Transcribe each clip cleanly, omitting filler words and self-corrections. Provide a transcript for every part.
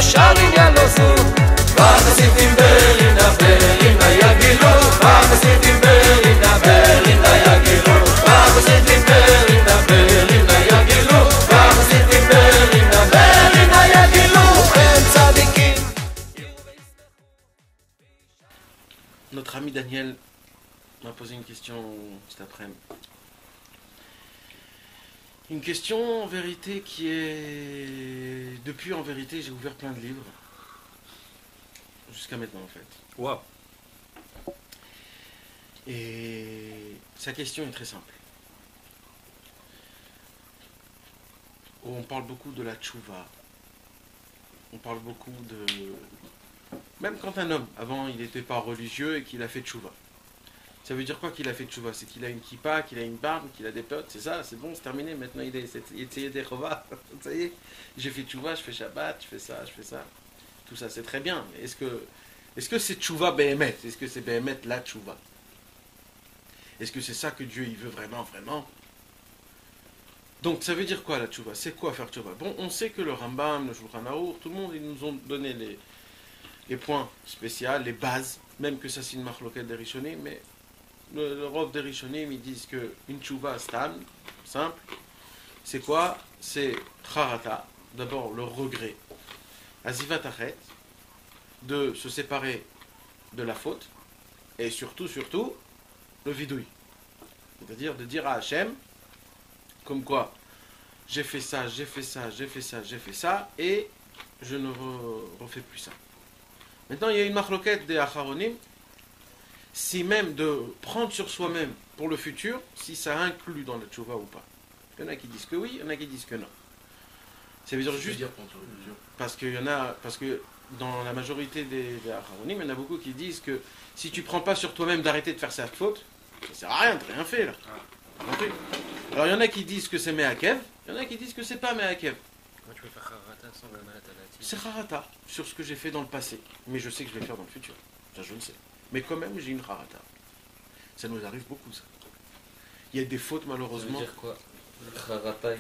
שרים ילוסו וחסידים ברינה ברינה יגילו וחסידים ברינה ברינה יגילו וחסידים ברינה ברינה יגילו וחסידים ברינה ברינה יגילו הם צדיקים. Notre ami Daniel m'a posé une question cet après-midi. Une question en vérité qui est... Depuis en vérité j'ai ouvert plein de livres. Jusqu'à maintenant en fait. Waouh. Et sa question est très simple. On parle beaucoup de la tchouva. On parle beaucoup de... Même quand un homme, avant il n'était pas religieux et qu'il a fait tchouva. Ça veut dire quoi qu'il a fait tchouva? C'est qu'il a une kippa, qu'il a une barbe, qu'il a des potes, c'est ça, c'est bon, c'est terminé. Maintenant il est essayé des revas. Ça y est, j'ai fait tchouva, je fais Shabbat, je fais ça, je fais ça. Tout ça c'est très bien. Mais est-ce que c'est tchouva behemet? Est-ce que c'est behemet la tchouva? Est-ce que c'est ça que Dieu il veut vraiment, vraiment? Donc ça veut dire quoi la tchouva? C'est quoi faire tchouva? Bon, on sait que le Rambam, le Shulchan Aruch, tout le monde, ils nous ont donné les points spéciaux, les bases, même que ça c'est une marloquette des Rishonim, mais le Rov des Rishonim, ils disent qu'une tchouva stam, simple, c'est quoi? C'est charata, d'abord le regret, azivat achet, de se séparer de la faute, et surtout, le vidouille. C'est-à-dire de dire à Hachem, comme quoi, j'ai fait ça, j'ai fait ça, j'ai fait ça, j'ai fait ça, et je ne refais plus ça. Maintenant, il y a une marloquette des Acharonim, si même de prendre sur soi-même pour le futur, si ça inclut dans la tchouva ou pas. Il y en a qui disent que oui, il y en a qui disent que non. Ça veut dire juste... Parce que dans la majorité des Acharonim, il y en a beaucoup qui disent que si tu ne prends pas sur toi-même d'arrêter de faire cette faute, ça ne sert à rien, tu n'as rien fait là. Alors il y en a qui disent que c'est Me'akev, il y en a qui disent que c'est pas Me'akev. Comment tu peux faire Harata sans le Malatalatif? C'est Harata sur ce que j'ai fait dans le passé. Mais je sais que je vais le faire dans le futur. Ça, je le sais. Mais quand même, j'ai une Harata. Ça nous arrive beaucoup, ça. Il y a des fautes, malheureusement. Ça veut dire quoi? Harata,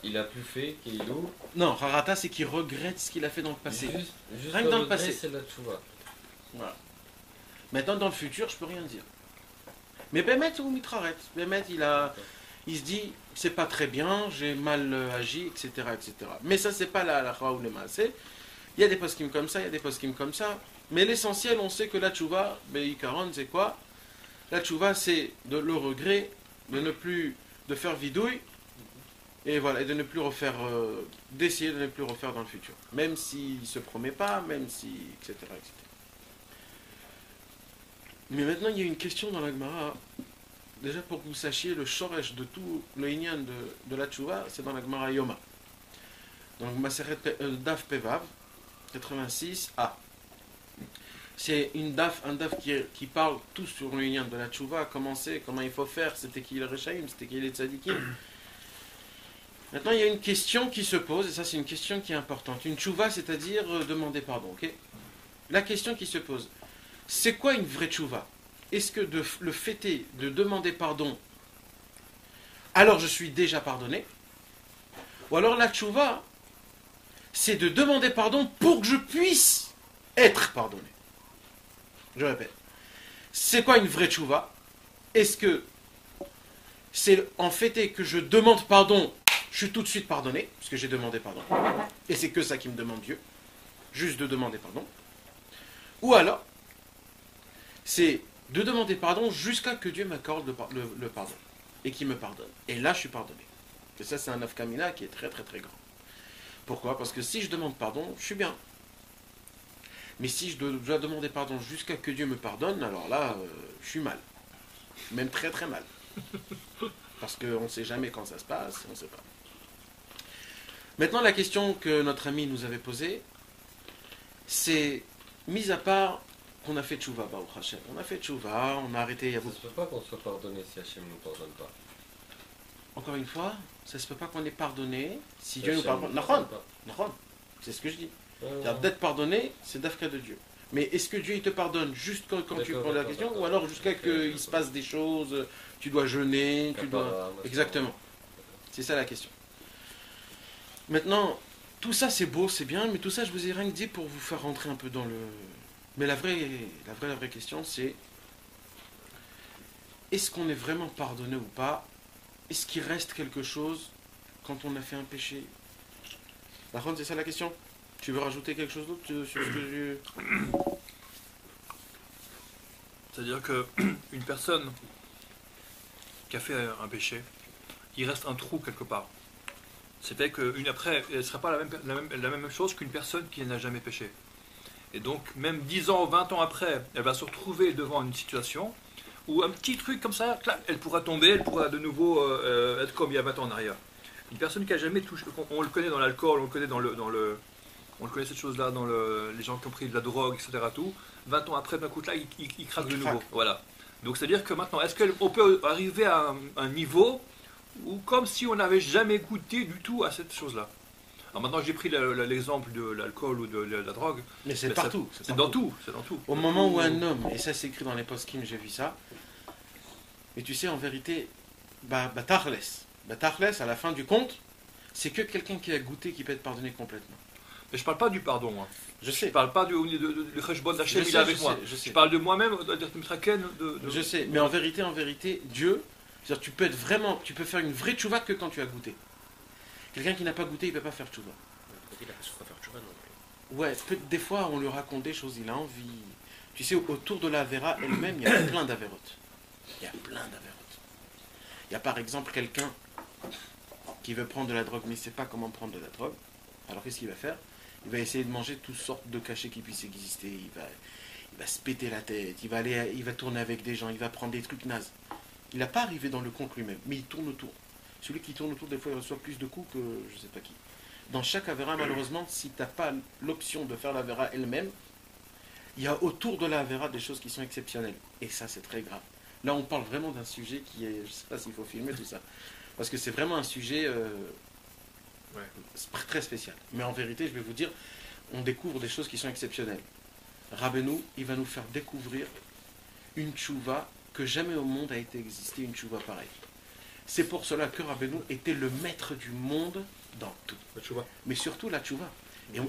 il a plus fait qu'il loue. Non, Harata, c'est qu'il regrette ce qu'il a fait dans le passé. Juste Rien que dans le passé. c'est la tchouva. Voilà. Maintenant, dans le futur, je peux rien dire. Mais Bémet ou Mitraret, Bémet, il se dit, c'est pas très bien, j'ai mal agi, etc., etc. Mais ça, c'est pas la halakha ou le maaseh. Il y a des poskim comme ça, il y a des poskim comme ça. Mais l'essentiel, on sait que la tchouva, Beikaron, c'est quoi? La tchouva, c'est de le regret, de ne plus, de faire vidouille, et voilà, et de ne plus refaire, d'essayer de ne plus refaire dans le futur. Même s'il se promet pas, même si, etc., etc. Mais maintenant, il y a une question dans la Gemara. Déjà, pour que vous sachiez, le shoresh de tout le inyan de la tchouva, c'est dans la Gemara Yoma. Donc, Maseret Daf Pevav, 86a. C'est un daf qui parle tout sur le inyan de la tchouva, comment c'est, comment il faut faire, c'était qui le Rechaim, c'était qui les tzadikim. Maintenant, il y a une question qui se pose, et ça, c'est une question qui est importante. Une tchouva, c'est-à-dire demander pardon, ok? La question qui se pose, c'est quoi une vraie tchouva? Est-ce que le fait est de demander pardon, alors je suis déjà pardonné? Ou alors la tchouva, c'est de demander pardon pour que je puisse être pardonné? Je répète. C'est quoi une vraie tchouva? Est-ce que c'est en fait est que je demande pardon, je suis tout de suite pardonné, parce que j'ai demandé pardon. Et c'est que ça qui me demande Dieu. Juste de demander pardon. Ou alors, c'est de demander pardon jusqu'à que Dieu m'accorde le pardon. Et qu'il me pardonne. Et là, je suis pardonné. Et ça, c'est un nafkamina qui est très très très grand. Pourquoi? Parce que si je demande pardon, je suis bien. Mais si je dois demander pardon jusqu'à que Dieu me pardonne, alors là, je suis mal. Même très très mal. Parce qu'on ne sait jamais quand ça se passe, on ne sait pas. Maintenant, la question que notre ami nous avait posée, c'est, mis à part qu'on a fait tchouva, Baruch Hashem. On a fait tchouva, on a arrêté, il y a Ça beaucoup... se peut pas qu'on soit pardonné si Hachem ne nous pardonne pas. Encore une fois, ça se peut pas qu'on est pardonné si Si Dieu nous Hachem pardonne. nous pardonne Nahon, pas. c'est ce que je dis. Ouais. D'être pardonné, c'est d'afka de Dieu. Mais est-ce que Dieu il te pardonne juste quand tu prends la question, ou alors jusqu'à qu'il se passe des choses, tu dois jeûner, tu dois... Exactement. C'est ça la question. Maintenant, tout ça c'est beau, c'est bien, mais tout ça je vous ai rien dit pour vous faire rentrer un peu dans le... Mais la vraie question c'est, est-ce qu'on est vraiment pardonné ou pas? Est-ce qu'il reste quelque chose quand on a fait un péché? Par c'est ça la question? Tu veux rajouter quelque chose d'autre sur ce que C'est-à-dire que une personne qui a fait un péché, il reste un trou quelque part. C'est-à-dire qu'après, elle ne sera pas la même chose qu'une personne qui n'a jamais péché. Et donc, même 10 ans ou 20 ans après, elle va se retrouver devant une situation où un petit truc comme ça, clac, elle pourra tomber, elle pourra de nouveau être comme il y a 20 ans en arrière. Une personne qui n'a jamais touché, on le connaît dans l'alcool, on le connaît on le connaît cette chose-là dans les gens qui ont pris de la drogue, etc. Tout. 20 ans après, d'un coup, là, il craque de nouveau. Voilà. Donc, c'est-à-dire que maintenant, est-ce qu'on peut arriver à un niveau où, comme si on n'avait jamais goûté du tout à cette chose-là? Alors maintenant, j'ai pris l'exemple de l'alcool ou de la drogue. Mais c'est partout. C'est dans tout. Au moment où un homme, et ça c'est écrit dans les post-kim, j'ai vu ça, mais tu sais, en vérité, Batachles, à la fin du compte, c'est que quelqu'un qui a goûté qui peut être pardonné complètement. Mais je parle pas du pardon. Hein. Je sais. Je parle pas du Cheshbon d'Hachem, il est avec moi. Je parle de moi-même, Je sais, mais en vérité, Dieu, c'est-à-dire tu peux faire une vraie tchouva que quand tu as goûté. Quelqu'un qui n'a pas goûté, il ne peut pas faire tchouva. Il a pas su faire tchouva non plus. Ouais, des fois on lui raconte des choses, il a envie. Tu sais, autour de la Avera elle-même, il y a plein d'avérotes. Il y a par exemple quelqu'un qui veut prendre de la drogue, mais il ne sait pas comment prendre de la drogue. Alors qu'est-ce qu'il va faire? Il va essayer de manger toutes sortes de cachets qui puissent exister. Il va se péter la tête, il va tourner avec des gens, il va prendre des trucs nazes. Il n'a pas arrivé dans le compte lui-même, mais il tourne autour. Celui qui tourne autour, des fois, il reçoit plus de coups que je ne sais pas qui. Dans chaque Avera, malheureusement, si tu n'as pas l'option de faire l'Avera elle-même, il y a autour de l'Avera des choses qui sont exceptionnelles. Et ça, c'est très grave. Là, on parle vraiment d'un sujet qui est... Je ne sais pas s'il faut filmer tout ça. Parce que c'est vraiment un sujet très spécial. Mais en vérité, je vais vous dire, on découvre des choses qui sont exceptionnelles. Rabbeinu, il va nous faire découvrir une tchouva que jamais au monde a été existée, une tchouva pareille. C'est pour cela que Rabbeinu était le maître du monde dans tout. La tchouva. Mais surtout la tchouva.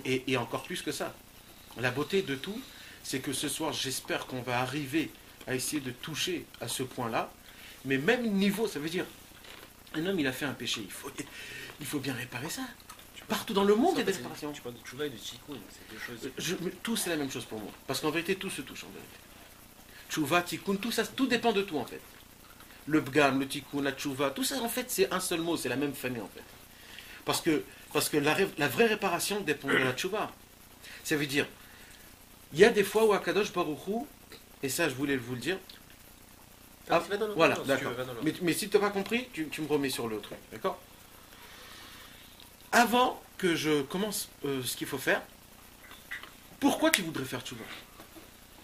Et encore plus que ça. La beauté de tout, c'est que ce soir, j'espère qu'on va arriver à essayer de toucher à ce point-là. Mais même niveau, ça veut dire, un homme, il a fait un péché. Il faut bien réparer ça. Partout dans le monde, il y a des réparations. Tu parles de tchouva et de tikkun, c'est deux choses. Tout, c'est la même chose pour moi. Parce qu'en vérité, tout se touche en vérité. Tchouva, tikkun, tout ça, tout dépend de tout en fait. Le bgam, le tikkun, la tchouva, tout ça en fait c'est un seul mot, c'est la même famille en fait. Parce que la vraie réparation dépend de la tchouva. Ça veut dire, il y a des fois où Akadosh Baruch Hu, et ça je voulais vous le dire, voilà, d'accord. Mais si tu n'as pas compris, tu me remets sur le truc, d'accord? Avant que je commence ce qu'il faut faire, pourquoi tu voudrais faire tchouva?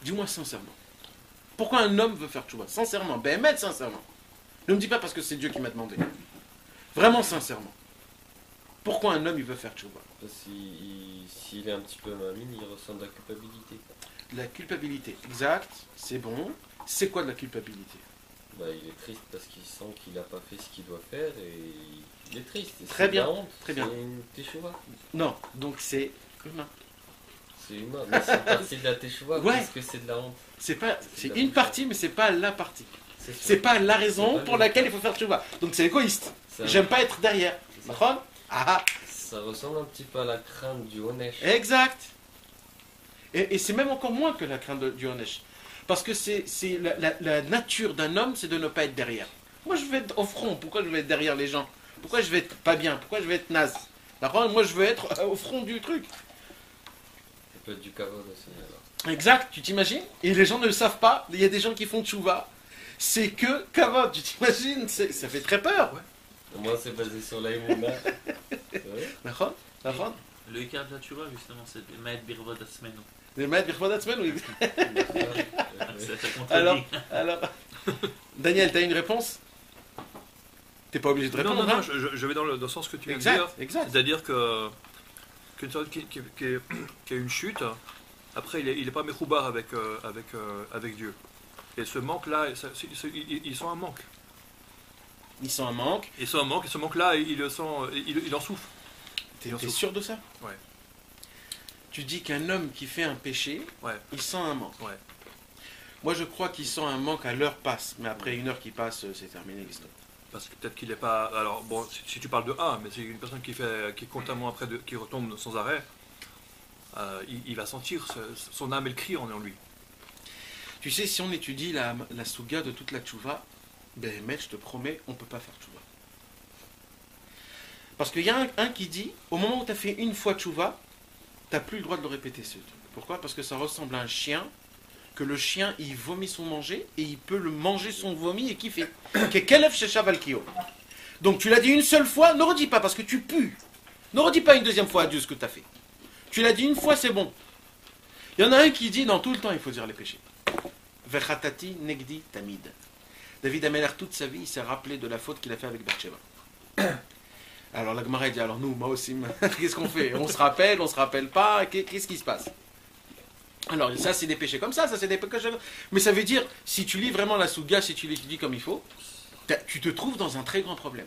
Dis-moi sincèrement. Pourquoi un homme veut faire tchouva? Sincèrement, sincèrement. Ne me dis pas parce que c'est Dieu qui m'a demandé. Vraiment sincèrement. Pourquoi un homme il veut faire tchouva? S'il est un petit peu mamine, il ressent de la culpabilité. La culpabilité, exact, c'est bon. C'est quoi de la culpabilité? Il est triste parce qu'il sent qu'il n'a pas fait ce qu'il doit faire et il est triste. Très bien, très bien. C'est une teshuva. Non, donc c'est humain. C'est humain, mais c'est une partie de la teshuva. Ouais. Qu'est-ce que c'est de la honte? C'est une partie, mais c'est pas la partie. C'est pas la raison pour laquelle il faut faire tchouva. Donc c'est égoïste. J'aime pas être derrière. D'accord? Ça ressemble un petit peu à la crainte du Honesh. Exact. Et c'est même encore moins que la crainte du Honesh. Parce que c'est la nature d'un homme, c'est de ne pas être derrière. Moi, je vais être au front. Pourquoi je vais être derrière les gens? Pourquoi je vais être pas bien? Pourquoi je vais être naze? D'accord? Moi, je veux être au front du truc. Ça peut être du kavod aussi, alors. Exact, tu t'imagines? Et les gens ne le savent pas. Il y a des gens qui font tchouva. C'est que kavod, tu t'imagines? Ça fait très peur. Ouais. Moi, c'est basé sur l'aïmouna. D'accord? Le Icar de la Tchouva, justement, c'est le Maître Birvod Asmenu. Le Maître Birvod Asmenu, oui. Ça contredit. Alors, Daniel, tu as une réponse? T'es pas obligé de répondre. Non, je vais dans le sens que tu viens de dire. Exact. C'est-à-dire qu'une personne qui a une chute, après il n'est pas méchoubar avec Dieu. Et ce manque-là, ils sont un manque. Ils sont un manque. Et ce manque-là, il en souffre. T'es Il en souffre. sûr de ça? Ouais. Tu dis qu'un homme qui fait un péché, Ouais. il sent un manque. Ouais. Moi, je crois qu'il sent un manque à l'heure passe, mais après une heure qui passe, c'est terminé l'histoire. Parce que peut-être qu'il n'est pas. Alors, bon, si tu parles de A, mais c'est une personne qui est constamment après, qui retombe sans arrêt, il va sentir son âme et le cri en lui. Tu sais, si on étudie la souga de toute la tchouva, ben, mec, je te promets, on ne peut pas faire tchouva. Parce qu'il y a un qui dit, au moment où tu as fait une fois tchouva, tu n'as plus le droit de le répéter ce truc. Pourquoi? Parce que ça ressemble à un chien, que le chien, il vomit son manger, et il peut le manger son vomi et kiffer. Donc tu l'as dit une seule fois, ne redis pas, parce que tu pues. Ne redis pas une deuxième fois à Dieu ce que tu as fait. Tu l'as dit une fois, c'est bon. Il y en a un qui dit, dans tout le temps, il faut dire les péchés. Vechatati negdi tamid. David Ameller, toute sa vie, il s'est rappelé de la faute qu'il a fait avec Bathsheba. Alors la Gemara dit, alors nous, moi aussi, qu'est-ce qu'on fait? On se rappelle pas, qu'est-ce qui se passe? Alors ça, c'est des péchés comme ça c'est des péchés. Mais ça veut dire, si tu lis vraiment la Souga, si tu l'étudies comme il faut, tu te trouves dans un très grand problème.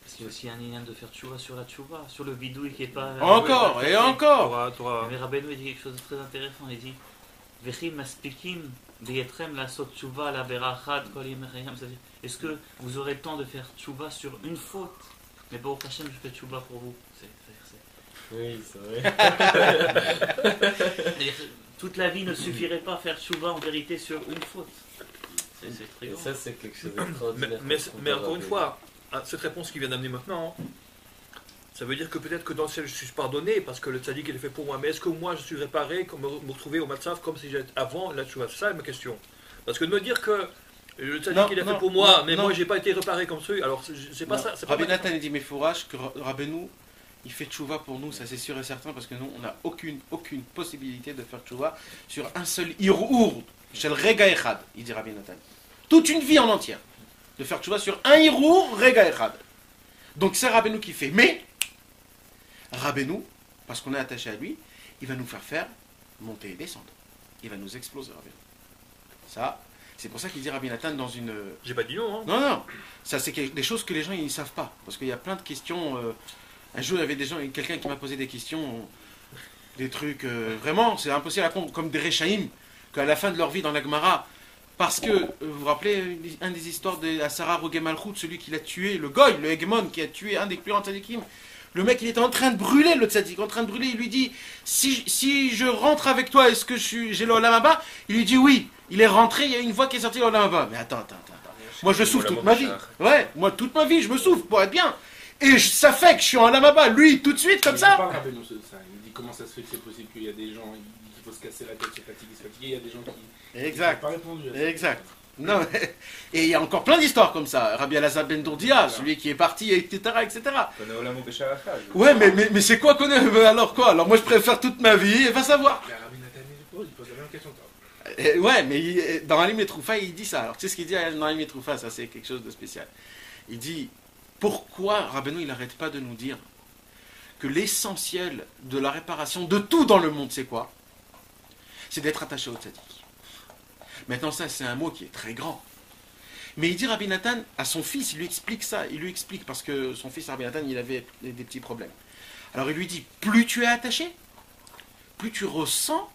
Parce qu'il y a aussi un inyan de faire tchouva sur la tchouva, sur le bidouille qui est pas. Encore et encore. Mais Rabbeinu il dit quelque chose de très intéressant. Il dit Vechim maspikim beyetrem la sot tchouva la berachad kol yemechayam. C'est-à-dire, est-ce que vous aurez le temps de faire tchouva sur une faute? Mais bon, au Hachem, je fais tchouva pour vous. Oui, c'est vrai. Toute la vie ne suffirait pas à faire tchouva en vérité sur une faute. C'est très Et grand. ça, c'est quelque chose d'extraordinaire. Mais encore une fois, cette réponse qu'il vient d'amener maintenant, ça veut dire que peut-être que dans le ciel, je suis pardonné parce que le tzaddik il est fait pour moi. Mais est-ce que moi, je suis réparé, comme me retrouver au matzav comme si j'étais avant la tchouva? C'est ça ma question. Parce que de me dire que le tzaddik il est fait pour moi, mais moi, j'ai pas été réparé comme celui. Alors, c'est pas ça. Rabbi Nathan dit, mais fourrage, que Rabbeinu, il fait tchouva pour nous, ça c'est sûr et certain, parce que nous, on n'a aucune possibilité de faire tchouva sur un seul irour, chez le rega echad, il dit Rabbi Nathan. Toute une vie en entière, de faire tchouva sur un irour, rega echad. Donc c'est Rabbeinu qui fait. Mais, Rabbeinu, parce qu'on est attaché à lui, il va nous faire monter et descendre. Il va nous exploser, Rabbeinu. Ça, c'est pour ça qu'il dit Rabbi Nathan dans une... J'ai pas dit non, hein. Non, ça c'est des choses que les gens ils ne savent pas. Parce qu'il y a plein de questions... Un jour, il y avait quelqu'un qui m'a posé des questions, des trucs... vraiment, c'est impossible à comprendre, comme des Rechaïm, qu'à la fin de leur vie dans la Gemara, parce que, vous vous rappelez, un des histoires de Sarah Rogé Malchut, celui qui l'a tué, le Goy, le Hegemon, qui a tué un des plus grands tzadikim. Le mec, il était en train de brûler, le tzadik, en train de brûler. Il lui dit, si je rentre avec toi, est-ce que j'ai le Olam Haba? Il lui dit oui. Il est rentré, il y a une voix qui est sortie de l'Olam Haba. Mais attends. Moi, je souffre toute ma vie. Ouais, moi, toute ma vie, je me souffre pour être bien. Et ça fait que je suis en Olam Haba. Lui, tout de suite, comme ça. Il dit comment ça se fait que c'est possible qu'il y a des gens qui faut se casser la tête, se fatiguer. Il y a des gens qui... Exact. Pas répondu à ça. Exact. Non, et il y a encore plein d'histoires comme ça. Rabbi Elazar ben Dourdia, celui qui est parti, etc. Ouais, mais c'est quoi qu'on est? Alors quoi? Alors moi je préfère toute ma vie, et va savoir. Mais Rabbi Nathan, il pose la même question que toi. Ouais, mais dans Alim et Troufa, il dit ça. Alors tu sais ce qu'il dit dans Alim et Troufa, ça c'est quelque chose de spécial. Il dit, pourquoi Rabbeinu il n'arrête pas de nous dire que l'essentiel de la réparation de tout dans le monde, c'est quoi? C'est d'être attaché au tzaddik. Maintenant ça c'est un mot qui est très grand. Mais il dit Rabbi Nathan à son fils, il lui explique ça, il lui explique parce que son fils Rabbi Nathan il avait des petits problèmes. Alors il lui dit, plus tu es attaché, plus tu ressens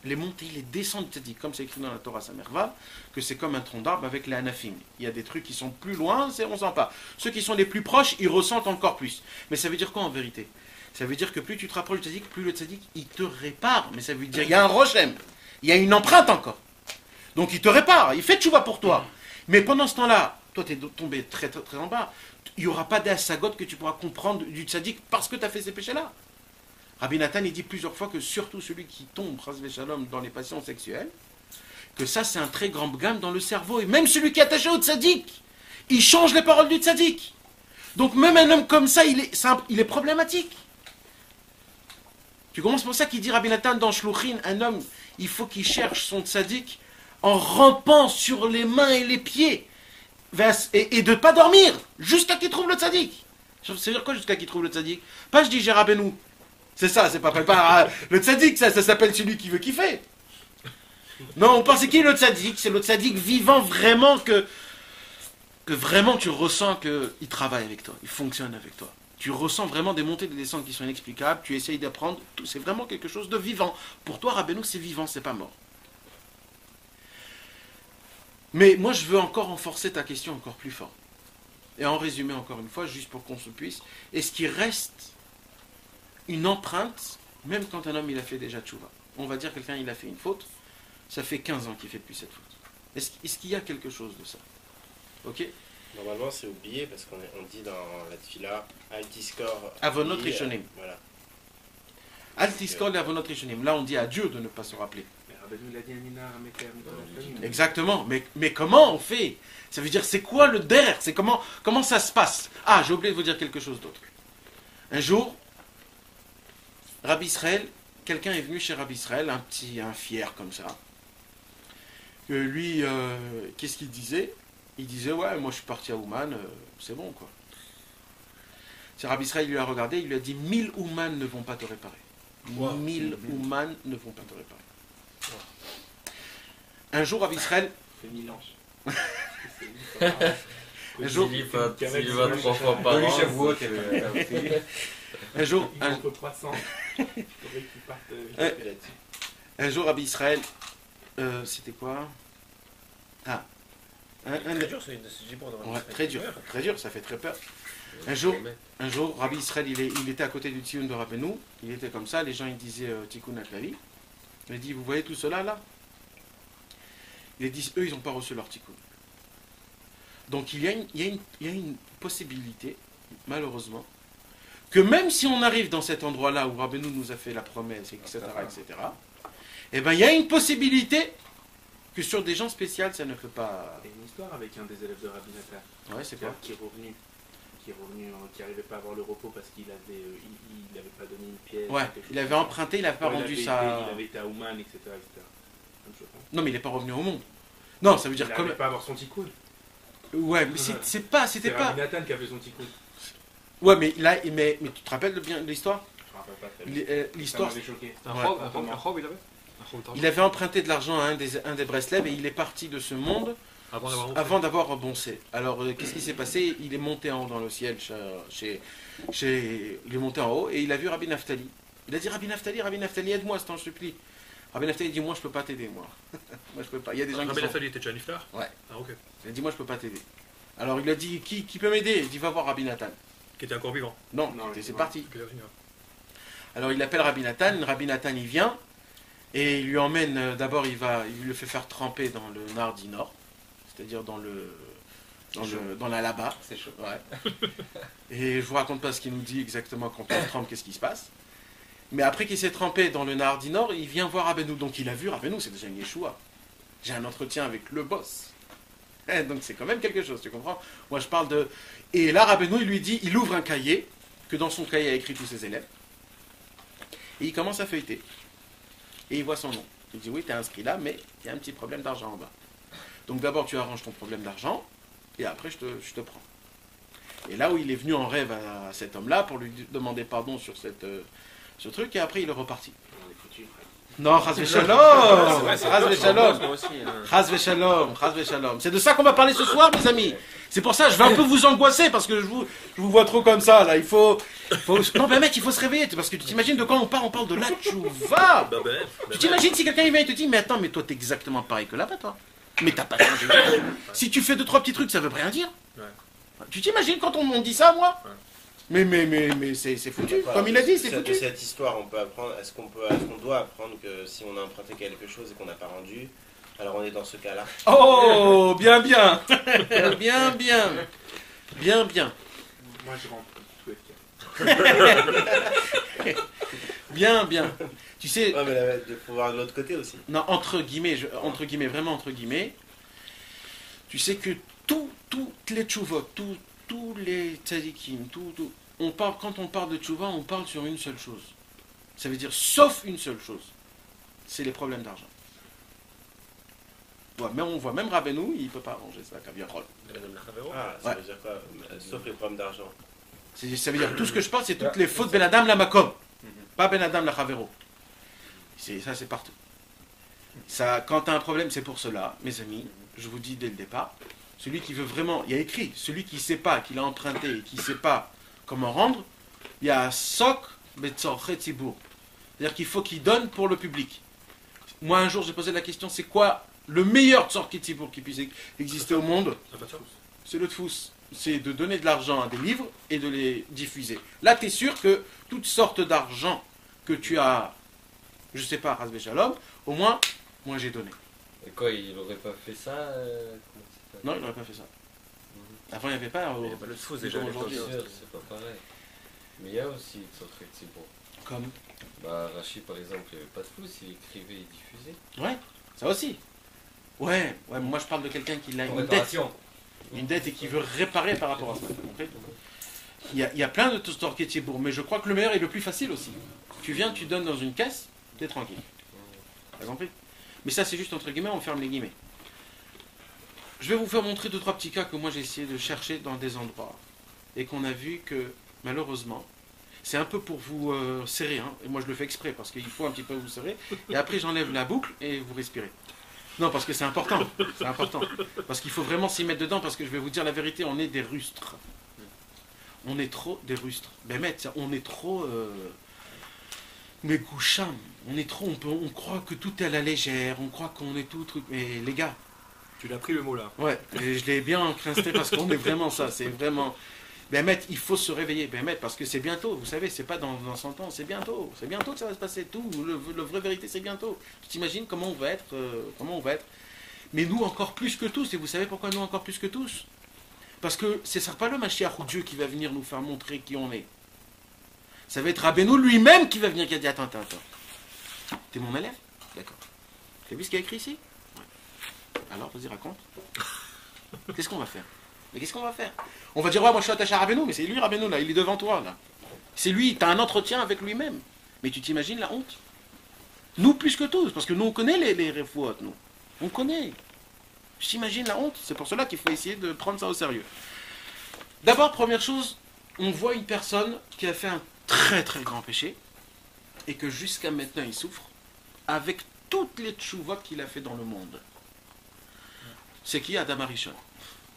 les montées, les descentes du tzaddik, comme c'est écrit dans la Torah Samerva, que c'est comme un tronc d'arbre avec les anafim. Il y a des trucs qui sont plus loin, on ne sent pas. Ceux qui sont les plus proches, ils ressentent encore plus. Mais ça veut dire quoi en vérité? Ça veut dire que plus tu te rapproches du tzaddik, plus le tzaddik il te répare. Mais ça veut dire il y a un rochem, il y a une empreinte encore. Donc il te répare, il fait tchouva pour toi. Mais pendant ce temps-là, toi tu es tombé très, très, très en bas, il n'y aura pas d'assagot que tu pourras comprendre du tzaddik parce que tu as fait ces péchés-là. Rabbi Nathan il dit plusieurs fois que surtout celui qui tombe, shalom, dans les passions sexuelles, que ça c'est un très grand gamme dans le cerveau. Et même celui qui est attaché au tzaddik, il change les paroles du tzaddik. Donc même un homme comme ça, il est problématique. Tu comprends? C'est pour ça qu'il dit Rabbi Nathan dans Shluchin, un homme, il faut qu'il cherche son tzaddik en rampant sur les mains et les pieds, et de ne pas dormir, jusqu'à qu'il trouve le tzaddik. C'est-à-dire quoi jusqu'à qu'il trouve le tzaddik? Pas je dis j'ai Rabbeinu. C'est ça, c'est pas le tzaddik, ça s'appelle celui qui veut kiffer. Non, on pense c'est qui le tzaddik? C'est le tzaddik vivant vraiment que vraiment tu ressens qu'il travaille avec toi, il fonctionne avec toi. Tu ressens vraiment des montées et des descentes qui sont inexplicables. Tu essayes d'apprendre. C'est vraiment quelque chose de vivant. Pour toi, Rabbeinu, c'est vivant, c'est pas mort. Mais moi, je veux encore renforcer ta question encore plus fort. Et en résumé, encore une fois, juste pour qu'on se puisse. Est-ce qu'il reste une empreinte, même quand un homme il a fait déjà tchouva? On va dire quelqu'un il a fait une faute. Ça fait 15 ans qu'il ne fait plus cette faute. Est-ce qu'il y a quelque chose de ça? Ok? Normalement, c'est oublié parce qu'on dit dans la tefila Altiskor. Avonot Rishonim. Voilà. Altiskor le Avonot Rishonim. Là, on dit à Dieu de ne pas se rappeler. Mais Rabbeinu, il a dit Amina, Rameter, Exactement. Mais comment on fait? Ça veut dire, c'est quoi le der? C'est comment ça se passe? Ah, j'ai oublié de vous dire quelque chose d'autre. Un jour, Rabbi Israël, quelqu'un est venu chez Rabbi Israël, un fier comme ça. Que lui, qu'est-ce qu'il disait? Il disait, ouais, moi je suis parti à Ouman, c'est bon quoi. C'est Rabbi Israël, il lui a regardé, il lui a dit, 1000 Ouman ne vont pas te réparer. 1000 Ouman ne vont pas te réparer. Un jour, Rabbi Israël... C'est 1000 ans. Un jour... Il va 3 fois par an. Un jour... Il en faut 300. Il faudrait qu'il parte là-dessus. Un jour, Rabbi Israël... c'était quoi? Ah... Très dur, c'est bon dans Ouais, très dur, ça fait très peur. Un jour, Rabbi Israël, il était à côté du Tzion de Rabbeinu, il était comme ça, les gens ils disaient Tikkun HaKlali. Il a dit, vous voyez tout cela là? Il a dit, eux ils n'ont pas reçu leur Tikkun. Donc il y a une possibilité, malheureusement, que même si on arrive dans cet endroit-là où Rabbeinu nous a fait la promesse, etc., eh bien il y a une possibilité que sur des gens spéciaux, ça ne peut pas... Il y a une histoire avec un des élèves de Rabbi Nathan. Ouais, c'est quoi? Qui est revenu, qui n'arrivait pas à avoir le repos parce qu'il avait, il n'avait pas donné une pièce. Ouais, il avait emprunté, il n'avait pas rendu ça... Il avait été à Ouman, etc. Non, mais il n'est pas revenu au monde. Non, ça veut dire il comme... n'avait pas à avoir son tikkun. Ouais, mais c'était pas... C'est Rabbi Nathan qui avait son tikkun. Ouais, mais là, mais tu te rappelles bien de l'histoire? Je ne me rappelle pas très bien. L'histoire... Ça m'avait choqué. Un robe, il avait? Il avait emprunté de l'argent à un des Breslev et il est parti de ce monde avant d'avoir reboncé. Alors, qu'est-ce qui s'est passé? Il est monté en haut dans le ciel, il est monté en haut et il a vu Rabbi Naftali. Il a dit, Rabbi Naftali, aide-moi, je t'en supplie. Rabbi Naftali dit, moi je peux pas t'aider, moi. Moi je peux pas. Il y a des gens Rabbi qui Naftali était déjà niftar? Ouais. Ah, ok. Il a dit, moi je peux pas t'aider. Alors il a dit, qui peut m'aider? Il dit, va voir Rabbi Nathan. Qui était encore vivant? Non, Non, c'est parti. Ok, vas-y, Alors il appelle Rabbi Nathan, il vient. Et il lui emmène, d'abord il le fait faire tremper dans le Nardi Nord, c'est-à-dire dans la laba. C'est chaud. Ouais. Et je vous raconte pas ce qu'il nous dit exactement quand on trempe, qu'est-ce qui se passe. Mais après qu'il s'est trempé dans le Nardi Nord, il vient voir Rabbeinu. Donc il a vu Rabbeinu, c'est déjà une Yeshua. J'ai un entretien avec le boss. Donc c'est quand même quelque chose, tu comprends? Moi je parle de... Et là Rabbeinu, il lui dit, il ouvre un cahier, que dans son cahier il a écrit tous ses élèves. Et il commence à feuilleter. Et il voit son nom. Il dit, oui, tu es inscrit là, mais il y a un petit problème d'argent en bas. Donc d'abord, tu arranges ton problème d'argent, et après, je te prends. Et là où il est venu en rêve à cet homme-là, pour lui demander pardon sur ce truc, et après, il est reparti. On est foutu, frère. Non, Chas v'shalom, Chas v'shalom, Chas v'shalom, Chas v'shalom. C'est de ça qu'on va parler ce soir, mes amis. C'est pour ça que je vais un peu vous angoisser, parce que je vous vois trop comme ça, là. Non, mais mec, il faut se réveiller, parce que tu t'imagines de quoi on parle de la tchouva. Tu t'imagines si quelqu'un il vient et te dit, mais attends, mais toi, t'es exactement pareil que là-bas, toi. Mais t'as pas changé. Si tu fais 2-3 petits trucs, ça veut rien dire. Tu t'imagines quand on dit ça, moi? Mais c'est foutu. Comme il a dit, c'est foutu. De cette histoire, on peut apprendre. Est-ce qu'on doit apprendre que si on a emprunté quelque chose et qu'on n'a pas rendu, alors on est dans ce cas-là? Oh, bien. Bien. Moi, je rentre tous les cas. Bien. Tu sais... Ouais, mais il faut voir de l'autre côté aussi. Non, entre guillemets, vraiment entre guillemets, tu sais que toutes les tchouvot, tous les tzadikim, quand on parle de tchouva, on parle sur une seule chose. Ça veut dire, sauf une seule chose. C'est les problèmes d'argent. Ouais, mais on voit même Rabbeinu, il ne peut pas arranger ça, Kaviarol. Ah, ça veut dire quoi? Sauf les problèmes d'argent. Ça veut dire, tout ce que je parle, c'est toutes les fautes Ben Adam la Makom. Pas Ben Adam la Chavero. Ça, c'est partout. Ça, quand tu as un problème, c'est pour cela, mes amis, je vous dis dès le départ, celui qui veut vraiment, il y a écrit, celui qui ne sait pas, qu'il a emprunté et qui ne sait pas comment rendre, il y a Sok Betzorche Tzibur. C'est-à-dire qu'il faut qu'il donne pour le public. Moi, un jour, j'ai posé la question, c'est quoi le meilleur Tzorche Tzibur qui puisse exister au monde? C'est le Tfous. C'est de donner de l'argent à des livres et de les diffuser. Là, tu es sûr que toutes sortes d'argent que tu as, je sais pas, Hasbe Shalom, au moins, moi j'ai donné. Et quoi, il aurait pas fait ça Non, il n'aurait pas fait ça. Avant, il n'y avait pas. Il y a pas le faux déjà à l'époque. aujourd'hui. Bien sûr, c'est pas pareil. Mais il y a aussi Tzorche Tzibur. Comme. Bah, Rachid, par exemple, il n'y avait pas de fous, il écrivait et diffusait. Ouais, ça aussi. Ouais, moi je parle de quelqu'un qui a Pour une dette. réparation. Une dette et qui veut réparer par rapport à ça. Vous comprenez? Il y a plein de Tzorche Tzibur, mais je crois que le meilleur est le plus facile aussi. Tu viens, tu donnes dans une caisse, tu es tranquille. T'as compris? Mais ça, c'est juste entre guillemets, on ferme les guillemets. Je vais vous faire montrer 2-3 petits cas que moi j'ai essayé de chercher dans des endroits et qu'on a vu que, malheureusement, c'est un peu pour vous serrer, hein, et moi je le fais exprès parce qu'il faut un petit peu vous serrer, et après j'enlève la boucle et vous respirez. Non, parce que c'est important, parce qu'il faut vraiment s'y mettre dedans, parce que je vais vous dire la vérité, on est des rustres. On est trop des rustres. On est trop... Mais Goucham, on est trop, on croit que tout est à la légère, on croit qu'on est tout truc. Mais les gars, Tu l'as pris le mot là. ouais, et je l'ai bien encrasté parce qu'on est vraiment ça, c'est vraiment. Il faut se réveiller, parce que c'est bientôt, vous savez, c'est pas dans 100 ans, c'est bientôt que ça va se passer, tout, le vraie vérité c'est bientôt. Tu t'imagines comment on va être, Mais nous encore plus que tous, et vous savez pourquoi nous encore plus que tous? Parce que ce ne sera pas le Mashiach ou Dieu qui va venir nous faire montrer qui on est. Ça va être Rabbeinu lui-même qui va venir, qui a dit attends. T'es mon élève? D'accord. Tu as vu ce qu'il y a écrit ici? Ouais. Alors, vas-y, raconte. Qu'est-ce qu'on va faire? Mais qu'est-ce qu'on va faire? On va dire, ouais, moi je suis attaché à Rabbeinu, mais c'est lui Rabbeinu, là, il est devant toi, là. C'est lui, tu as un entretien avec lui-même. Mais tu t'imagines la honte? Nous, plus que tous, parce que nous, on connaît les réfouates, nous. On connaît. Je t'imagine la honte. C'est pour cela qu'il faut essayer de prendre ça au sérieux. D'abord, première chose, on voit une personne qui a fait un très très grand péché, et que jusqu'à maintenant il souffre, avec toutes les tchouvot qu'il a fait dans le monde. C'est qui? Adam Arishon.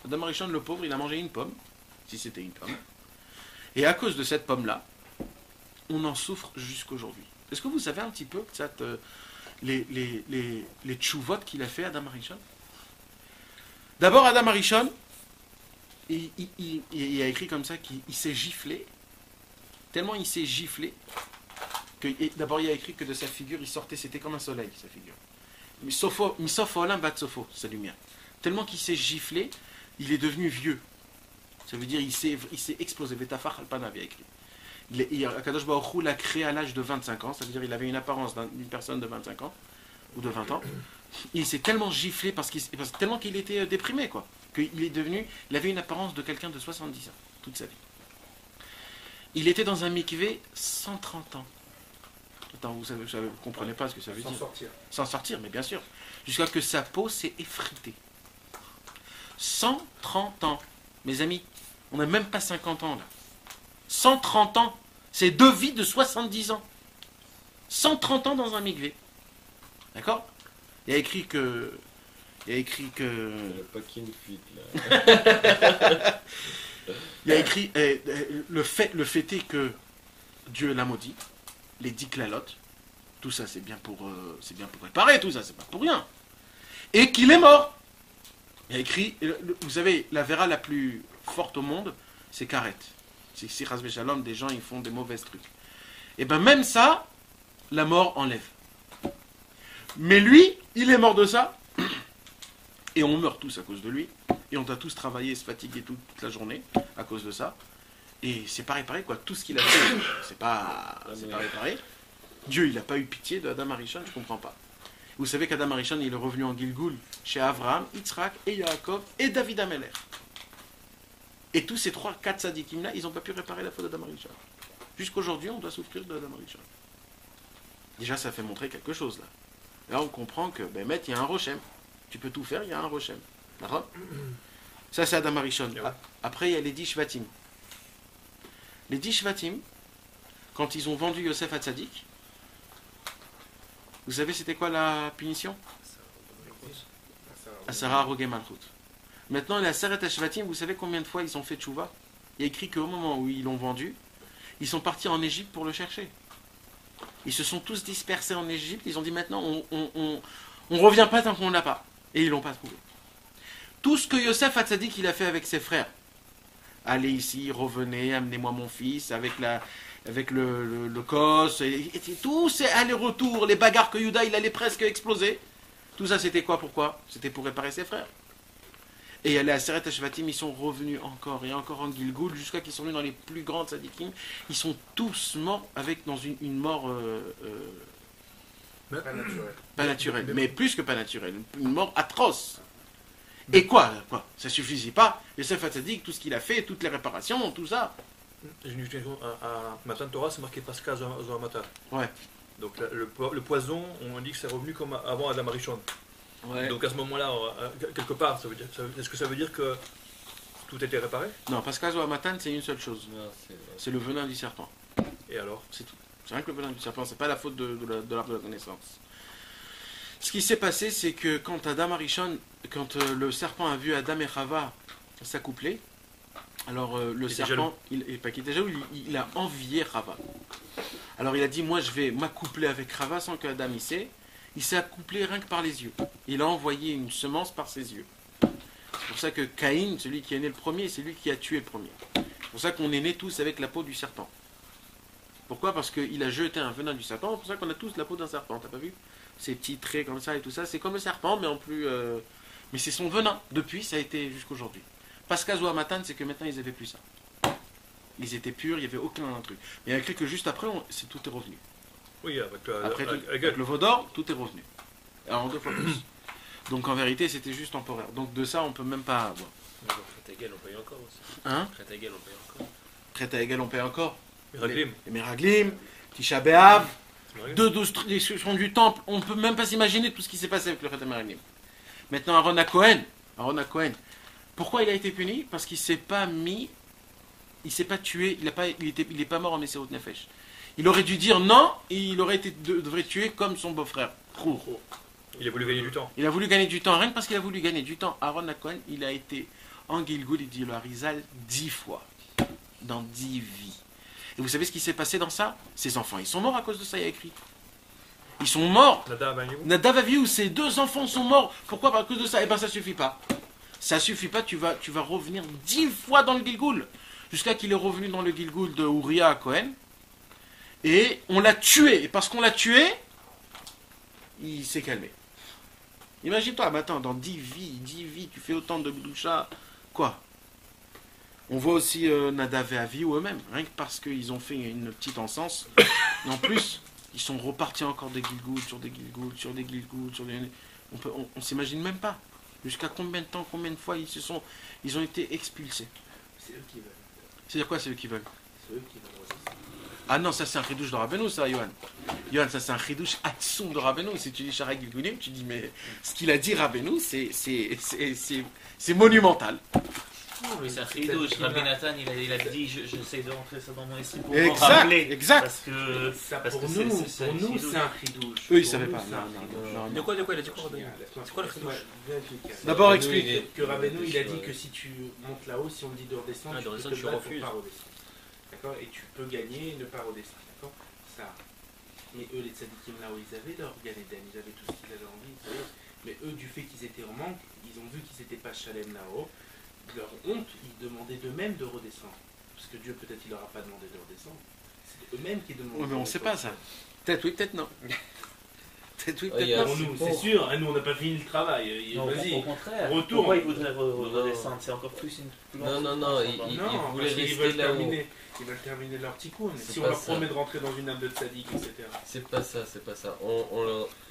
Adam Arishon, le pauvre, il a mangé une pomme, si c'était une pomme. Et à cause de cette pomme-là, on en souffre jusqu'aujourd'hui. Est-ce que vous savez un petit peu les tchouvot qu'il a fait, Adam Arishon? D'abord, Adam Arishon, il a écrit comme ça qu'il s'est giflé, tellement il s'est giflé, que d'abord il a écrit que de sa figure, il sortait, c'était comme un soleil, sa figure. Misofo olam batsofo, sa lumière. Tellement qu'il s'est giflé, il est devenu vieux. Ça veut dire il s'est explosé. Vetafach al-Panav, il a écrit. Akadosh Baruch Hu l'a créé à l'âge de 25 ans, ça veut dire il avait une apparence d'une personne de 25 ans, ou de 20 ans. Il s'est tellement giflé tellement qu'il était déprimé, quoi. Il avait une apparence de quelqu'un de 70 ans, toute sa vie. Il était dans un mikvé 130 ans. Attends, vous ne comprenez pas ce que ça veut dire. Sans sortir, mais bien sûr. Jusqu'à que sa peau s'est effritée. 130 ans. Mes amis, on n'a même pas 50 ans là. 130 ans. C'est 2 vies de 70 ans. 130 ans dans un mikvé. D'accord? Il y a écrit que... Il n'y a pas qu'une fuite là. Il y a écrit... le fait est que Dieu l'a maudit. Les 10 clalotes. Tout ça, c'est bien pour réparer, tout ça, c'est pas pour rien. Et qu'il est mort. Il y a écrit... Vous savez, la vera la plus forte au monde, c'est Karet. C'est si Chas Shalom, des gens, ils font des mauvais trucs. Et bien même ça, la mort enlève. Mais lui, il est mort de ça, et on meurt tous à cause de lui, et on doit tous travailler, se fatiguer toute la journée à cause de ça, et c'est pas réparé, quoi. Tout ce qu'il a fait, c'est pas réparé. Dieu, il n'a pas eu pitié d'Adam Arishon, je comprends pas. Vous savez qu'Adam Arishon, il est revenu en Gilgoul, chez Abraham, Yitzhak, et Yaakov, et David Ameler. Et tous ces 3-4 sadikim là, ils n'ont pas pu réparer la faute d'Adam Arishon. Jusqu'aujourd'hui, on doit souffrir d'Adam Arishon. Déjà, ça fait montrer quelque chose, là. Là, on comprend que, il y a un Rochem. Tu peux tout faire, il y a un Rochem. D'accord? Ça, c'est Adam Arishon. Après, il y a les 10 Shvatim. Les 10 Shvatim, quand ils ont vendu Yosef à Tzadik, vous savez, c'était quoi la punition? Asara Rogé Malchut. Maintenant, la Seret Shvatim, vous savez combien de fois ils ont fait tchouva? il y a écrit qu'au moment où ils l'ont vendu, ils sont partis en Égypte pour le chercher. Ils se sont tous dispersés en Égypte, ils ont dit maintenant on revient pas tant qu'on l'a pas. Et ils l'ont pas trouvé. Tout ce que Yosef Hatzadik il a fait avec ses frères, allez ici, revenez, amenez-moi mon fils, avec le cos, et tous ces allers-retours, les bagarres que Yuda il allait presque exploser, tout ça c'était quoi, pourquoi? C'était pour réparer ses frères. Et allez à Seret Hashvatim, ils sont revenus encore et encore en Gilgoul, jusqu'à qu'ils sont venus dans les plus grandes sadikim. Ils sont tous morts dans une mort pas naturelle, mais plus que pas naturelle, une mort atroce. Et quoi ça suffisait pas. Yosef Hatzadik, tout ce qu'il a fait, toutes les réparations, tout ça. J'ai une question. À Matan Torah, c'est marqué Pascha Zohamata. Ouais. Donc le poison, on dit que c'est revenu comme avant Adam Arishon. Ouais. Donc à ce moment-là, quelque part, est-ce que ça veut dire que tout a été réparé? Non, parce qu'à Zohamatan, c'est une seule chose. Non, C'est le venin du serpent. Et alors? C'est tout. C'est rien que le venin du serpent, c'est pas la faute de l'arbre de la connaissance. Ce qui s'est passé, c'est que quand Adam Arishon, quand le serpent a vu Adam et Chava s'accoupler, alors le serpent, il était jaloux, il a envié Chava. Alors il a dit, moi je vais m'accoupler avec Chava sans que Adam y sait. Il s'est accouplé rien que par les yeux. Il a envoyé une semence par ses yeux. C'est pour ça que Caïn, celui qui est né le premier, c'est lui qui a tué le premier. C'est pour ça qu'on est nés tous avec la peau du serpent. Pourquoi? Parce qu'il a jeté un venin du serpent. C'est pour ça qu'on a tous la peau d'un serpent. T'as pas vu? Ces petits traits comme ça et tout ça. C'est comme le serpent, mais en plus... Mais c'est son venin. Depuis, ça a été jusqu'aujourd'hui. Pascha Zohamatan, c'est que maintenant, ils n'avaient plus ça. Ils étaient purs, il n'y avait aucun truc. Mais il y a écrit que juste après, tout est revenu. Oui, Après, avec le veau d'or, tout est revenu. Alors, 2 fois plus. Donc, en vérité, c'était juste temporaire. Donc, de ça, on peut même pas avoir. Crête égale, on paye encore aussi. Hein? Crête égale, on paye encore. Crête à égal, on paye encore. Meraglim. Les Meraglim, Tisha B'Av, 2 destructions du temple. On ne peut même pas s'imaginer tout ce qui s'est passé avec le Chet Meraglim. Maintenant, Aaron à Cohen. Pourquoi il a été puni? Parce qu'il s'est pas tué, il n'est pas mort en Messirut Nefesh. Il aurait dû dire non, et il aurait devrait tuer comme son beau-frère. Il a voulu gagner du temps. Il a voulu gagner du temps, rien que parce qu'il a voulu gagner du temps. Aaron à Cohen, il a été en Gilgoul, il dit le Harizal 10 fois, dans 10 vies. Et vous savez ce qui s'est passé dans ça? Ses enfants, ils sont morts à cause de ça, il y a écrit. Ils sont morts. Nadav Avihu, ses 2 enfants sont morts. Pourquoi? À cause de ça. Eh bien, ça suffit pas. Ça suffit pas, tu vas revenir 10 fois dans le Gilgoul. Jusqu'à qu'il est revenu dans le Gilgoul de Uriah à Cohen. Et on l'a tué. Et parce qu'on l'a tué, il s'est calmé. Imagine-toi, maintenant, dans 10 vies, tu fais autant de Bidoucha. Quoi? On voit aussi Nadav et Avihu eux-mêmes. Rien que parce qu'ils ont fait une petite encens. Et en plus, ils sont repartis encore des Gilgoul, sur des Gilgoul, sur des Gilgoul, sur des... On s'imagine même pas. Jusqu'à combien de temps, combien de fois ils ont été expulsés. C'est eux qui veulent. C'est-à-dire quoi, c'est eux qui veulent? C'est eux qui veulent résister. Ah non, ça c'est un chidouche de Rabbeinu, ça, Yohan. Yohan, ça c'est un chidouche atsoum de Rabbeinu. Si tu dis Sharak Gilgulim, tu dis, mais ce qu'il a dit Rabbeinu, c'est monumental. Oui, c'est un chidouche. Rabbi Nathan, il a dit, j'essaie de rentrer ça dans mon esprit pour Exact, m'en rappeler. exact. Parce que Pour nous, c'est un chidouche. Eux, ils savaient pas. Non. De quoi il a dit quoi, Rabbeinu? C'est quoi le chidouche? D'abord, explique. Que Rabbeinu, il a dit que si tu montes là-haut, si on te dit de redescendre, tu peux te battre pour pas redescendre. D'accord? Et tu peux gagner et ne pas redescendre. D'accord? Ça. Mais eux, les tzadikim là où ils avaient leur Gan Eden, ils avaient tout ce qu'ils avaient envie, vous savez. Mais eux, du fait qu'ils étaient en manque, ils ont vu qu'ils n'étaient pas chalem là-haut. Leur honte, ils demandaient d'eux-mêmes de redescendre. Parce que Dieu, peut-être, il leur a pas demandé de redescendre. C'est eux-mêmes qui demandaient. Oui, mais on ne sait pas ça. Peut-être oui, peut-être non. Peut-être oui, peut-être Yeah. non. Pour nous, c'est sûr, nous, on n'a pas fini le travail. Non, Vas-y. au contraire. Retourne. Pourquoi ils voudraient redescendre? C'est encore plus une plus grande Non, souffrance il encore. voulait parce qu'ils rester veulent là-haut. terminer. Ils veulent terminer leur tikkun. C'est Si on pas leur ça. promet de rentrer dans une âme de tzaddik, etc. C'est pas ça.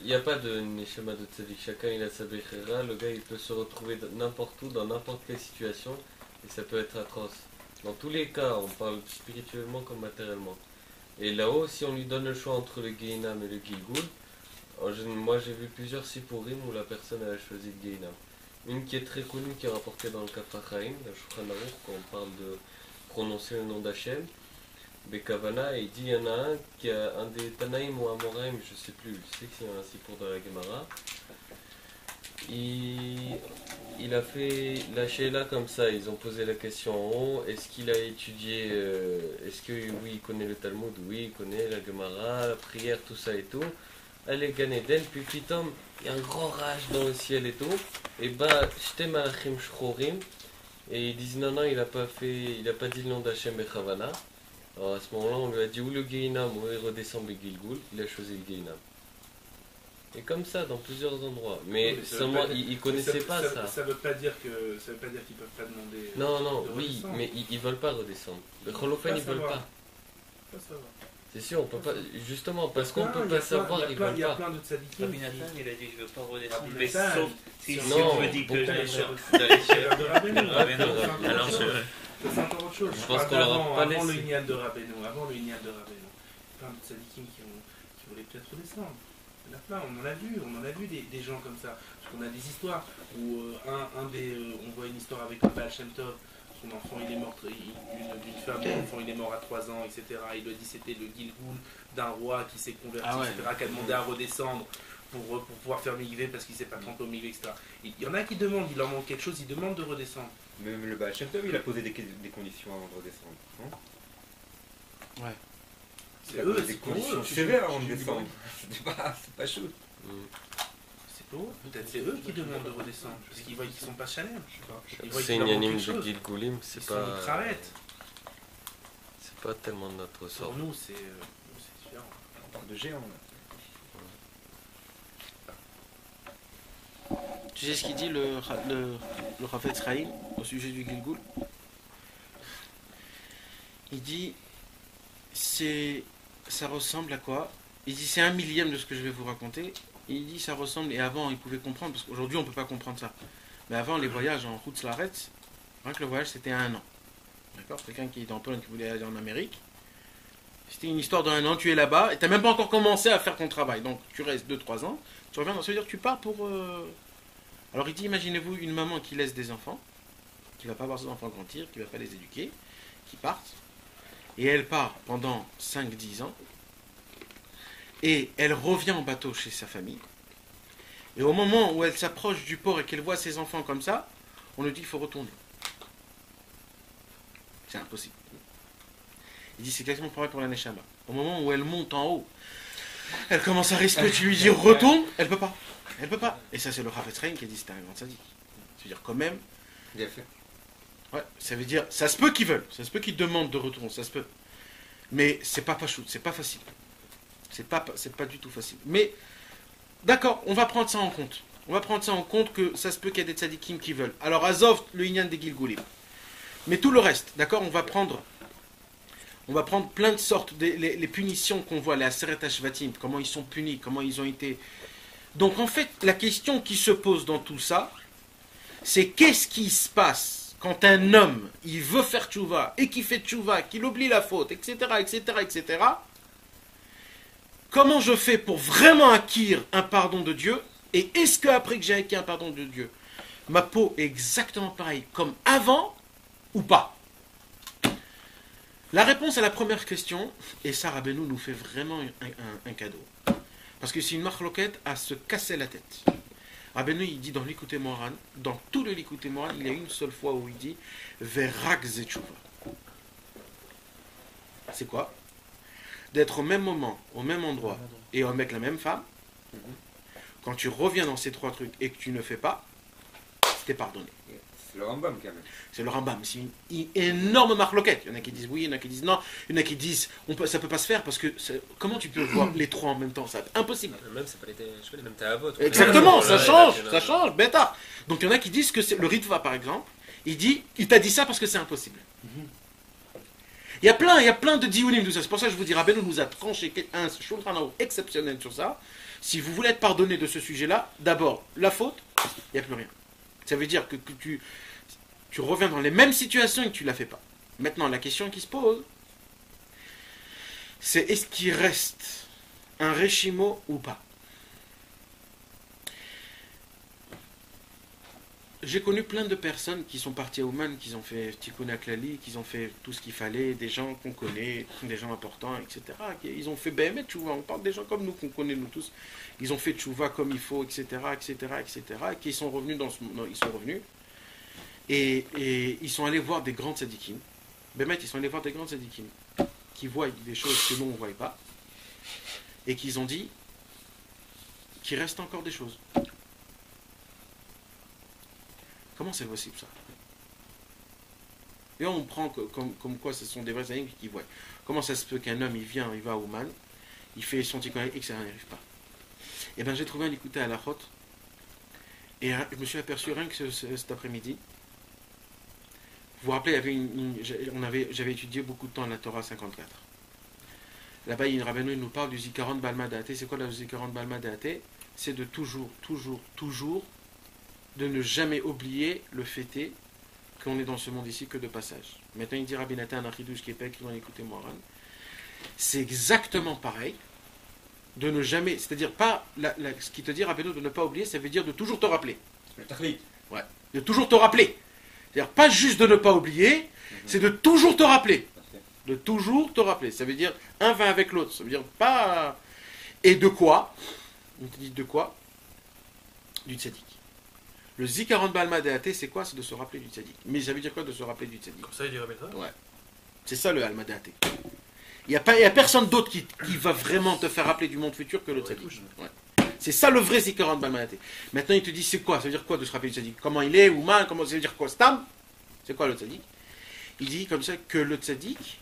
Il n'y a pas de Neshama de Tzadik. Chacun il a sa Bechera. Le gars il peut se retrouver n'importe où, dans n'importe quelle situation. Et ça peut être atroce. Dans tous les cas, on parle spirituellement comme matériellement. Et là-haut, si on lui donne le choix entre le Gehinam et le Gilgoul, moi j'ai vu plusieurs Sipurim où la personne elle a choisi le Gehinam. Une qui est très connue, qui est rapportée dans le Kaf HaChaim, le Shulchan Aruch, quand on parle de prononcer le nom d'Hachem, Bekavana, et il dit il y en a un qui a un des Tanaïm ou Amoraim, je sais plus, je sais que c'est un Sipur de la Gemara. il a fait la Sheila comme ça, ils ont posé la question en haut, est-ce qu'il a étudié, est-ce que oui, il connaît le Talmud, oui, il connaît la Gemara, la prière, tout ça et tout. Allez, Gan Eden, puis pitom, il y a un grand rage dans le ciel et tout, et bah, Shte Malachim Shchorim, et ils disent non, il a pas dit le nom d'Hachem Bechavana. Alors à ce moment-là, on lui a dit ou le Geinam ou il redescend Begilgul, il a choisi le Geinam. Et comme ça, dans plusieurs endroits. Mais seulement, ils connaissaient pas ça. Ça veut pas dire qu'ils peuvent pas demander. Non, oui, mais ils veulent pas redescendre. Le Cholofen, ils veulent pas. C'est sûr, on peut pas. Justement, parce qu'on peut pas savoir, ils veulent pas. Il y a plein de tzadikim. Rabbi Nathan, il a dit je veux pas redescendre. Mais Sauf si Non, on me dit que C'est encore autre chose. Je pense qu'on leur a pas avant le laissé. Inyan de Rabbeinu, plein de tzadikim qui voulaient peut-être redescendre. Il y en a plein, on en a vu des gens comme ça. Parce qu'on a des histoires où on voit une histoire avec le Baal Shem Tov, son enfant il est mort, d'une femme, l'enfant il est mort à 3 ans, etc. Il lui a dit c'était le Gilgoul d'un roi qui s'est converti, etc., qui a demandé à redescendre pour pouvoir faire migrer parce qu'il ne s'est pas trompé au milieu, etc. Il y en a qui demandent, il leur manque quelque chose, ils demandent de redescendre. Même le Baal Shem Tov, il a posé des conditions avant de redescendre. Non Ouais. Il a posé des conditions sévères avant de descendre. C'est pas chaud. C'est pour eux, peut-être c'est eux qui demandent de redescendre, parce qu'ils voient qu'ils ne sont pas chalem. C'est une anime de Gilgulim, c'est Ils sont cravettes. c'est pas tellement de notre sort. Pour nous, c'est différent. On parle de géants là. Tu sais ce qu'il dit le Rafet Sraïm au sujet du Gilgoul? Il dit ça ressemble à quoi? Il dit c'est 1/1000 de ce que je vais vous raconter. Et il dit ça ressemble, et avant il pouvait comprendre, parce qu'aujourd'hui on peut pas comprendre ça. Mais avant les voyages en route Slaretz, rien que le voyage c'était 1 an. D'accord? Quelqu'un qui était en Pologne qui voulait aller en Amérique. C'était une histoire d'1 an, tu es là-bas, et tu n'as même pas encore commencé à faire ton travail. Donc tu restes 2-3 ans, tu reviens, ça veut dire que tu pars pour... Alors il dit, imaginez-vous une maman qui laisse des enfants, qui va pas voir ses enfants grandir, qui va pas les éduquer, qui partent, et elle part pendant 5-10 ans, et elle revient en bateau chez sa famille, et au moment où elle s'approche du port et qu'elle voit ses enfants comme ça, on lui dit, il faut retourner. C'est impossible. Il dit, c'est exactement pareil pour la Neshama. Au moment où elle monte en haut, elle commence à respirer, tu lui dis, retourne, elle peut pas. Elle peut pas. Et ça, c'est le Rafet Sraïm qui a dit c'était un grand sadique. C'est-à-dire, quand même. Bien fait. Ouais, ça veut dire, ça se peut qu'ils veulent. Ça se peut qu'ils demandent de retour. Ça se peut. Mais c'est pas pachout, c'est pas facile. C'est pas du tout facile. Mais, d'accord, on va prendre ça en compte. On va prendre ça en compte que ça se peut qu'il y ait des tzadikim qui veulent. Alors, Azov, le Inyan des Gilgoulim. Mais tout le reste, d'accord, on va prendre plein de sortes, les punitions qu'on voit, les Aseret HaShvatim, comment ils sont punis, comment ils ont été... Donc en fait, la question qui se pose dans tout ça, c'est qu'est-ce qui se passe quand un homme, il veut faire tchouva, et qu'il fait tchouva, qu'il oublie la faute, etc., etc., etc. Comment je fais pour vraiment acquérir un pardon de Dieu? Et est-ce qu'après que j'ai acquis un pardon de Dieu, ma peau est exactement pareille comme avant ou pas? La réponse à la première question, et ça Rabbeinu nous fait vraiment un cadeau. Parce que c'est une marloquette à se casser la tête. Rabbeinu, il dit dans l'Ikouté Moran, dans tout le l'Ikouté Moran, il y a une seule fois où il dit Verak Zetchouva. C'est quoi? D'être au même moment, au même endroit, et avec la même femme. Quand tu reviens dans ces 3 trucs et que tu ne fais pas, t'es pardonné. C'est le Rambam quand même. C'est le Rambam, c'est une énorme marloquette. Il y en a qui disent oui, il y en a qui disent non, il y en a qui disent ça peut pas se faire parce que comment tu peux voir les 3 en même temps? C'est impossible. Même c'est pas les mêmes tahavot. Exactement, ça change, bêta. Donc il y en a qui disent que c'est le Ritva par exemple, il t'a dit ça parce que c'est impossible. Il y a plein de diounim de ça. C'est pour ça que je vous dis, Rabbeinu nous a tranché un Shulchan Aruch exceptionnel sur ça. Si vous voulez être pardonné de ce sujet-là, d'abord, la faute, il n'y a plus rien. Ça veut dire que tu reviens dans les mêmes situations et que tu ne la fais pas. Maintenant, la question qui se pose, c'est est-ce qu'il reste un Réchimo ou pas? j'ai connu plein de personnes qui sont parties à Ouman, qui ont fait Tikkun Aklali, qui ont fait tout ce qu'il fallait, des gens qu'on connaît, des gens importants, etc. Ils ont fait Behemet Tchouva, on parle des gens comme nous, qu'on connaît nous tous. Ils ont fait Tchouva comme il faut, etc., etc., etc., qui sont revenus ils sont revenus, et ils sont allés voir des grands tzadikim. Behemet, ils sont allés voir des grands tzadikim, qui voient des choses que nous, on ne voit pas, et qu'ils ont dit qu'il reste encore des choses. Comment c'est possible ça? Et on prend comme quoi ce sont des vrais amis qui voient. Comment ça se peut qu'un homme, il va à Ouman, il fait son tikkun et que ça n'arrive pas? Et bien j'ai trouvé un écouté à la Chot, et je me suis aperçu rien que cet après-midi. Vous vous rappelez, j'avais étudié beaucoup de temps la Torah 54. Là-bas, il nous parle du Zikaron Balma Da'ate. C'est quoi le Zikaron Balma Da'ate? C'est de toujours de ne jamais oublier le fait qu'on est dans ce monde ici que de passage. Maintenant, il dit Rabbi Nathan Achidouche qui est pas écrit dans l'écouté Moran. C'est exactement pareil. De ne jamais, c'est-à-dire pas ce qui te dit Rabbi de ne pas oublier, ça veut dire de toujours te rappeler. Ouais. De toujours te rappeler. C'est-à-dire pas juste de ne pas oublier, c'est de toujours te rappeler. De toujours te rappeler. Ça veut dire un va avec l'autre. Ça veut dire pas. Et de quoi? On te dit de quoi? Du tzaddik. Le Zikaron Balma Da'ate, c'est quoi? C'est de se rappeler du tzaddik. Mais ça veut dire quoi de se rappeler du tzaddik? Comme ça, il dirait ça. Ouais. C'est ça le Alma Da'ate. Il n'y a personne d'autre qui va vraiment te faire rappeler du monde futur que le tzaddik. Ouais. C'est ça le vrai Zikaron Balma Da'ate. Maintenant, il te dit c'est quoi? Ça veut dire quoi de se rappeler du tzaddik? Comment il est? Ou mal? Comment ça veut dire quoi? Stam? C'est quoi le tzaddik? Il dit comme ça que le tzaddik,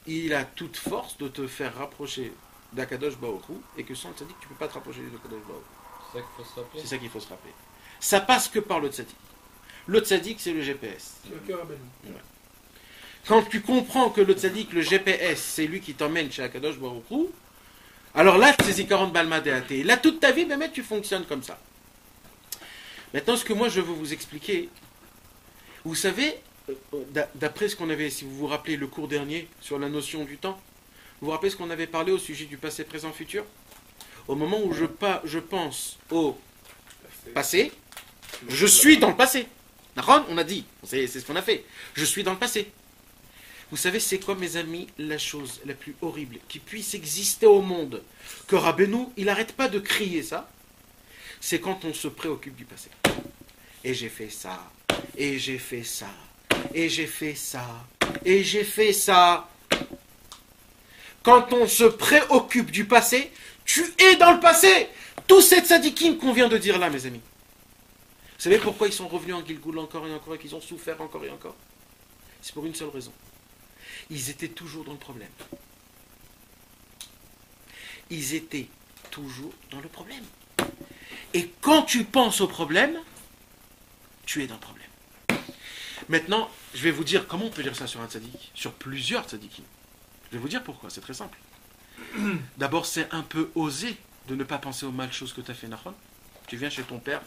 il a toute force de te faire rapprocher d'Akadosh Baruch Hu, et que sans le tzaddik, tu ne peux pas te rapprocher d'Akadosh Baruch Hu. C'est ça qu'il faut se rappeler. C'est ça qu'il faut se rappeler. Ça passe que par le tzaddik. Le tzaddik, c'est le GPS. C'est le cœur à Benou. Ouais. Quand tu comprends que le tzaddik, le GPS, c'est lui qui t'emmène chez Akadosh Baruch Hu, alors là, c'est Zikaron Balma Da'ate. Là, toute ta vie, même tu fonctionnes comme ça. Maintenant, ce que moi, je veux vous expliquer, vous savez, d'après ce qu'on avait, si vous vous rappelez le cours dernier sur la notion du temps, vous vous rappelez ce qu'on avait parlé au sujet du passé, présent, futur? Au moment où je pense au passé, je suis dans le passé. D'accord? On a dit, c'est ce qu'on a fait. Je suis dans le passé. Vous savez, c'est quoi, mes amis, la chose la plus horrible qui puisse exister au monde, que Rabbeinu, il n'arrête pas de crier ça, c'est quand on se préoccupe du passé. Et j'ai fait ça, et j'ai fait ça, et j'ai fait ça, et j'ai fait ça. Quand on se préoccupe du passé, tu es dans le passé. Tous ces tzadikim qu'on vient de dire là, mes amis. Vous savez pourquoi ils sont revenus en Gilgoul encore et encore et qu'ils ont souffert encore et encore? C'est pour une seule raison. Ils étaient toujours dans le problème. Ils étaient toujours dans le problème. Et quand tu penses au problème, tu es dans le problème. Maintenant, je vais vous dire comment on peut dire ça sur un tzaddik, sur plusieurs tzaddikim. Je vais vous dire pourquoi, c'est très simple. D'abord, c'est un peu osé de ne pas penser aux mal choses que tu as fait, Nahon. Tu viens chez ton père,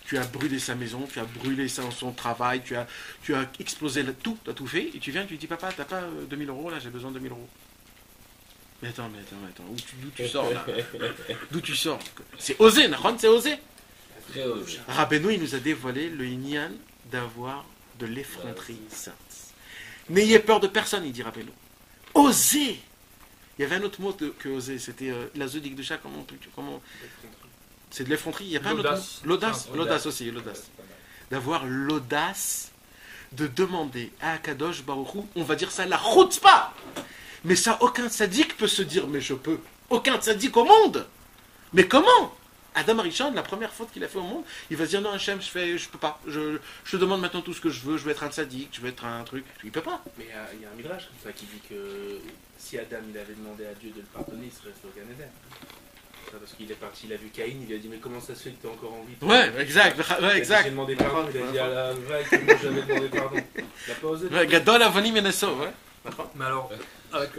tu as brûlé sa maison, tu as brûlé son travail, tu as explosé tout, tu as tout fait, et tu viens et tu dis, papa, t'as pas 2000 euros là, j'ai besoin de 2000 euros. Mais attends, d'où tu sors là? D'où tu sors? C'est osé, Nahon, c'est osé. Rabbeinu, il nous a dévoilé le Inyan d'avoir de l'effronterie sainte. N'ayez peur de personne, il dit Rabbeinu. Oser. Il y avait un autre mot que oser, c'était la zodique de chat, comment c'est de l'effronterie, il n'y a pas un autre mot? L'audace aussi, l'audace. D'avoir l'audace de demander à Akadosh Baruch Hu, on va dire ça, la chutzpah. Mais ça, aucun tzaddik peut se dire, mais je peux. Aucun tzaddik au monde. Mais comment? Adam Arishon, la première faute qu'il a fait au monde, il va se dire, non Hachem, je peux pas. Je te demande maintenant tout ce que je veux être un tzaddik, je veux être un truc. Il peut pas. Mais il y a un midrash comme ça qui dit que si Adam il avait demandé à Dieu de le pardonner, il serait resté au Gan Eden. Parce qu'il est parti, il a vu Caïn, il lui a dit mais comment ça se fait que tu es encore en vie? Ouais, exact, ouais, exact. J'ai demandé pardon, il a dit à la vague que moi j'avais demandé pardon. Il n'a pas osé. Ouais, Gadol Avani Menesso, ouais. Mais alors, avec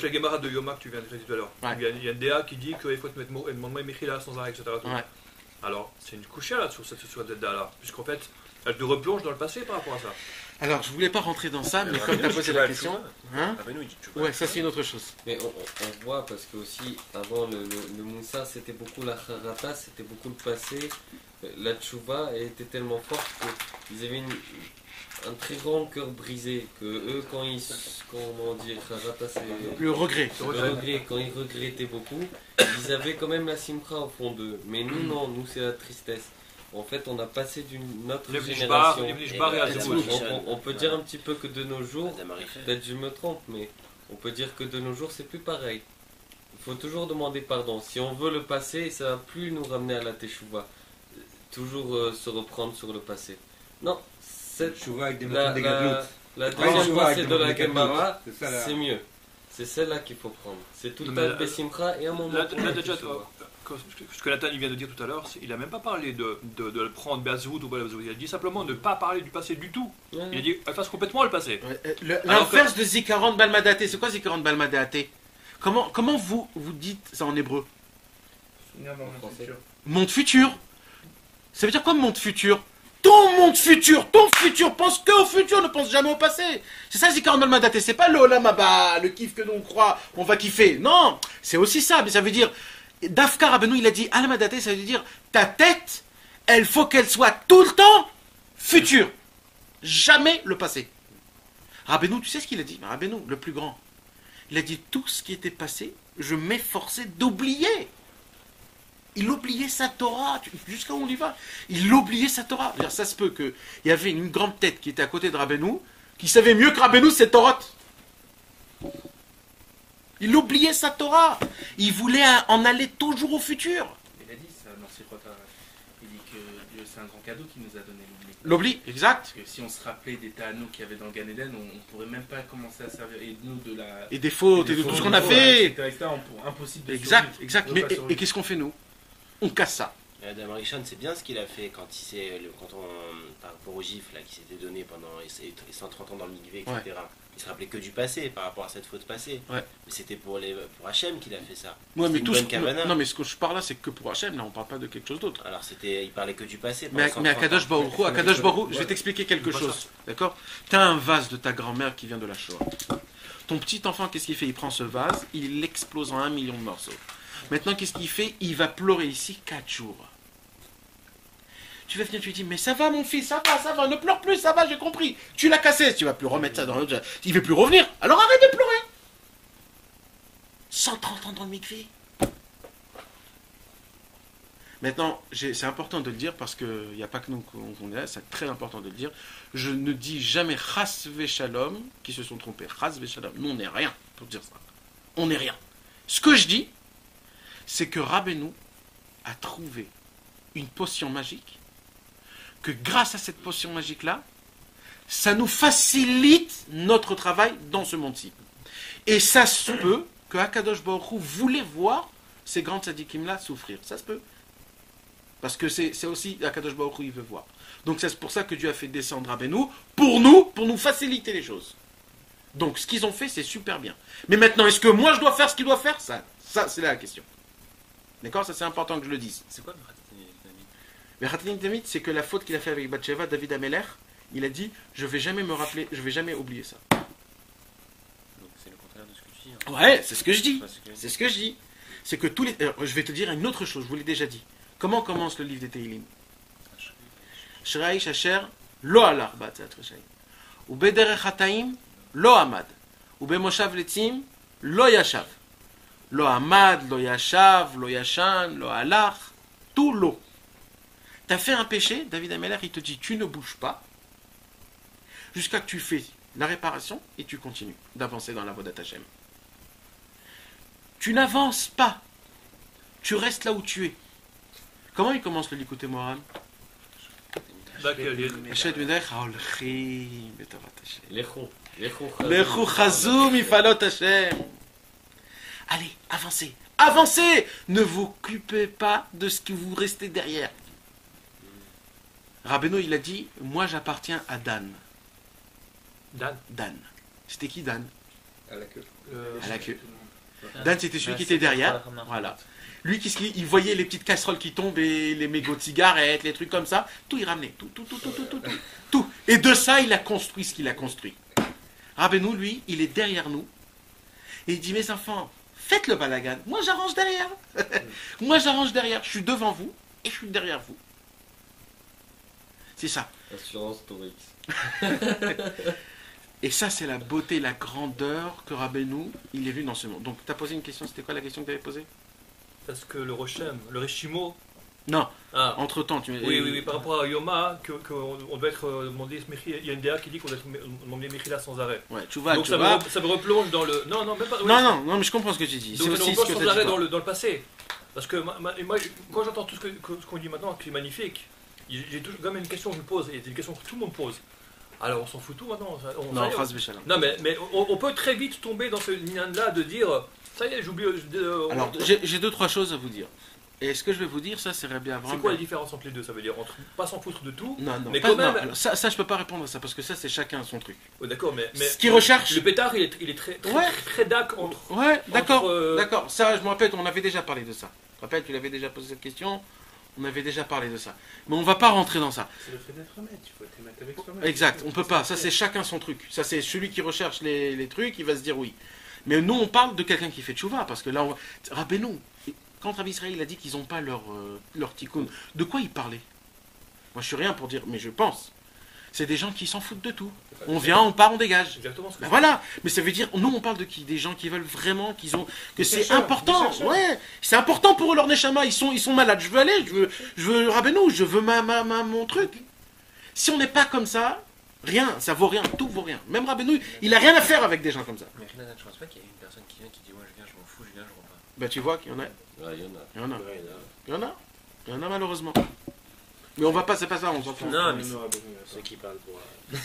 la Gemara de Yoma que tu viens de dire tout à l'heure, il y a une DA qui dit qu'il faut te mettre Montma et Mechila sans arrêt, etc. Ouais. Alors, c'est une couche là sur cette DA là, puisqu'on fait, elle te replonge dans le passé par rapport à ça. Alors, je voulais pas rentrer dans ça, mais comme tu as posé la question, hein? Ouais, Ouais, ça c'est une autre chose. Mais on voit parce que aussi avant le Moussa c'était beaucoup la Harata, c'était beaucoup le passé, La tchouva était tellement forte qu'ils avaient un très grand cœur brisé. Que eux, quand ils. Comment dire, le regret. Quand ils regrettaient beaucoup, ils avaient quand même la simcha au fond d'eux. Mais nous, non, nous, c'est la tristesse. En fait, on a passé d'une autre génération. On peut dire un petit peu que de nos jours, peut-être je me trompe, mais on peut dire que de nos jours, c'est plus pareil. Il faut toujours demander pardon. Si on veut le passé, ça va plus nous ramener à la teshuva. Toujours se reprendre sur le passé. Non, cette Teshuva avec des la deuxième passée de la Gemara, c'est mieux. C'est celle-là qu'il faut prendre. C'est tout un Bessimcha et un moment. Ce que Nathan vient de dire tout à l'heure, il n'a même pas parlé de le prendre Be'azvout ou Be'azvout. Il a dit simplement de ne pas parler du passé du tout. Il a dit efface complètement le passé. L'inverse de Zikaron Balmadaté, c'est quoi Zikaron Balmadaté? Comment vous dites ça en hébreu? Monde futur. Ça veut dire quoi monde futur? Ton monde futur, pense que au futur, ne pense jamais au passé. C'est ça Zikaron Balmadaté, c'est pas le Olam Haba, le kiff que l'on croit, on va kiffer. Non, c'est aussi ça, mais ça veut dire Dafka Rabbeinu, il a dit Almadate, ça veut dire ta tête, elle faut qu'elle soit tout le temps future, jamais le passé. Rabbeinu, tu sais ce qu'il a dit? Rabbeinu, le plus grand, il a dit tout ce qui était passé, je m'efforçais d'oublier. Il oubliait sa Torah, jusqu'à où on y va. Il oubliait sa Torah. Ça se peut qu'il y avait une grande tête qui était à côté de Rabbeinu, qui savait mieux que Rabbeinu ses Torah. Il oubliait sa Torah. Il voulait en aller toujours au futur. Il a dit ça dans Sikhota. Il dit que c'est un grand cadeau qu'il nous a donné, l'oubli. L'oubli, exact. Parce que si on se rappelait des Ta'anou qu'il y avait dans le Gan Eden, on ne pourrait même pas commencer à servir. Et nous, de la. Et des fautes, et de tout ce qu'on a fait. Etc., impossible de exact. Mais, et qu'est-ce qu'on fait, nous? On casse ça. Adam Rishon, c'est bien ce qu'il a fait quand par rapport au gifle là, qui s'était donné pendant 130 ans dans le Mikvé, etc. Ouais. Il se rappelait que du passé par rapport à cette faute passée. Ouais. Mais c'était pour Hachem qu'il a fait ça. Ouais, mais non, mais ce que je parle là, c'est que pour Hachem, là, on parle pas de quelque chose d'autre. Alors il parlait que du passé. Mais à Kadosh Baruch, je vais t'expliquer quelque chose. D'accord? Tu as un vase de ta grand-mère qui vient de la Shoah. Ton petit enfant, qu'est-ce qu'il fait? Il prend ce vase, il l'explose en 1 million de morceaux. Maintenant, qu'est-ce qu'il fait? Il va pleurer ici 4 jours. Tu vas venir, tu lui dis, mais ça va mon fils, ça va, ne pleure plus, ça va, j'ai compris. Tu l'as cassé, tu vas plus remettre ça dans l'autre. Il ne veut plus revenir, alors arrête de pleurer. 130 ans dans le mikvé. Maintenant, c'est important de le dire parce qu'il n'y a pas que nous qu'on est là, c'est très important de le dire. Je ne dis jamais chas v'shalom qui se sont trompés. Chas v'shalom, nous on n'est rien pour dire ça. On n'est rien. Ce que je dis, c'est que Rabbeinu a trouvé une potion magique, que grâce à cette potion magique-là, ça nous facilite notre travail dans ce monde-ci. Et ça se peut que Akadosh Baruch Hu voulait voir ces grands tzadikim-là souffrir. Ça se peut. Parce que c'est aussi Akadosh Baruch Hu, il veut voir. Donc c'est pour ça que Dieu a fait descendre Rabbeinu, pour nous faciliter les choses. Donc ce qu'ils ont fait, c'est super bien. Mais maintenant, est-ce que moi je dois faire ce qu'il doit faire? Ça c'est là la question. D'accord? Ça c'est important que je le dise. C'est quoi le Khatanit Damit, c'est que la faute qu'il a fait avec Bathsheba, David Ameler, il a dit, je vais jamais me rappeler, je vais jamais oublier ça. Donc c'est le contraire de ce que tu dis. Hein. Ouais, c'est ce que je dis. C'est ce que je dis. C'est que tous les... je vais te dire une autre chose, je vous l'ai déjà dit. Comment commence le livre des Tehillim? Shraï Asher lo alach b'atzat reshayim. Ou bederech hataim lo amad. Ou bemoshav letzim lo yashav. Lo amad, lo yashav, lo yashan, lo alach. Tout l'eau. T'as fait un péché, David Ameler, il te dit, tu ne bouges pas, jusqu'à que tu fais la réparation, et tu continues d'avancer dans la Avodat Hashem. Tu n'avances pas, tu restes là où tu es. Comment il commence le Likutei Moharan? Allez, avancez, avancez! Ne vous occupez pas de ce que vous restez derrière. Rabbeinu, il a dit, moi j'appartiens à Dan. Dan. C'était qui Dan? À la queue. À la queue. Dan, c'était celui qui était derrière. Voilà. Lui, il voyait les petites casseroles qui tombent et les mégots de cigarettes, les trucs comme ça. Tout, il ramenait. Tout. Et de ça, il a construit ce qu'il a construit. Rabbeinu, lui, il est derrière nous. Et il dit, mes enfants, faites le balagan. Moi, j'arrange derrière. Je suis devant vous et je suis derrière vous. C'est ça. Assurance Torix. Et ça, c'est la beauté, la grandeur que Rabbeinu, il est vu dans ce monde. Donc, tu as posé une question, c'était quoi la question que tu avais posée? Est-ce que le Rochem, le Reshimo... Non, ah. Entre-temps, tu... Oui, par rapport à Yoma, on doit être demandé, il y a une DA qui dit qu'on doit être demandé Mechila sans arrêt. Ouais, tu vois, donc ça me replonge dans le... Non, même pas... Oui. Non, mais je comprends ce que tu dis. Donc c'est on aussi replonge ce que sans arrêt dit, dans le passé. Parce que moi, quand j'entends tout ce qu'on dit maintenant, qui est magnifique, j'ai toujours quand même une question que je me pose, et c'est une question que tout le monde pose. Alors on s'en fout tout maintenant. Non, phrase Béchalom. Non, mais on peut très vite tomber dans ce lien-là de dire, ça y est, j'oublie... Alors, j'ai 2-3 choses à vous dire. Et ce que je vais vous dire, ça, c'est Rabbi Avraham. C'est quoi la différence entre les deux? Ça veut dire entre pas s'en foutre de tout, non, mais quand même... alors, ça, je peux pas répondre à ça, parce que ça, c'est chacun son truc. Oh, d'accord, mais ce qu'il recherche... Le pétard, il est très dac entre... Ouais, d'accord, d'accord. Ça, je me rappelle, on avait déjà parlé de ça. Tu te rappelles, tu l'avais déjà posé cette question. On avait déjà parlé de ça. Mais on va pas rentrer dans ça. C'est le fait d'être honnête, il faut être honnête avec soi-même. Exact, on peut pas. Ça, c'est chacun son truc. Ça, c'est celui qui recherche les trucs, il va se dire oui. Mais nous, on parle de quelqu'un qui fait tchouva, parce que là, rappelez-nous, quand Rabbi Israël a dit qu'ils n'ont pas leur tikkun, de quoi ils parlaient? Moi, je suis rien pour dire, mais je pense. C'est des gens qui s'en foutent de tout. On vient, on part, on dégage. Exactement ce que voilà. Mais ça veut dire, nous, on parle de qui? Des gens qui veulent vraiment, que c'est important. Ouais, c'est important pour eux, leur neshama. Ils sont malades. Je veux aller, je veux Rabbeinu, je veux mon truc. Si on n'est pas comme ça, rien, ça vaut rien, tout vaut rien. Même Rabbeinu, il a rien à faire avec des gens comme ça. Mais Renan, je pense pas qu'il y ait une personne qui vient qui dit ouais, je viens, je m'en fous, je viens, je repars. Bah, tu vois qu'il y en a. Ouais, il Il y en a malheureusement. Mais on va pas, c'est pas ça, on s'en fout. Non, mais ceux qui parlent pour. non,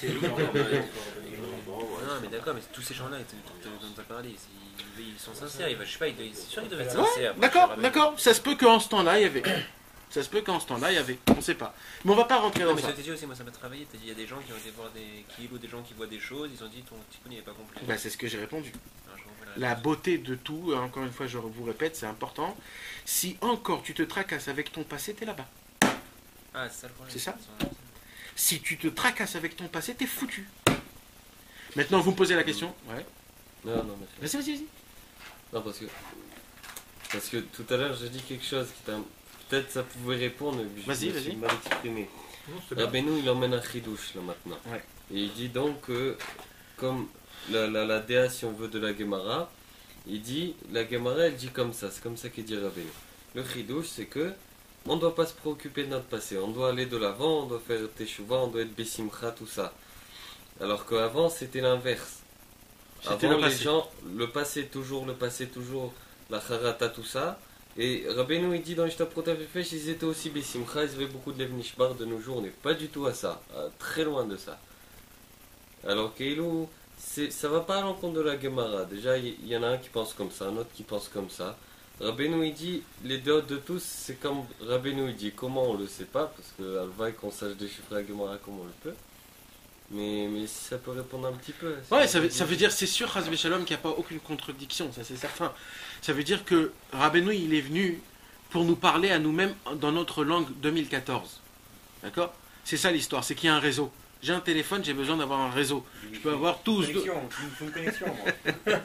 mais d'accord, mais tous ces gens-là dont tu as parlé, ils sont sincères. Je sais pas, c'est sûr qu'ils doivent être sincères. D'accord. Ça se peut qu'en ce temps-là, il y avait. On sait pas. Mais on va pas rentrer dans mais ça. Mais dit aussi, moi ça m'a travaillé. Il y a des gens qui ont été voir des gens qui voient des choses, ils ont dit ton tikkun n'est pas complet. Bah, c'est ce que j'ai répondu. La beauté de tout, encore une fois, je vous répète, c'est important. Si encore tu te tracasses avec ton passé, t'es là-bas. Ah, c'est ça le problème. C'est ça. Si tu te tracasses avec ton passé, t'es foutu. Maintenant, vous me posez la question. Ouais. Non, mais... Vas-y. Non, parce que tout à l'heure, j'ai dit quelque chose qui t'a... Peut-être ça pouvait répondre, mais je me suis mal exprimé. Rabbeinu, il emmène un chidouche, là, maintenant. Ouais. Et il dit donc que, comme la déa, si on veut, de la Gemara, il dit, la Gemara, elle dit comme ça, c'est comme ça qu'il dit Rabbeinu. Le chidouche, c'est que on ne doit pas se préoccuper de notre passé, on doit aller de l'avant, on doit faire teshuva, on doit être bessimcha, tout ça. Alors qu'avant, c'était l'inverse. Avant, les gens, le passé toujours, la charata, tout ça. Et Rabbeinu, il dit dans Ishta Protafefesh, ils étaient aussi bessimcha, ils avaient beaucoup de lev nishbar. De nos jours, on n'est pas du tout à ça, très loin de ça. Alors Keilou, ça va pas à l'encontre de la Gemara. Déjà, il y en a un qui pense comme ça, un autre qui pense comme ça. Rabbeinu, il dit, les deux de tous, c'est comme Rabbeinu, il dit, comment on le sait pas, parce que Alvaï, qu'on sache déchiffrer la Gemara comme on le peut. Mais si ça peut répondre un petit peu. Ouais, ça veut dire, c'est sûr, Chas V'Shalom, qu'il n'y a pas aucune contradiction, ça c'est certain. Ça veut dire que Rabbeinu, il est venu pour nous parler à nous-mêmes dans notre langue 2014. D'accord? C'est ça l'histoire, c'est qu'il y a un réseau. J'ai un téléphone, j'ai besoin d'avoir un réseau. Je peux avoir tous... Une connexion, moi.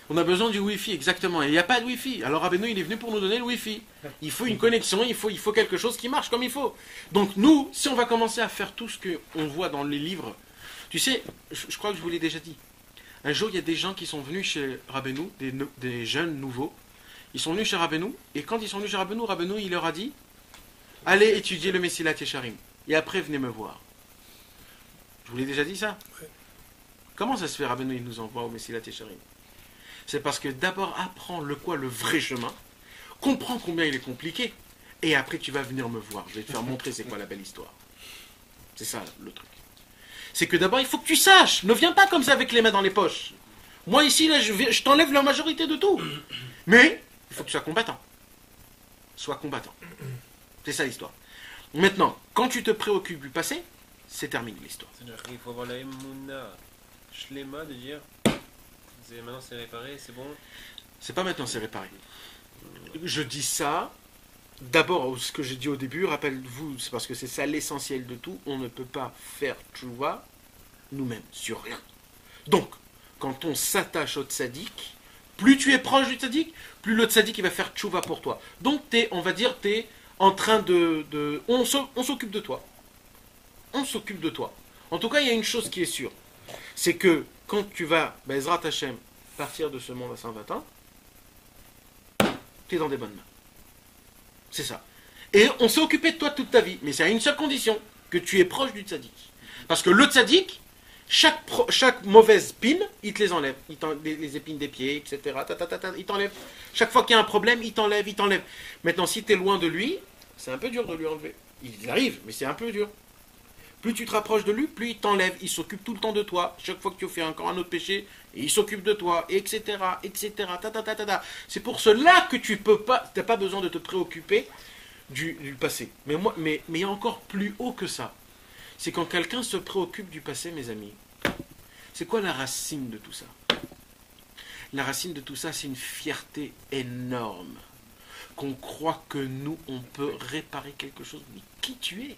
On a besoin du Wi-Fi, exactement. Et il n'y a pas de Wi-Fi. Alors Rabbeinu, il est venu pour nous donner le Wi-Fi. Il faut une connexion, il faut quelque chose qui marche comme il faut. Donc nous, si on va commencer à faire tout ce qu'on voit dans les livres, tu sais, je crois que je vous l'ai déjà dit. Un jour, il y a des gens qui sont venus chez Rabbeinu, des jeunes nouveaux. Ils sont venus chez Rabbeinu, et quand ils sont venus chez Rabbeinu, Rabbeinu, il leur a dit, allez étudier le Mesilat Yesharim. Et après, venez me voir. Je vous l'ai déjà dit ça? Oui. Comment ça se fait, Rabbeinu, il nous envoie au Mesilat Yesharim? C'est parce que d'abord, apprends le vrai chemin, comprends combien il est compliqué, et après tu vas venir me voir. Je vais te faire montrer c'est quoi la belle histoire. C'est ça le truc. C'est que d'abord, il faut que tu saches. Ne viens pas comme ça avec les mains dans les poches. Moi ici, là, je t'enlève la majorité de tout. Mais, il faut que tu sois combattant. Sois combattant. C'est ça l'histoire. Maintenant, quand tu te préoccupes du passé, c'est terminé l'histoire. C'est-à-dire qu'il faut avoir la emuna shlema de dire... Maintenant c'est réparé, c'est bon. C'est pas maintenant c'est réparé. Je dis ça, d'abord ce que j'ai dit au début, rappelez-vous, c'est parce que c'est ça l'essentiel de tout, on ne peut pas faire tchouva nous-mêmes, sur rien. Donc, quand on s'attache au tzaddik, plus tu es proche du tzaddik, plus le tzaddik il va faire tchouva pour toi. Donc on va dire, t'es en train on s'occupe de toi. on s'occupe de toi. En tout cas, il y a une chose qui est sûre. C'est que quand tu vas, Bezrat Hashem, partir de ce monde à Saint-Valentin, tu es dans des bonnes mains. C'est ça. Et on s'est occupé de toi toute ta vie. Mais c'est à une seule condition, que tu es proche du tzaddik. Parce que le tzaddik, chaque mauvaise pine, il te les enlève. Les épines des pieds, etc. Il t'enlève. Chaque fois qu'il y a un problème, il t'enlève. Maintenant, si tu es loin de lui, c'est un peu dur de lui enlever. Il arrive, mais c'est un peu dur. Plus tu te rapproches de lui, plus il t'enlève. Il s'occupe tout le temps de toi. Chaque fois que tu fais encore un autre péché, il s'occupe de toi, etc. C'est pour cela que tu n'as pas besoin de te préoccuper du passé. Mais il y a encore plus haut que ça. C'est quand quelqu'un se préoccupe du passé, mes amis. C'est quoi la racine de tout ça? La racine de tout ça, c'est une fierté énorme. Qu'on croit que nous, on peut réparer quelque chose. Mais qui tu es?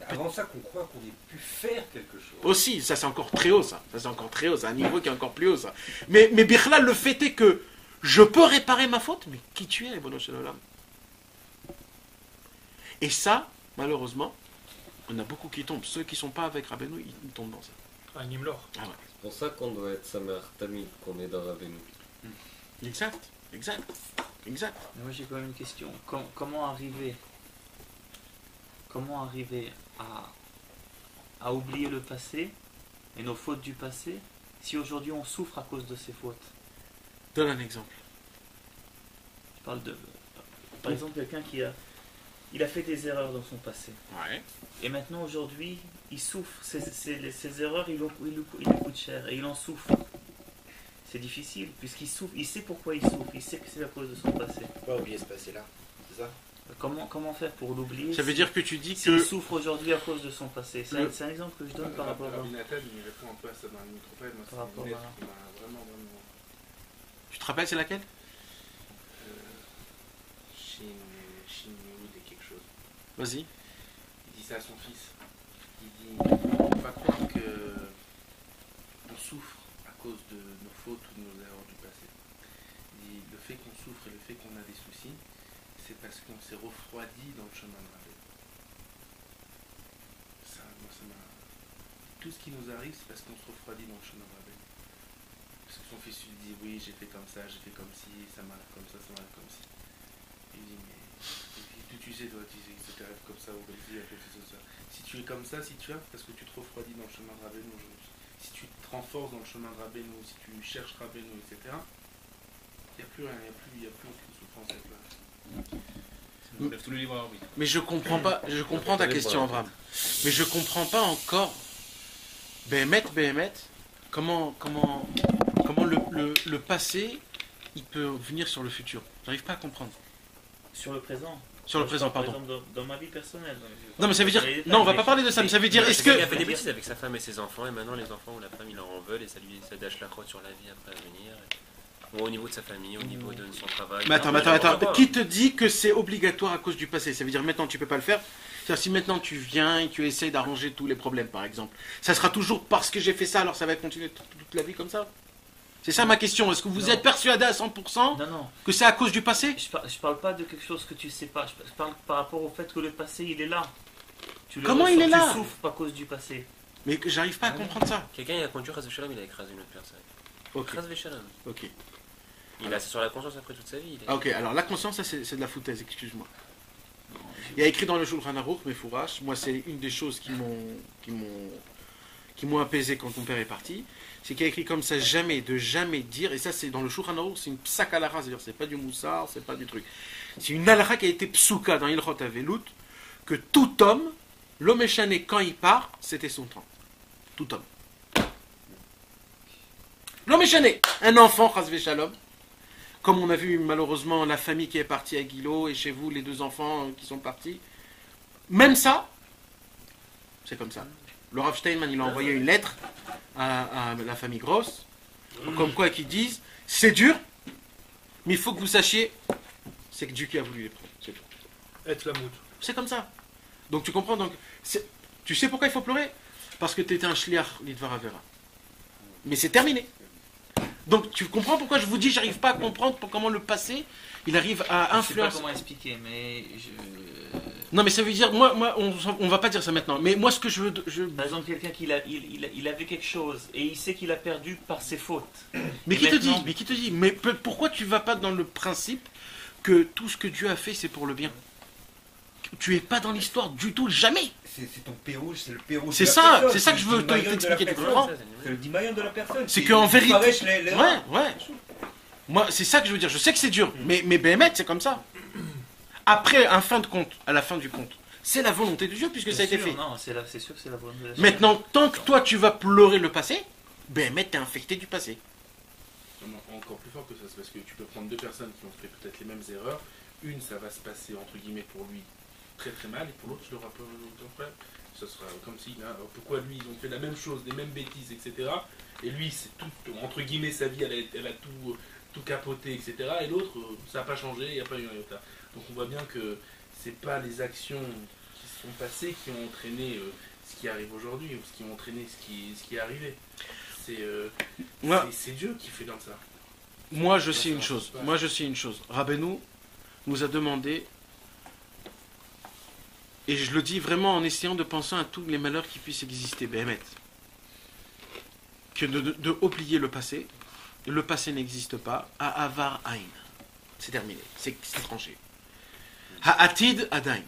Avant ça, qu'on croit qu'on ait pu faire quelque chose. Aussi, ça c'est encore très haut, ça. Ça c'est encore très haut, c'est un niveau qui est encore plus haut, ça. Mais Birla, le fait est que je peux réparer ma faute, mais qui tu es, Ribono Shel Olam? Et ça, malheureusement, on a beaucoup qui tombent. Ceux qui ne sont pas avec Rabbeinu, ils tombent dans ça. Un Nimlor. Ah ouais. C'est pour ça qu'on doit être Samer Tamid, qu'on est dans Rabbeinu. Exact. Mais moi j'ai quand même une question. Comment arriver à oublier le passé et nos fautes du passé si aujourd'hui on souffre à cause de ces fautes? Donne un exemple. Je parle de... Par exemple, quelqu'un il a fait des erreurs dans son passé. Ouais. Et maintenant, aujourd'hui, il souffre. Ces erreurs, il lui coûtent cher et il en souffre. C'est difficile, puisqu'il souffre. Il sait pourquoi il souffre. Il sait que c'est à cause de son passé. Pas oublier ce passé-là, c'est ça? Comment faire pour l'oublier? Ça veut dire que tu dis s'il que... souffre aujourd'hui à cause de son passé. C'est un exemple que je donne par rapport à... Rabbi Nathan, il répond un peu à ça dans le microphone. Moi, Par rapport c'est une lettre à- qui m'a vraiment... Tu te rappelles, c'est laquelle? Shin-Yud et quelque chose. Vas-y. Il dit ça à son fils. Il dit, on ne peut pas croire qu'on souffre à cause de nos fautes ou de nos erreurs du passé. Il dit, le fait qu'on souffre et le fait qu'on a des soucis, c'est parce qu'on s'est refroidi dans le chemin de Rabbeinu. Ça, moi, ça m'a... Tout ce qui nous arrive, c'est parce qu'on se refroidit dans le chemin de Rabbeinu. Parce que son fils lui dit, oui, j'ai fait comme ça, j'ai fait comme ci, ça m'arrive comme ça m'arrive comme ci. Il dit, mais tu sais, toi, tu sais que ça t'arrive comme ça, ou comme ci, ça. Si tu es comme ça, si tu as, parce que tu te refroidis dans le chemin de Rabbeinu aujourd'hui. Si tu te renforces dans le chemin de Rabbeinu, si tu cherches Rabbeinu, etc., il n'y a plus rien, il n'y a plus aucune souffrance à place. On lève tout le livre à l'arbitre. Mais je comprends pas, je comprends ta question, Abraham. Mais je comprends pas encore, Béhémet, comment le passé, il peut venir sur le futur. J'arrive pas à comprendre. Sur le présent. Sur le présent, pardon. Par exemple, dans ma vie personnelle. Non, mais ça veut dire... Non, on va pas parler de ça, mais ça veut dire... Est-ce Il que... a fait des bêtises avec sa femme et ses enfants, et maintenant les enfants ou la femme, ils leur en veulent, et ça dâche la crotte sur la vie après à venir. Ou au niveau de sa famille, au niveau de son travail. Mais attends. Qui te dit que c'est obligatoire à cause du passé? Ça veut dire maintenant tu peux pas le faire. C'est-à-dire si maintenant tu viens et tu essayes d'arranger tous les problèmes, par exemple, ça sera toujours parce que j'ai fait ça, alors ça va continuer toute la vie comme ça? C'est ça ma question. Est-ce que vous êtes persuadé à 100% que c'est à cause du passé? Je parle pas de quelque chose que tu sais pas. Je parle par rapport au fait que le passé, il est là. Comment il est là? Tu souffres pas à cause du passé. Mais que j'arrive pas à comprendre ça. Quelqu'un il a conduit Chas Veshalom, il a écrasé une autre personne. Ok. Chas Veshalom. Ok. Il a ça sur la conscience après toute sa vie. Ah, ok, alors la conscience, ça c'est de la foutaise, excuse-moi. Il y a écrit dans le Shulchan Aruch, mais Fourash, moi c'est une des choses qui m'ont apaisé quand mon père est parti, c'est qu'il y a écrit comme ça, jamais dire, et ça c'est dans le Shulchan Aruch, c'est une psak alara, c'est-à-dire c'est pas du moussard, c'est pas du truc. C'est une alara qui a été psuka dans Ilchot Avelut, que tout homme, l'homme échané quand il part, c'était son temps. Tout homme. L'homme échané, un enfant, Chas Veshalom, comme on a vu malheureusement la famille qui est partie à Guilo et chez vous les 2 enfants qui sont partis, même ça, c'est comme ça. Le Rav Steinman il a envoyé une lettre à la famille Gross, comme quoi qu'ils disent c'est dur, mais il faut que vous sachiez, c'est que Dieu qui a voulu les prendre. C'est tout. Être la moute. C'est comme ça. Donc tu comprends, tu sais pourquoi il faut pleurer? Parce que tu étais un shliach l'Idvar Avera. Mais c'est terminé. Donc tu comprends pourquoi je vous dis j'arrive pas à comprendre comment le passé il arrive à influencer. Je sais pas comment expliquer, mais Non, mais ça veut dire, moi on va pas dire ça maintenant, mais moi ce que je veux... Par exemple, quelqu'un il avait quelque chose et il sait qu'il a perdu par ses fautes. Mais qui te dit Mais pourquoi tu vas pas dans le principe que tout ce que Dieu a fait, c'est pour le bien? Tu es pas dans l'histoire du tout, jamais. C'est ton pérouge, c'est le pérouge. C'est ça que je veux t'expliquer, tu comprends? C'est le dimayon de la personne. C'est qu'en vérité... Ouais. Moi, c'est ça que je veux dire. Je sais que c'est dur, mais Béhémet, c'est comme ça. Après, à la fin du compte, c'est la volonté de Dieu puisque ça a été fait. Non, c'est sûr que c'est la volonté de Dieu. Maintenant, tant que toi tu vas pleurer le passé, Béhémet, t'es infecté du passé. Encore plus fort que ça, c'est parce que tu peux prendre deux personnes qui ont fait peut-être les mêmes erreurs. Une, ça va se passer entre guillemets pour lui très très mal, et pour l'autre, je le rappelle ton frère, ce sera comme si, pourquoi lui, ils ont fait la même chose, des mêmes bêtises, etc. Et lui, c'est tout, entre guillemets, sa vie, elle a tout capoté, etc. Et l'autre, ça n'a pas changé, il n'y a pas eu un iota. Donc on voit bien que c'est pas les actions qui sont passées qui ont entraîné ce qui arrive aujourd'hui, ou ce qui ont entraîné ce qui est arrivé. C'est Dieu qui fait comme ça. Moi je sais une chose. Rabbeinu nous a demandé, et je le dis vraiment en essayant de penser à tous les malheurs qui puissent exister, Béhémet, que de oublier le passé. Le passé n'existe pas. Ha'avar Aïn. C'est terminé. C'est tranché. Ha'atid Adain.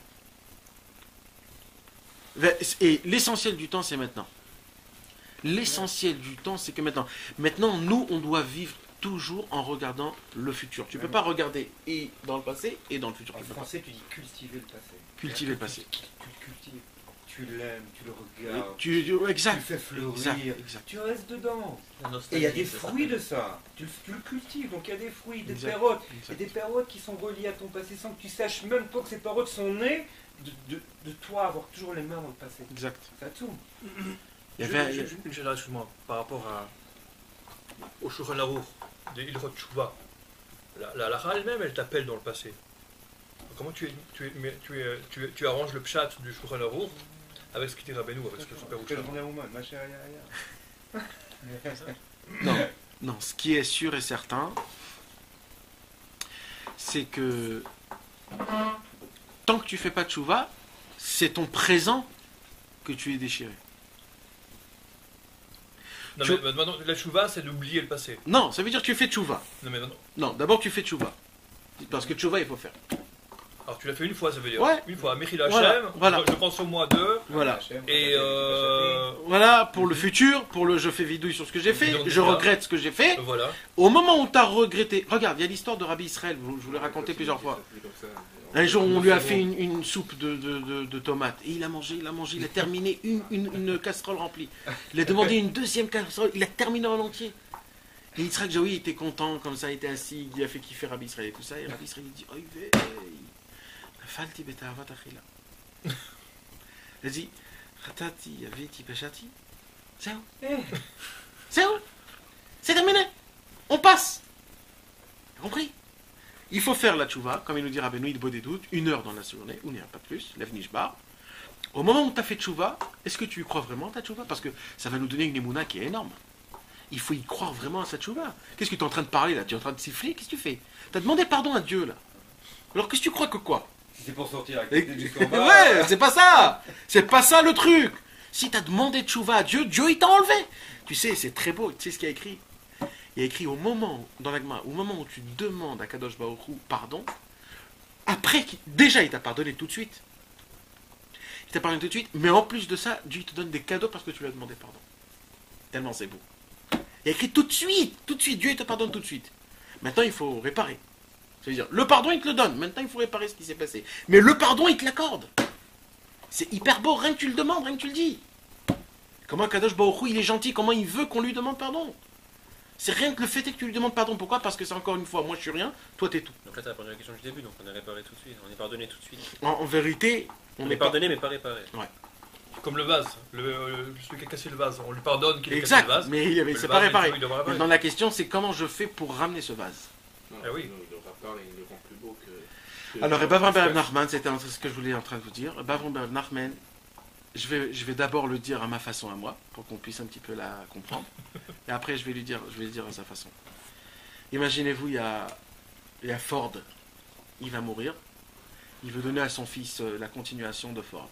Et l'essentiel du temps, c'est maintenant. L'essentiel du temps, c'est que maintenant. Maintenant, nous, on doit vivre toujours en regardant le futur. Tu ne peux pas regarder et dans le passé et dans le futur. En français, tu dis cultiver le passé. Cultiver le passé. Tu cultives. Tu l'aimes, tu le regardes. Exact. Tu le fais fleurir. Exact. Tu restes dedans. Et il y a des fruits de ça. Tu le cultives. Donc il y a des fruits, des pérottes. Et des pérottes qui sont reliées à ton passé sans que tu saches même pas que ces pérottes sont nées de toi avoir toujours les mains dans le passé. Exact. C'est tout. Une génération, par rapport au Shulchan Aruch, de Ilhot Tshuva. La halakha elle-même, elle t'appelle dans le passé. Comment tu arranges le pshat du Shulchan Aruch avec ce qui dit Rabbeinu, avec ce que son père Non, ce qui est sûr et certain, c'est que tant que tu fais pas de tchouva, c'est ton présent que tu es déchiré. Non, mais maintenant, la tchouva, c'est d'oublier le passé. Non, ça veut dire que tu fais tchouva. Non, mais non. Non, d'abord tu fais tchouva. Parce que tchouva, il faut faire. Alors tu l'as fait une fois, ça veut dire. Ouais. Une fois, Mechil Hashem, voilà. Je prends sur moi deux. Voilà. Et voilà, pour le futur, je fais vidouille sur ce que j'ai fait, je regrette ce que j'ai fait. Voilà. Au moment où tu as regretté, regarde, il y a l'histoire de Rabbi Israël, je vous l'ai raconté plusieurs fois. Un jour, on lui a fait une soupe de tomates, et il a mangé, il a terminé une casserole remplie. Il a demandé une deuxième casserole, il a terminé en entier. Et Yitzhak Jaoui était content, comme ça, il était assis, il a fait kiffer Rabbi Israël et tout ça, et Rabbi Israël il dit, oh, il dit, Khatati, Aviti, Peshati. C'est où? C'est terminé. On passe. T'as compris? Il faut faire la tchouva, comme il nous dit Rabbeinu, il des doutes, 1 heure dans la journée, ou pas plus, lève nishbar. Au moment où tu as fait tchouva, est-ce que tu y crois vraiment à ta tchouva? Parce que ça va nous donner une émouna qui est énorme. Il faut y croire vraiment à sa tchouva. Qu'est-ce que tu es en train de parler là? Tu es en train de siffler? Qu'est-ce que tu fais? Tu as demandé pardon à Dieu là. Alors qu'est-ce que tu crois que quoi? C'est pour sortir la clé du combat. Ouais, c'est pas ça. C'est pas ça le truc. Si tu as demandé tchouva à Dieu, Dieu il t'a enlevé. Tu sais, c'est très beau. Tu sais ce qu'il y a écrit? Il y a écrit au moment, dans l'Agma, au moment où tu demandes à Kadosh Baruch Hu pardon, après, déjà il t'a pardonné tout de suite. Il t'a pardonné tout de suite, mais en plus de ça, Dieu te donne des cadeaux parce que tu lui as demandé pardon. Tellement c'est beau. Il y a écrit tout de suite, Dieu il te pardonne tout de suite. Maintenant il faut réparer. C'est-à-dire, le pardon il te le donne, maintenant il faut réparer ce qui s'est passé. Mais le pardon il te l'accorde. C'est hyper beau, rien que tu le demandes, rien que tu le dis. Comment Kadosh Baruch Hu il est gentil, comment il veut qu'on lui demande pardon. C'est rien que le fait que tu lui demandes pardon. Pourquoi? Parce que c'est encore une fois, moi je suis rien, toi t'es tout. Donc là t'as répondu à la question du début, donc on est réparé tout de suite, on est pardonné tout de suite. En vérité, on est pardonné mais pas réparé. Ouais. Comme le vase, celui qui a cassé le vase, on lui pardonne qu'il a cassé le vase. Mais c'est pas réparé. Maintenant la question c'est comment je fais pour ramener ce vase. Ah oui. Il le répare et il le rend plus beau que... Alors, Bavram Ber Nachman, c'était ce que je voulais en train de vous dire. Bavram Ber Nachman, je vais d'abord le dire à ma façon à moi, pour qu'on puisse un petit peu la comprendre. Et après, je vais le dire à sa façon. Imaginez-vous, il y a Ford, il va mourir. il veut donner à son fils la continuation de Ford.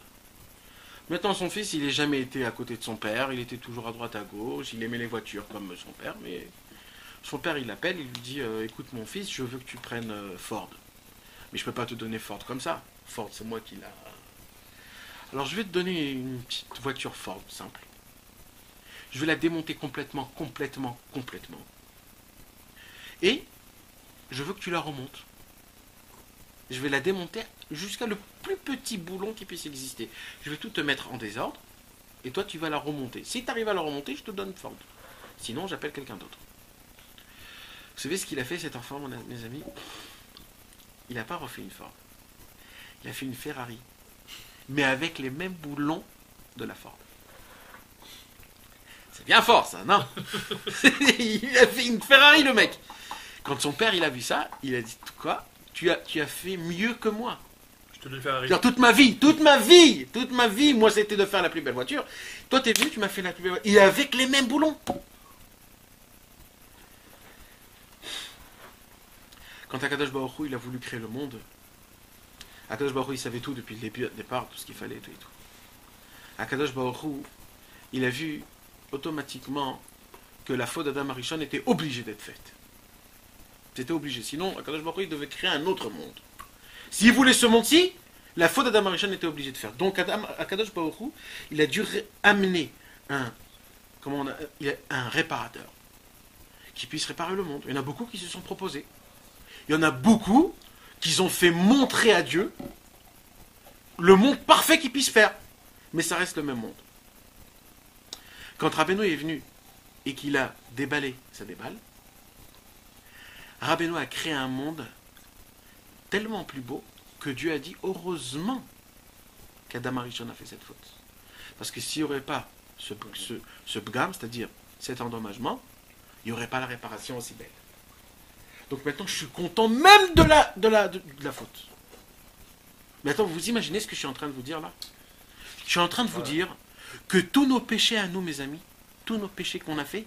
Maintenant, son fils, il n'a jamais été à côté de son père, il était toujours à droite à gauche, il aimait les voitures comme son père, mais son père, il l'appelle, il lui dit écoute mon fils, je veux que tu prennes Ford. Mais je ne peux pas te donner Ford comme ça. Ford, c'est moi qui l'a. Alors je vais te donner une petite voiture Ford simple. Je vais la démonter complètement. Et je veux que tu la remontes. Je vais la démonter jusqu'à le plus petit boulon qui puisse exister. Je vais tout te mettre en désordre. Et toi, tu vas la remonter. Si tu arrives à la remonter, je te donne Ford. Sinon, j'appelle quelqu'un d'autre. Vous savez ce qu'il a fait, cet enfant, mes amis? Il n'a pas refait une Ford. Il a fait une Ferrari. Mais avec les mêmes boulons de la Ford. C'est bien fort, ça, non? Il a fait une Ferrari, le mec. Quand son père, il a vu ça, il a dit, quoi? Tu as fait mieux que moi. Je te le Ferrari. Toute ma vie, moi, c'était de faire la plus belle voiture. Toi, t'es venu, tu m'as fait la plus belle voiture. Et avec les mêmes boulons. Quand Akadosh Baruch Hu, il a voulu créer le monde, Akadosh Baruch Hu, il savait tout depuis le départ, tout ce qu'il fallait, tout et tout. Akadosh Baruch Hu, il a vu automatiquement que la faute d'Adam Arishon était obligée d'être faite. C'était obligé. Sinon, Akadosh Baruch Hu, il devait créer un autre monde. S'il voulait ce monde-ci, la faute d'Adam Arishon était obligée de faire. Donc, Akadosh Baruch Hu, il a dû amener un réparateur qui puisse réparer le monde. Il y en a beaucoup qui se sont proposés. Il y en a beaucoup qui ont fait montrer à Dieu le monde parfait qu'il puisse faire. Mais ça reste le même monde. Quand Rabbeinu est venu et qu'il a déballé sa déballe, Rabbeinu a créé un monde tellement plus beau que Dieu a dit heureusement qu'Adam Arishon a fait cette faute. Parce que s'il n'y aurait pas ce bgam, c'est-à-dire cet endommagement, il n'y aurait pas la réparation aussi belle. Donc maintenant, je suis content même de la faute. Maintenant, vous imaginez ce que je suis en train de vous dire là? Je suis en train de vous dire que tous nos péchés à nous, mes amis, tous nos péchés qu'on a fait,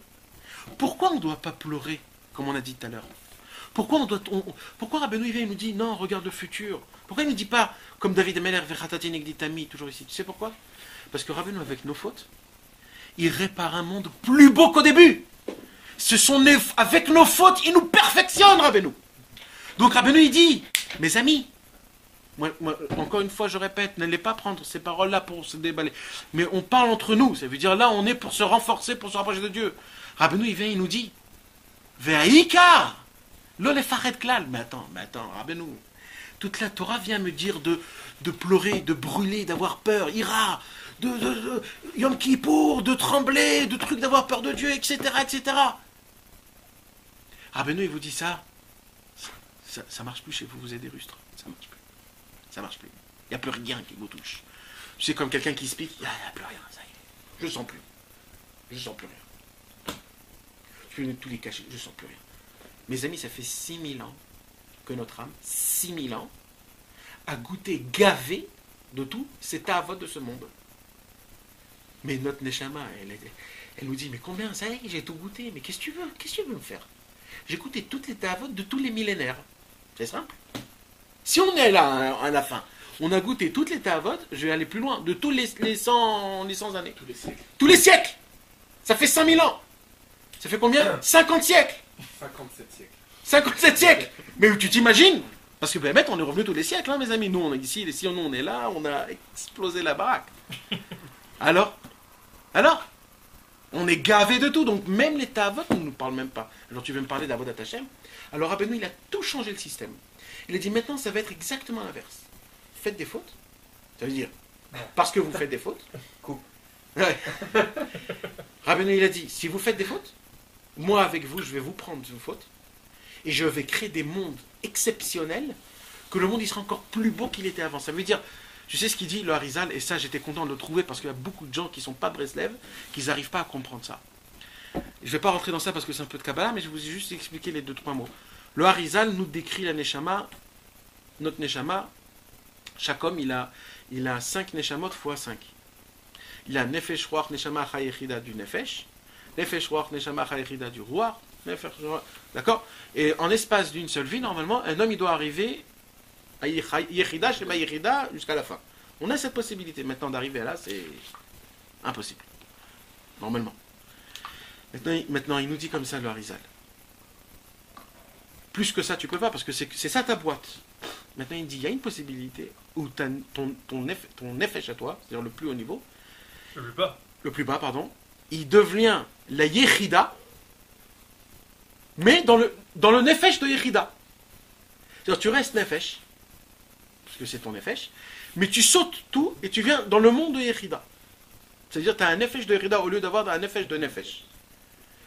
pourquoi on ne doit pas pleurer, comme on a dit tout à l'heure? Pourquoi Rabbeinu il nous dit, non, regarde le futur? Pourquoi il ne nous dit pas, comme David Ameller, Vechatati Negditami, toujours ici? Tu sais pourquoi? Parce que Rabbeinu, avec nos fautes, il répare un monde plus beau qu'au début. Avec nos fautes, il nous perfectionne, Rabbeinu. Donc Rabbeinu, il dit, mes amis, moi, encore une fois, je répète, n'allez pas prendre ces paroles-là pour se déballer. Mais on parle entre nous, ça veut dire là, on est pour se renforcer, pour se rapprocher de Dieu. Rabbeinu, il vient, il nous dit, Ve'aïkar, lo lefaret klal. Mais attends, Rabbeinu, toute la Torah vient me dire de pleurer, de brûler, d'avoir peur, ira, de Yom Kippour, de trembler, de trucs, d'avoir peur de Dieu, etc., etc. Rabbeinu, il vous dit ça marche plus chez vous, vous êtes des rustres. Ça marche plus. Il n'y a plus rien qui vous touche. C'est comme quelqu'un qui se pique, il n'y a plus rien, ça y est. Je ne sens plus. Je ne sens plus rien. Je vais tous les cacher, je ne sens plus rien. Mes amis, ça fait 6000 ans que notre âme, 6000 ans, a goûté gavé de tout cet avot de ce monde. Mais notre Neshama, elle nous dit, mais combien, ça y est, j'ai tout goûté, mais qu'est-ce que tu veux? Qu'est-ce que tu veux me faire? J'ai goûté toutes les avot de tous les millénaires. C'est simple. Si on est là à la fin, on a goûté toutes les avot, je vais aller plus loin, de tous les 100 années. Tous les siècles. Tous les siècles. Ça fait 5000 ans. Ça fait combien? 50 siècles. 57 siècles. 57 siècles. Mais tu t'imagines? Parce que ben, on est revenu tous les siècles, hein, mes amis. Nous, on est ici, nous, on est là, on a explosé la baraque. Alors, on est gavé de tout. Donc même les Tavot, on ne nous parle même pas. Alors tu veux me parler d'Avodat Hashem? Alors Rabbeinu, il a tout changé le système. Il a dit maintenant, ça va être exactement l'inverse. Faites des fautes. Ça veut dire, parce que vous faites des fautes. Ouais. Rabbeinu, il a dit, si vous faites des fautes, moi avec vous, je vais vous prendre vos fautes. Et je vais créer des mondes exceptionnels, que le monde il sera encore plus beau qu'il était avant. Ça veut dire, je sais ce qu'il dit, le Harizal, et ça j'étais content de le trouver, parce qu'il y a beaucoup de gens qui ne sont pas Breslev, qui n'arrivent pas à comprendre ça. Je ne vais pas rentrer dans ça parce que c'est un peu de Kabbalah, mais je vous ai juste expliqué les 2-3 mots. Le Harizal nous décrit la Neshama, notre Neshama, chaque homme il a 5 Neshamot fois 5. Il a Nefesh Ruach Neshama Chayechida du Nefesh, Nefesh Ruach Neshama Chayechida du Ruach, D'accord? Et en espace d'une seule vie, normalement, un homme il doit arriver Yechida, Shema Yechida, jusqu'à la fin. On a cette possibilité. Maintenant, d'arriver à là, c'est impossible. Normalement. Maintenant, il nous dit comme ça, le Harizal. Plus que ça, tu peux pas, parce que c'est ça ta boîte. Maintenant, il dit, il y a une possibilité où ton nefesh à toi, c'est-à-dire le plus haut niveau, le plus bas, pardon, il devient la Yechida, mais dans le nefesh de Yechida. C'est-à-dire, tu restes nefesh, parce que c'est ton nefesh, mais tu sautes tout et tu viens dans le monde de Yechida. C'est-à-dire, tu as un nefesh de Yechida au lieu d'avoir un nefesh de nefesh.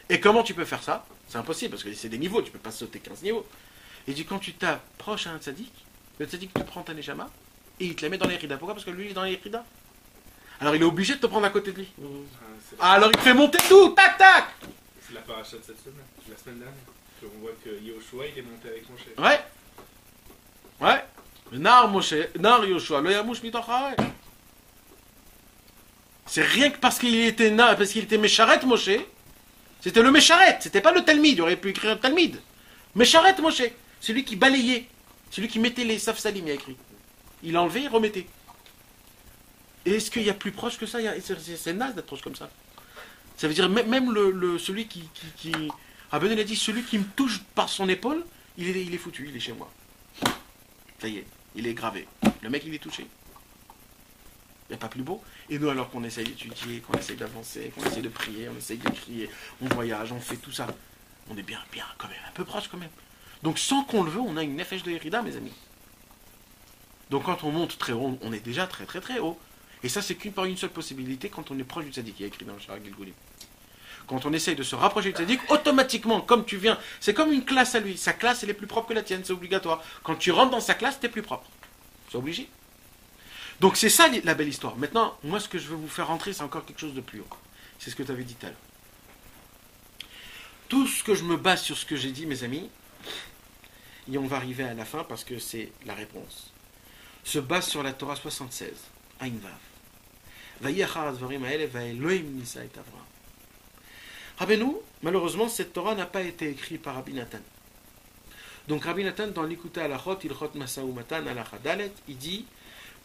Et comment tu peux faire ça? C'est impossible, parce que c'est des niveaux, tu ne peux pas sauter 15 niveaux. Il dit, quand tu t'approches à un tzaddik, le tzaddik te prend ta neshama, et il te la met dans les Yechida. Pourquoi? Parce que lui, il est dans les Yechida. Alors, il est obligé de te prendre à côté de lui. Alors, il te fait monter tout, tac, tac. C'est la paracha de cette semaine, la semaine dernière. On voit que Yoshua, il est monté avec Moshe. Ouais. Nar Yoshua, le Yamouche Mitochare. C'est rien que parce qu'il était Mesharet Moshe. C'était le Mesharet, c'était pas le Talmid. Il aurait pu écrire un Talmid. Mesharet Moshe, celui qui balayait, celui qui mettait les Safsalim, il a écrit. Il enlevait, il remettait. Et est-ce qu'il y a plus proche que ça? C'est naze d'être proche comme ça. Ça veut dire, même celui qui Rabbeinu il a dit, celui qui me touche par son épaule, il est foutu, il est chez moi. Ça y est, il est gravé. Le mec, il est touché. Il n'y a pas plus beau. Et nous, alors qu'on essaye d'étudier, qu'on essaye d'avancer, qu'on essaye de prier, on essaye de crier, on voyage, on fait tout ça. On est bien quand même, un peu proche quand même. Donc sans qu'on le veut, on a une nefesh de Yerida, mes amis. Donc quand on monte très haut, on est déjà très très très haut. Et ça, c'est par une seule possibilité quand on est proche du tzaddik, il y a écrit dans le Shara Gilgulim. Quand on essaye de se rapprocher du tzaddik, automatiquement, comme tu viens, c'est comme une classe à lui. Sa classe, elle est plus propre que la tienne, c'est obligatoire. Quand tu rentres dans sa classe, tu es plus propre. C'est obligé. Donc c'est ça la belle histoire. Maintenant, moi, ce que je veux vous faire rentrer, c'est encore quelque chose de plus haut. C'est ce que tu avais dit tout à l'heure. Tout ce que je me base sur ce que j'ai dit, mes amis, et on va arriver à la fin parce que c'est la réponse, se base sur la Torah 76, Ain Vav. Rabbeinu, malheureusement, cette Torah n'a pas été écrite par Rabbi Nathan. Donc Rabbi Nathan, dans l'Ikuta Alachot, Ilchot Masaou Matan, Alacha Dalet, il dit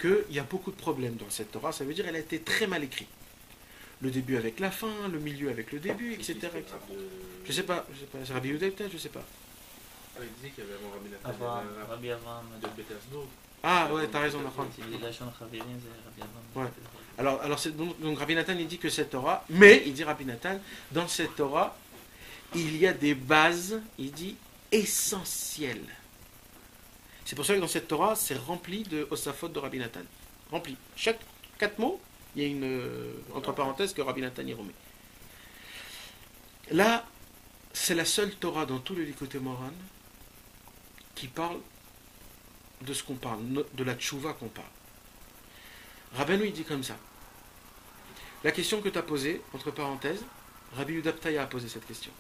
qu'il y a beaucoup de problèmes dans cette Torah. Ça veut dire qu'elle a été très mal écrite. Le début avec la fin, le milieu avec le début, etc. Je sais pas. C'est Rabbi Yehuda peut-être, je sais pas. Il disait qu'il y avait avant Rabbi Avraham de Pétersbourg. Ah ouais, t'as raison, Nachon. Ouais. Alors donc Rabbi Nathan, il dit que cette Torah, mais, il dit Rabbi Nathan, dans cette Torah, il y a des bases, il dit, essentielles. C'est pour ça que dans cette Torah, c'est rempli de Osafot de Rabbi Nathan. Rempli. Chaque 4 mots, il y a une, entre parenthèses, que Rabbi Nathan y remet. Là, c'est la seule Torah dans tout le Likutei Moharan qui parle de ce qu'on parle, de la tchouva qu'on parle. Rabbeinu, il dit comme ça. La question que tu as posée, entre parenthèses, Rabbi Yehuda Ptaya a posé cette question.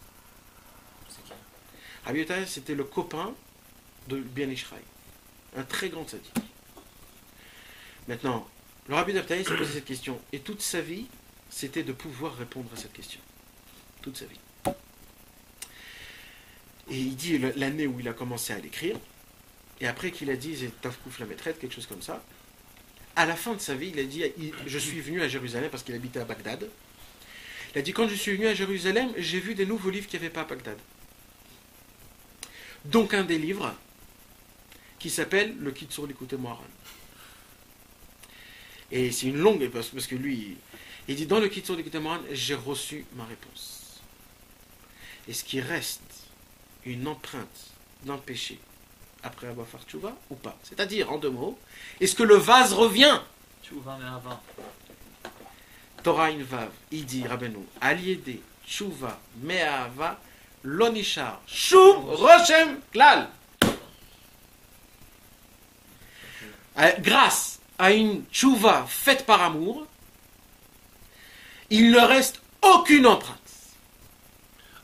Rabbi Yehuda Ptaya, c'était le copain de Ben Ishraï, un très grand tzaddik. Maintenant, le Rabbi Yehuda Ptaya s'est posé cette question, et toute sa vie, c'était de pouvoir répondre à cette question. Toute sa vie. Et il dit l'année où il a commencé à l'écrire, et après qu'il a dit c'est Tafkouf la maîtresse, quelque chose comme ça, à la fin de sa vie, il a dit je suis venu à Jérusalem parce qu'il habitait à Bagdad. Il a dit quand je suis venu à Jérusalem, j'ai vu des nouveaux livres qu'il n'y avait pas à Bagdad. Donc un des livres qui s'appelle le Kitzur Likutei Moharan. Et c'est une longue, parce que lui, il dit dans le Kitzur Likutei Moharan, j'ai reçu ma réponse. Est-ce qu'il reste une empreinte d'un péché après avoir fait tchouva ou pas? C'est-à-dire, en 2 mots, est-ce que le vase revient? Tchouva me'ava. Torah in vav, il dit Rabbeinu, aliédé, tchouva me'ava, lonishar, shum roshem klal. Grâce à une tchouva faite par amour, il ne reste aucune empreinte.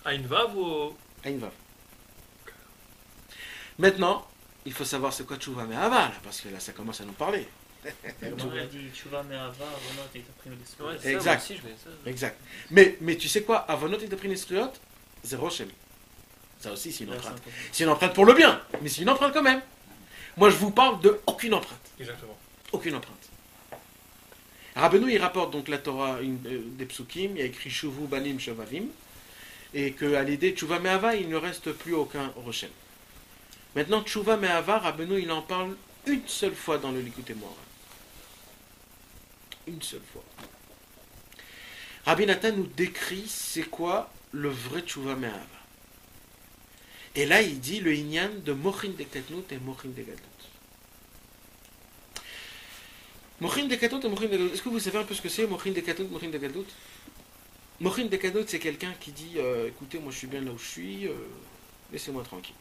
Ain vav ou Ain vav. Maintenant, il faut savoir c'est quoi tchouva me'ava, parce que là ça commence à nous parler. Exact. Exact. Mais tu sais quoi, Avonot et Daprin Estriot, c'est Rochem. Ça aussi c'est une empreinte. C'est une empreinte pour le bien, mais c'est une empreinte quand même. Moi, je vous parle de aucune empreinte. Exactement. Aucune empreinte. Rabbeinu, il rapporte donc la Torah des psukim, il y a écrit Shuvu Banim Shavavim, et qu'à l'idée de Tshuva Me'ava, il ne reste plus aucun Roshem. Maintenant, Tshuva Me'ava, Rabbeinu, il en parle une seule fois dans le Likutei Moharan. Une seule fois. Rabbi Nathan nous décrit c'est quoi le vrai Tshuva Me'ava. Et là, il dit le Inyan de Mochin de Katnout et Mochin de Gadlut. Mochin de Katnout et Mochin de Gadlut. Est-ce que vous savez un peu ce que c'est Mochin de Katnout, Mochin de Gadlut? Mochin de Gadlut, c'est quelqu'un qui dit écoutez, moi je suis bien là où je suis, laissez-moi tranquille.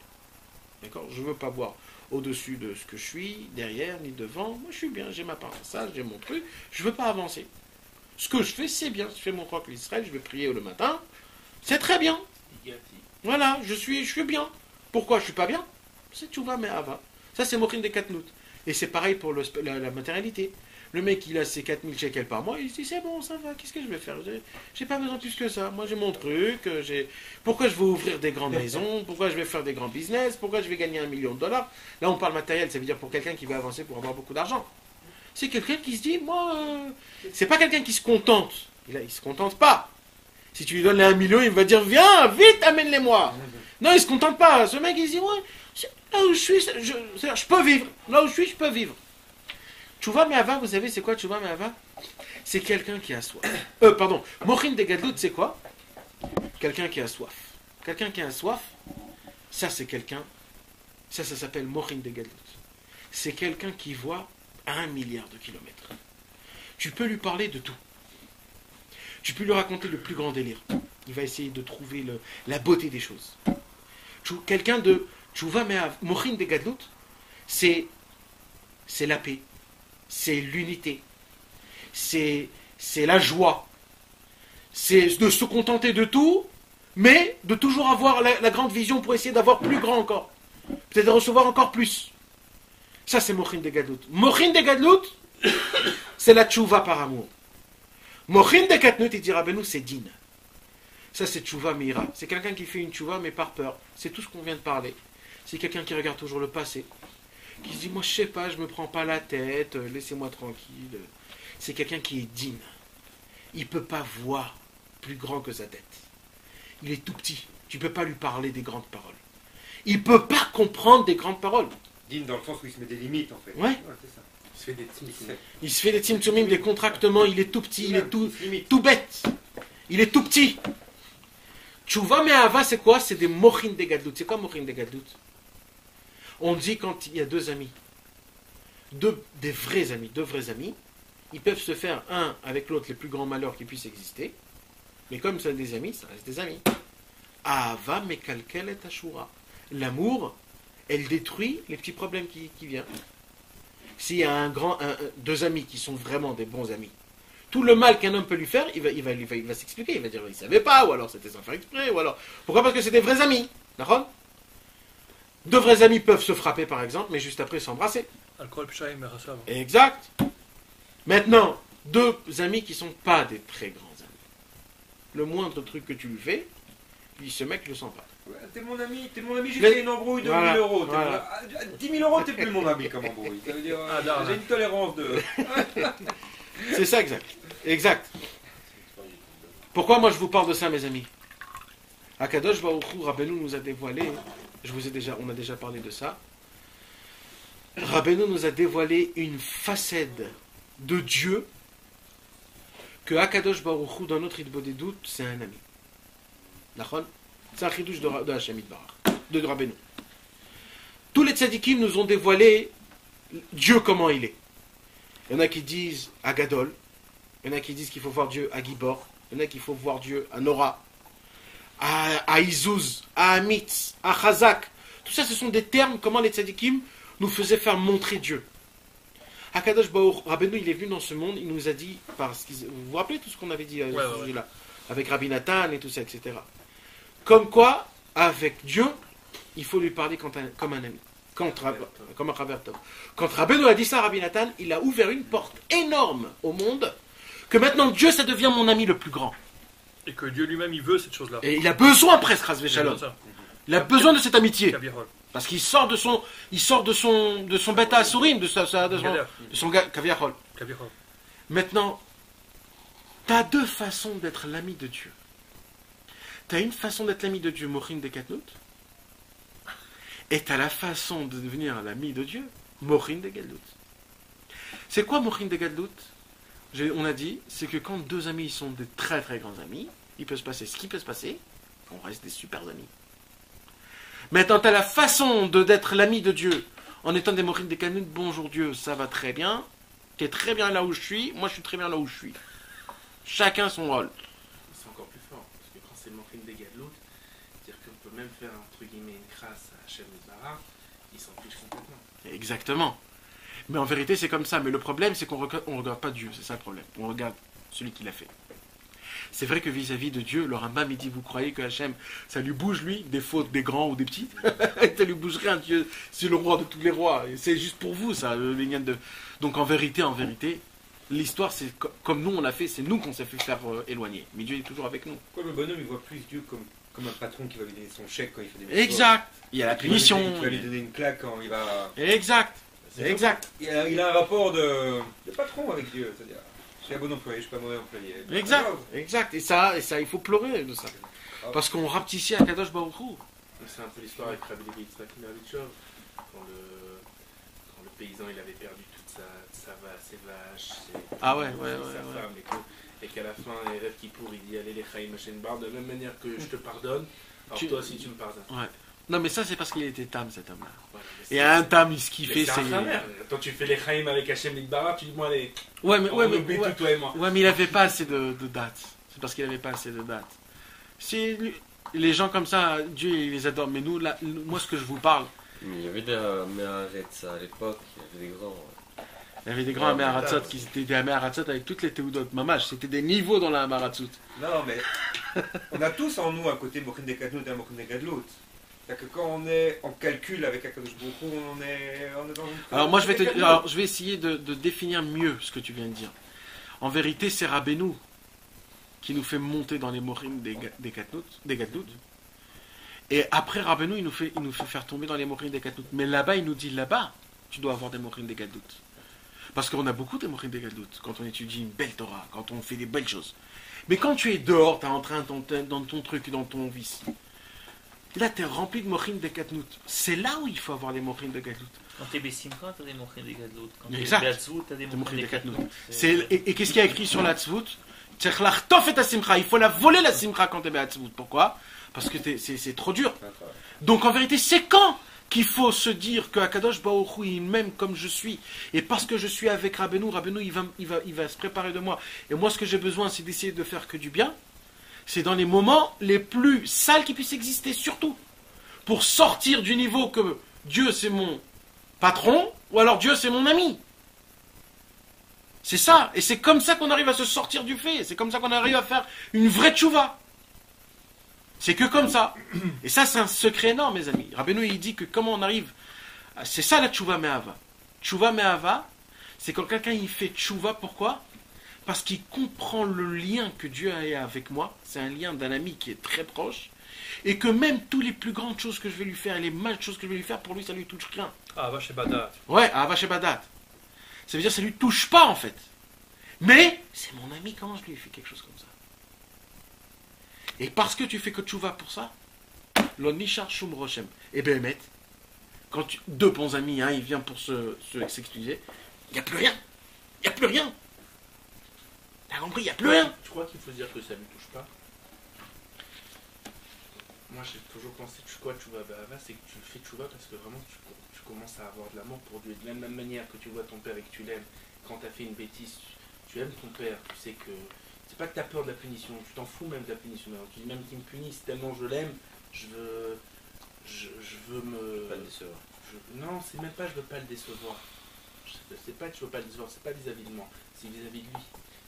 D'accord? Je ne veux pas voir au-dessus de ce que je suis, derrière, ni devant. Moi je suis bien, j'ai ma paroisse, j'ai mon truc, je ne veux pas avancer. Ce que je fais, c'est bien. Je fais mon croix l'Israël, je vais prier le matin. C'est très bien. Voilà, je suis bien. Pourquoi je suis pas bien? C'est Tshuva Me'ava. Ça, c'est Mochin de Katnout. Et c'est pareil pour la matérialité. Le mec, il a ses 4000 shekels par mois, il se dit, c'est bon, ça va, qu'est-ce que je vais faire? J'ai pas besoin de plus que ça. Moi, j'ai mon truc. Pourquoi je vais ouvrir des grandes maisons? Pourquoi je vais faire des grands business? Pourquoi je vais gagner $1 million? Là, on parle matériel, ça veut dire pour quelqu'un qui va avancer pour avoir beaucoup d'argent. C'est quelqu'un qui se dit, moi, c'est pas quelqu'un qui se contente. Il se contente pas. Si tu lui donnes les 1 million, il va dire, viens, vite, amène-les-moi. Non, il se contente pas. Ce mec, il se dit, ouais, là où je suis, je peux vivre. Là où je suis, je peux vivre. Tshuva Me'ava, vous savez, c'est quoi Tshuva Me'ava? C'est quelqu'un qui a soif. Mochin de Gadlut, c'est quoi? Quelqu'un qui a soif. Quelqu'un qui a soif, ça c'est quelqu'un, ça s'appelle Mochin de Gadlut. C'est quelqu'un qui voit 1 milliard de kilomètres. Tu peux lui parler de tout. Tu peux lui raconter le plus grand délire. Il va essayer de trouver la beauté des choses. Quelqu'un de Tshuva Me'ava, Mochin de Gadlut, c'est la paix, c'est l'unité, c'est la joie, c'est de se contenter de tout, mais de toujours avoir la grande vision pour essayer d'avoir plus grand encore. Peut-être de recevoir encore plus. Ça, c'est Mochin de Gadlut. Mochin de Gadlut, c'est la Tshuva par amour. Mochin de Katnout, il dit Rabbeinu, c'est din. Ça, c'est Tshuva Meira. C'est quelqu'un qui fait une Tshuva, mais par peur. C'est tout ce qu'on vient de parler. C'est quelqu'un qui regarde toujours le passé. Qui se dit, moi, je sais pas, je me prends pas la tête, laissez-moi tranquille. C'est quelqu'un qui est din. Il peut pas voir plus grand que sa tête. Il est tout petit. Tu peux pas lui parler des grandes paroles. Il peut pas comprendre des grandes paroles. Din dans le sens où il se met des limites, en fait. Ouais. C'est ça. Il se fait des timtumim, des contractements, il est tout petit, il est tout bête. Il est tout petit. Tshuva Me'ava, c'est quoi? C'est des Mochin de Gadlut. C'est quoi Mochin de Gadlut? On dit quand il y a deux amis, deux vrais amis, ils peuvent se faire un avec l'autre les plus grands malheurs qui puissent exister, mais comme c'est des amis, ça reste des amis. Ahava mekalkel et ashura. L'amour, elle détruit les petits problèmes qui viennent. S'il y a deux amis qui sont vraiment des bons amis, tout le mal qu'un homme peut lui faire, il va s'expliquer, il va dire il ne savait pas, ou alors c'était sans faire exprès, ou alors... Pourquoi? Parce que c'est des vrais amis, d'accord? Deux vrais amis peuvent se frapper par exemple, mais juste après s'embrasser. Alcool, pshaim, merasav. Exact. Maintenant, deux amis qui ne sont pas des très grands amis. Le moindre truc que tu lui fais, ce mec ne le sent pas. Ouais, t'es mon ami, j'ai fait une embrouille de 1000 euros. Voilà. 10 000 euros, t'es plus mon ami comme embrouille. Ça veut dire, j'ai une tolérance de... C'est ça, exact. Pourquoi moi je vous parle de ça, mes amis? Akadosh Baruch Hu, Rabbeinu nous a dévoilé, on a déjà parlé de ça. Rabbeinu nous a dévoilé une facette de Dieu que Akadosh Baruch Hu, dans notre Hitbodedut, c'est un ami. D'accord? C'est un chidouche de Hashem Yitbarach, de Rabbeinu. Tous les tzadikim nous ont dévoilé Dieu comment il est. Il y en a qui disent à Gadol, il y en a qui disent qu'il faut voir Dieu à Gibor, il y en a qu'il faut voir Dieu à Nora, à Izouz, à Amitz, à Chazak. Tout ça, ce sont des termes, comment les tzadikim nous faisaient faire montrer Dieu. Akadosh Baruch Rabbeinu, il est venu dans ce monde, il nous a dit, vous vous rappelez tout ce qu'on avait dit à ce sujet-là, avec Rabbi Nathan et tout ça, etc. Comme quoi, avec Dieu, il faut lui parler comme un ami, comme un Ravertov. Quand Rabbeinu a dit ça à Rabbi Nathan, il a ouvert une porte énorme au monde, que maintenant Dieu, ça devient mon ami le plus grand. Et que Dieu lui-même, il veut cette chose-là. Et il a besoin presque, Chas Veshalom. Il a besoin de cette amitié. Parce qu'il sort de son bêta Asurim, de son Kaviachol. Maintenant, tu as deux façons d'être l'ami de Dieu. Tu as une façon d'être l'ami de Dieu, Mochin de Katnout, et tu as la façon de devenir l'ami de Dieu, Mochin de Gadlout. C'est quoi Mochin de Gadlout? On a dit, c'est que quand deux amis sont des très très grands amis, il peut se passer ce qui peut se passer, on reste des super amis. Maintenant, tu as la façon d'être l'ami de Dieu, en étant des Mochin de Gadlout, bonjour Dieu, ça va très bien, tu es très bien là où je suis, moi je suis très bien là où je suis. Chacun son rôle. C'est encore plus fort, parce que quand c'est Mochin de Gadlout, c'est-à-dire qu'on peut même faire entre guillemets une crasse à Hachem Yisbarach, il s'en fiche complètement. Exactement. Mais en vérité, c'est comme ça. Mais le problème, c'est qu'on ne regarde pas Dieu. C'est ça le problème. On regarde celui qui l'a fait. C'est vrai que vis-à-vis de Dieu, le Rambam, il dit, vous croyez que Hachem, ça lui bouge, lui, des fautes des grands ou des petits? Ça lui bouge rien, Dieu. C'est le roi de tous les rois. Et c'est juste pour vous, ça. Donc en vérité, l'histoire, c'est comme nous, on l'a fait. C'est nous qu'on s'est fait faire éloigner. Mais Dieu est toujours avec nous. Quoi, le bonhomme, il voit plus Dieu comme un patron qui va lui donner son chèque quand il fait des métiers. Exact. Il y a la punition. Il va lui donner une claque quand il va... Exact. Exact. Il a un rapport de patron avec Dieu, c'est-à-dire, je suis un bon employé, je suis pas un mauvais employé. Exact. Et ça, il faut pleurer de ça. Parce qu'on rapetissait à Kadosh Baruch Hu. C'est un peu l'histoire avec Rabbi Levi Yitzhak Miravitchov, quand le paysan il avait perdu toute ses vaches, sa femme et qu'à la fin, les rêves qui pourrent, il dit allez les Chaim Hashem Bar, de la même manière que je te pardonne, alors toi aussi tu me pardonnes. Ouais. Non, mais ça, c'est parce qu'il était tam, cet homme-là. Ouais, et un tam, ce qu'il fait, c'est. Quand tu fais les Chaim avec Hachem Lidbara, tu dis, moi, allez. Ouais, mais toi et moi. Ouais, mais il n'avait pas assez de dates. C'est parce qu'il n'avait pas assez de dates. Si les gens comme ça, Dieu, il les adore. Mais nous, là, moi, ce que je vous parle. Mais il y avait des Améharatzot à l'époque, il y avait des grands. Il y avait des grands Améharatzot qui étaient des Améharatzot avec toutes les théoudotes. Mamash, c'était des niveaux dans la Améharatzot. Non, mais on a tous en nous un côté Mochin de Katnout et un Mochin de Gadlout. C'est-à-dire que quand on est en calcul avec Akadosh Baruch Hu, on est dans une... Alors moi, je vais essayer de définir mieux ce que tu viens de dire. En vérité, c'est Rabbeinu qui nous fait monter dans les morim des Gadlout. Et après Rabbeinu, il nous fait faire tomber dans les morim des Gadlout. Mais là-bas, il nous dit, là-bas, tu dois avoir des morim des Gadlout. Parce qu'on a beaucoup de morim des Gadlout quand on étudie une belle Torah, quand on fait des belles choses. Mais quand tu es dehors, tu es en train dans ton truc, dans ton vice... Là, tu es rempli de Mochin de Katnout. C'est là où il faut avoir les Mochin de Gadlout. Quand tu es Bessimcha, tu as des Mochin de Gadlout. Quand tu es Beatzvout, tu as des Mochin de Katnout. Et qu'est-ce qu'il y a écrit sur la Tzvout? Il faut la voler la Simcha quand tu es Beatzvout. Pourquoi? Parce que c'est trop dur. Donc en vérité, c'est quand qu'il faut se dire que Akadosh Baruch Hu, il m'aime comme je suis. Et parce que je suis avec Rabbeinu, il va se préparer de moi. Et moi, ce que j'ai besoin, c'est d'essayer de faire que du bien. C'est dans les moments les plus sales qui puissent exister, surtout. Pour sortir du niveau que Dieu c'est mon patron, ou alors Dieu c'est mon ami. C'est ça. Et c'est comme ça qu'on arrive à se sortir du fait. C'est comme ça qu'on arrive à faire une vraie tchouva. C'est que comme ça. Et ça, c'est un secret énorme, mes amis. Rabbeinu, il dit que comment on arrive... C'est ça la tchouva me'ava. Tchouva me'ava, c'est quand quelqu'un il fait tchouva, pourquoi? Parce qu'il comprend le lien que Dieu a avec moi. C'est un lien d'un ami qui est très proche. Et que même toutes les plus grandes choses que je vais lui faire, et les mal choses que je vais lui faire, pour lui, ça lui touche rien. Ahava Shebadat. Ouais, Ahava Shebadat. Ça veut dire que ça lui touche pas, en fait. Mais, c'est mon ami, comment je lui ai fait quelque chose comme ça? Et parce que tu fais que tchouva pour ça, Lo nishar shum roshem. Et ben, quand deux bons amis, il vient pour s'excuser, il n'y a plus rien. Il n'y a plus rien. T'as compris, il n'y a plus rien. Tu crois qu'il faut dire que ça ne lui touche pas? Moi, j'ai toujours pensé que tchouva b'ahava, c'est que tu le fais tchouva parce que vraiment tu commences à avoir de l'amour pour Dieu. De la même manière que tu vois ton père et que tu l'aimes, quand tu as fait une bêtise, tu aimes ton père, tu sais que c'est pas que tu as peur de la punition, tu t'en fous même de la punition. Alors, tu dis même qu'il me punisse tellement je l'aime, je veux me. Pas le décevoir. Non, c'est même pas je veux pas le décevoir. C'est pas que je veux pas le décevoir, c'est pas vis-à-vis de moi, c'est vis-à-vis de lui.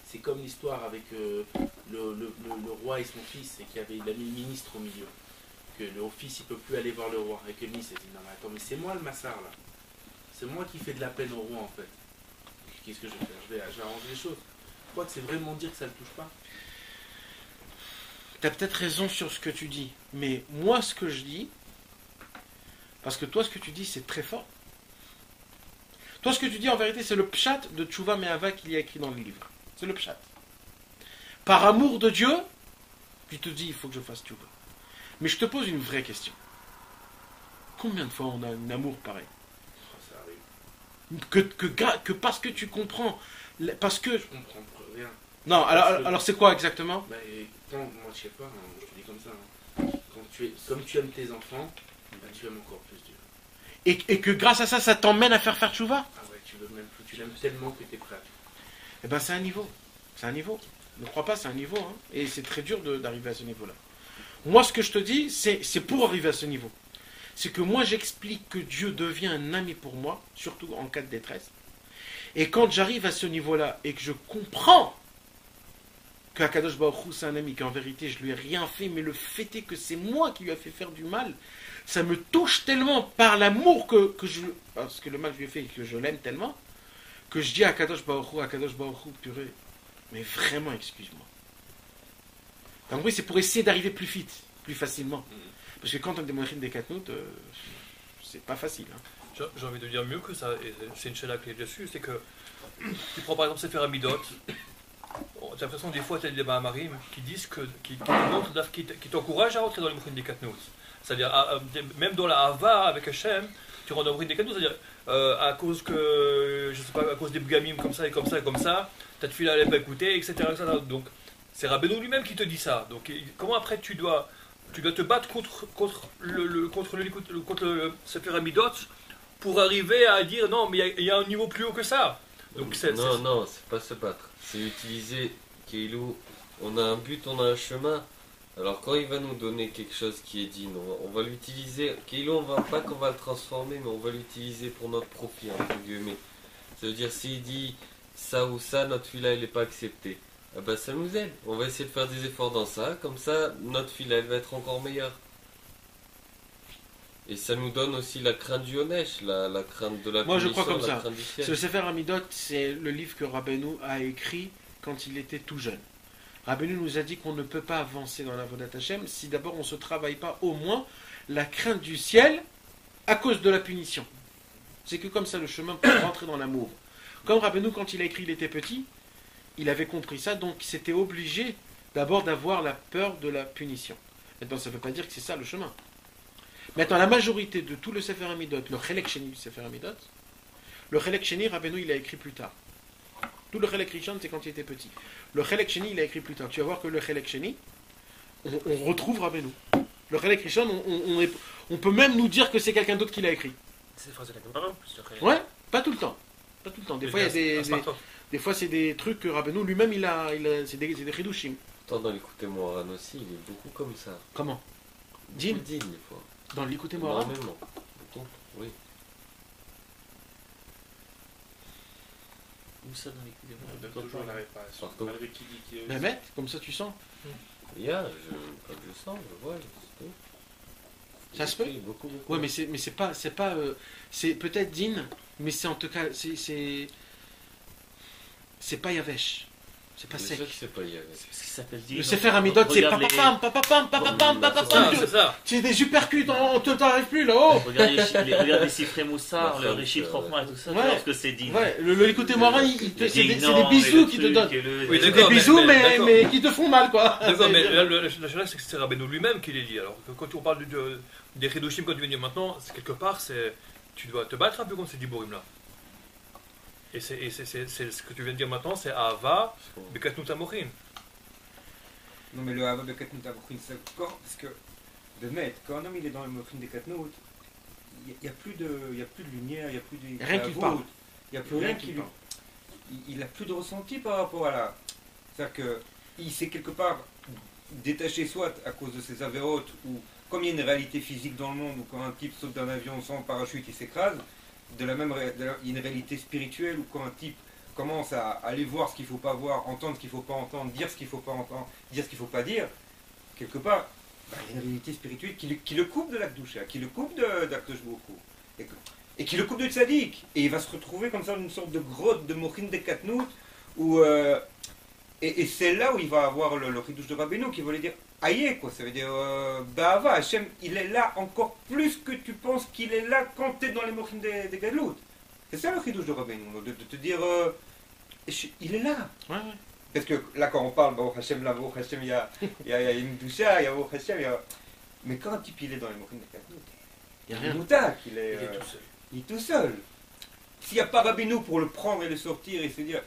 C'est comme l'histoire avec le roi et son fils, et il a mis le ministre au milieu. Que le fils il peut plus aller voir le roi. Et que le ministre il dit non mais attends, mais c'est moi le massard là. C'est moi qui fais de la peine au roi en fait. Qu'est-ce que je vais faire? Je vais arranger les choses. Je crois que c'est vraiment dire que ça ne le touche pas. Tu as peut-être raison sur ce que tu dis. Mais moi ce que je dis, Parce que toi, ce que tu dis, c'est très fort. Toi, ce que tu dis, en vérité, c'est le pshat de Tchouva Me'ava qu'il y a écrit dans le livre. C'est le pshat. Par amour de Dieu, tu te dis, il faut que je fasse Tchouva. Mais je te pose une vraie question. Combien de fois on a un amour pareil? Ça arrive. Que parce que tu comprends. Parce que... Je comprends rien. Non, alors c'est quoi exactement? Bah, moi, je sais pas, hein, je te dis comme ça. Hein. Comme tu aimes tes enfants, bah, tu aimes encore plus Dieu. Et que grâce à ça, ça t'emmène à faire Tchouva? Ah ouais, tu veux même plus, tu l'aimes tellement que tu es prêt à tout. Eh bien, c'est un niveau. C'est un niveau. Ne crois pas, c'est un niveau. Hein. Et c'est très dur d'arriver à ce niveau-là. Moi, ce que je te dis, c'est pour arriver à ce niveau. C'est que moi, j'explique que Dieu devient un ami pour moi, surtout en cas de détresse. Et quand j'arrive à ce niveau-là et que je comprends qu'Akadosh Baruch Hu, c'est un ami, qu'en vérité, je lui ai rien fait, mais le fait est que c'est moi qui lui ai fait faire du mal, ça me touche tellement par l'amour parce que le mal que je lui ai fait et que je l'aime tellement, que je dis à Akadosh Baruch Hu, purée, mais vraiment, excuse-moi. Donc oui, c'est pour essayer d'arriver plus vite, plus facilement. Parce que quand on démontre des katnout, c'est pas facile. Hein. J'ai envie de dire mieux que ça, et c'est une chala qui est dessus, c'est que tu prends par exemple Sefer Amidot, j'ai l'impression que des fois tu as des Mahamarim qui disent qui t'encouragent à rentrer dans les Mouchin des katnout. C'est-à-dire, même dans la Hava avec Hachem, tu rentres dans le Mouchin des katnout, c'est-à-dire, à cause que, je sais pas, à cause des bgamim comme ça et comme ça et comme ça, ta tefila elle n'est pas écoutée, etc., etc. Donc, c'est Rabbeinu lui-même qui te dit ça. Donc, comment après tu dois te battre contre le Sefer Amidot pour arriver à dire non, mais il y a un niveau plus haut que ça. Donc, non, c'est pas se battre. C'est utiliser Keilou. On a un but, on a un chemin. Alors, quand il va nous donner quelque chose qui est dit, on va l'utiliser. Keilou, on va pas qu'on va le transformer, mais on va l'utiliser pour notre profit, entre guillemets. Ça veut dire, s'il dit ça ou ça, notre fila, elle n'est pas acceptée. Ah bah ça nous aide. On va essayer de faire des efforts dans ça, comme ça notre fil elle va être encore meilleure. Et ça nous donne aussi la crainte du Honesh, la crainte de la Moi je punition, crois comme la ça. crainte du ciel. Le Sefer Amidot, c'est le livre que Rabbeinu a écrit quand il était tout jeune. Rabbeinu nous a dit qu'on ne peut pas avancer dans la Vodat Hashem si d'abord on ne se travaille pas au moins la crainte du ciel à cause de la punition. C'est que comme ça le chemin pour rentrer dans l'amour. Comme Rabbeinu quand il a écrit il était petit, il avait compris ça, donc c'était obligé d'abord d'avoir la peur de la punition. Maintenant, ça ne veut pas dire que c'est ça le chemin. Maintenant, la majorité de tout le Sefer Amidot, le Chelek Sheni du Sefer Amidot, le Chelek Sheni, Rabbeinu, il a écrit plus tard. Tout le Chelek Rishon, c'est quand il était petit. Le Chelek Sheni, il a écrit plus tard. Tu vas voir que le Chelek Sheni, on retrouve Rabbeinu. Le Chelek Rishon, on peut même nous dire que c'est quelqu'un d'autre qui l'a écrit. C'est phrase de la Gemara, ouais, pas tout le temps. Pas tout le temps. Des fois, il y a des fois, c'est des trucs que Rabbeinu lui-même, c'est des chidushim. Attends, dans l'écouter Moharan aussi, il est beaucoup comme ça. Comment? Din, des fois. Dans l'écouter Moharan? Énormément. Oui. Où ça dans l'écouter On donne toujours la réparation. Malgré qui dit qu'il y a... Mehmet, comme ça tu sens? Il y a, comme je sens, je vois, c'est tout. Ça se peut? Beaucoup. Ouais, mais c'est pas, c'est peut-être Din, mais c'est en tout cas, c'est pas Yavesh. C'est pas sec. C'est pas Yavesh. Ce qui s'appelle Din. Le Sefer Amidot, c'est papapam. C'est ça. C'est des supercuts, on te t'arrive plus là-haut. Regarde les Sifré Moussar, le Rishit Rochma et tout ça, parce que c'est Din. Ouais, l'écouter Morin, c'est des bisous qui te donnent. Oui, c'est des bisous, mais qui te font mal, quoi. D'accord, mais la chose, c'est que c'est Rabbeinu lui-même qui les dit. Alors, quand on parle des Chidushim, quand tu viens de dire maintenant, c'est quelque part, tu dois te battre un peu contre ces Diborim-là. Et c'est ce que tu viens de dire maintenant, c'est Ahava, Bekatnut Amochin. Non, mais le Ahava, Bekatnut Amochin, c'est encore parce que, de mettre, quand un homme il est dans le Mochin des Katnout, il n'y a plus de lumière, il n'y a plus de. Rien qui parle. Il n'y a plus rien qui lui. Il n'a plus de ressenti par rapport à la. C'est-à-dire qu'il s'est quelque part détaché, soit à cause de ses avérotes, ou comme il y a une réalité physique dans le monde, où quand un type saute d'un avion sans parachute, il s'écrase. Il y a une réalité spirituelle où quand un type commence à aller voir ce qu'il ne faut pas voir, entendre ce qu'il ne faut pas entendre, dire ce qu'il ne faut pas entendre, dire ce qu'il ne faut pas dire, quelque part, il y a une réalité spirituelle qui le coupe de l'Akdoucha, qui le coupe d'Akdosh Baruch et qui le coupe de Tzadik. Et il va se retrouver comme ça dans une sorte de grotte de Mochin de Katnout où Et c'est là où il va avoir le ridouche de Rabbeinu qui voulait dire aïe, quoi. Ça veut dire Bahava, Hachem, il est là encore plus que tu penses qu'il est là quand tu es dans les mochim des Gadlout. C'est ça le ridouche de Rabbeinu, de te dire il est là. Ouais. Parce que là, quand on parle, Baruch Hashem, là, Baruch Hashem, il y a une doucha, il y a Baruch Hashem, mais quand un type il est dans les mochim des Gadlout, il y a rien. Il est tout seul. Il est tout seul. S'il n'y a pas Rabbeinu pour le prendre et le sortir et se dire.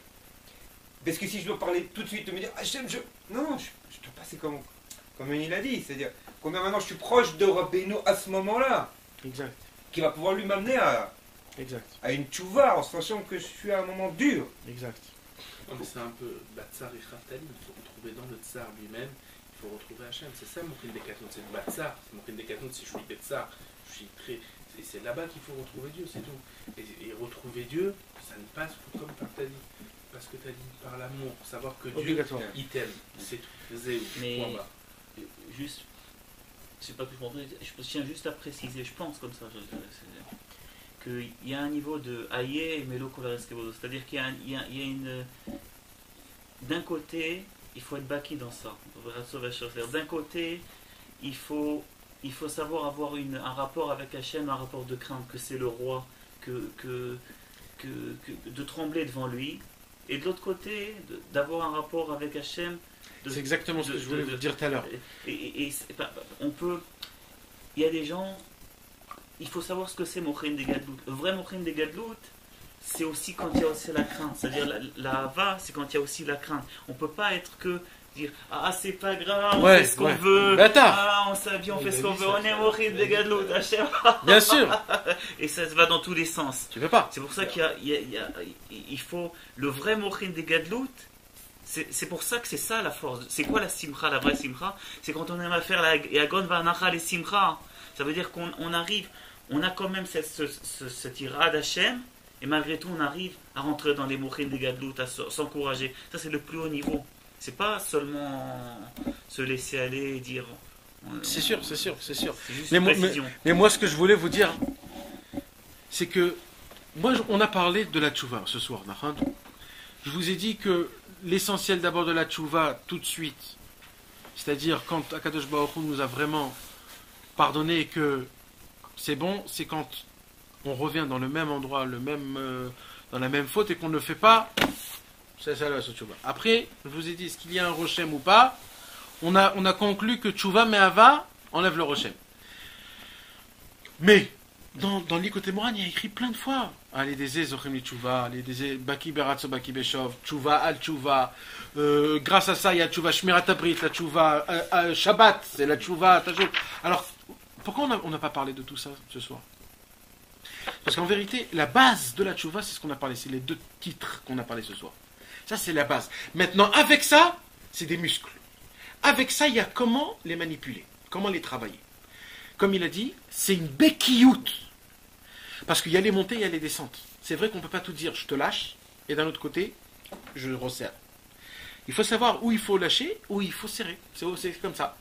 Parce que si je dois parler tout de suite, me dire Hachem, non, je dois passer comme il a dit. C'est-à-dire, combien maintenant je suis proche de Rabbeinu à ce moment-là. Exact. Qui va pouvoir lui m'amener à une tchouva en sachant que je suis à un moment dur. Exact. Non, mais c'est un peu Batsar et Khartalim. Il faut retrouver dans le tsar lui-même, il faut retrouver Hachem. C'est ça mon Mochim Dekatnout, c'est le Batsar. Mon Mochim Dekatnout, c'est je suis Betsar. Je suis très. Et c'est là-bas qu'il faut retrouver Dieu, c'est tout. Et retrouver Dieu, ça ne passe comme par ta vie. Parce que tu as dit par l'amour, savoir que Dieu, il t'aime, c'est tout. Mais juste, c'est pas que je tiens juste à préciser, je pense comme ça, qu'il y a un niveau de Aïe et Melo Kolareskevodo, c'est-à-dire qu'il y a une. D'un côté, il faut être baki dans ça. D'un côté, il faut savoir avoir un rapport avec Hachem, un rapport de crainte, que c'est le roi, de trembler devant lui. Et de l'autre côté, d'avoir un rapport avec Hachem. C'est exactement ce que je voulais vous dire tout à l'heure. On peut. Il y a des gens. Il faut savoir ce que c'est Mochim des Gadlout. Le vrai Mochim des Gadlout, c'est aussi quand il y a aussi la crainte. C'est-à-dire la Hava, c'est quand il y a aussi la crainte. On ne peut pas être que dire c'est pas grave, on fait ce qu'on veut. On s'habille, on fait ce qu'on veut. On est Mochim des Gadlout, Hachem. Bien sûr. Et ça se va dans tous les sens. Tu veux pas. C'est pour ça il faut le vrai Mochim des Gadlout. C'est pour ça que c'est ça la force. C'est quoi la simcha, la vraie simcha? C'est quand on aime à faire la yagon vanacha les simcha. Ça veut dire qu'on arrive, on a quand même cette ira d'Hachem, et malgré tout on arrive à rentrer dans les mochim des gadlout, à s'encourager. Ça c'est le plus haut niveau. C'est pas seulement se laisser aller et dire. C'est sûr. Mais moi ce que je voulais vous dire, c'est que on a parlé de la tchouva ce soir. Je vous ai dit que l'essentiel d'abord de la tchouva, tout de suite, c'est-à-dire quand Akadosh Baruch Hu nous a vraiment pardonné et que c'est bon, c'est quand on revient dans le même endroit, dans la même faute et qu'on ne fait pas, c'est ça la tchouva. Après, je vous ai dit, est-ce qu'il y a un rochem ou pas? On a conclu que tchouva me'ava enlève le rochem. Mais dans l'Ikotei Moran, il y a écrit plein de fois. Allez des Zochim li tchouva, allez des Baki Beratzo Baki Beshov, tchouva al tchouva. Grâce à ça, il y a tchouva Shmirat Abrit, la tchouva Shabbat, c'est la tchouva Tajot. Alors, pourquoi on n'a pas parlé de tout ça ce soir? Parce qu'en vérité, la base de la tchouva, c'est ce qu'on a parlé, c'est les deux titres qu'on a parlé ce soir. Ça, c'est la base. Maintenant, avec ça, c'est des muscles. Avec ça, il y a comment les manipuler, comment les travailler. Comme il a dit, c'est une bekiout. Parce qu'il y a les montées, il y a les descentes. C'est vrai qu'on ne peut pas tout dire, je te lâche, et d'un autre côté, je resserre. Il faut savoir où il faut lâcher, où il faut serrer. C'est comme ça.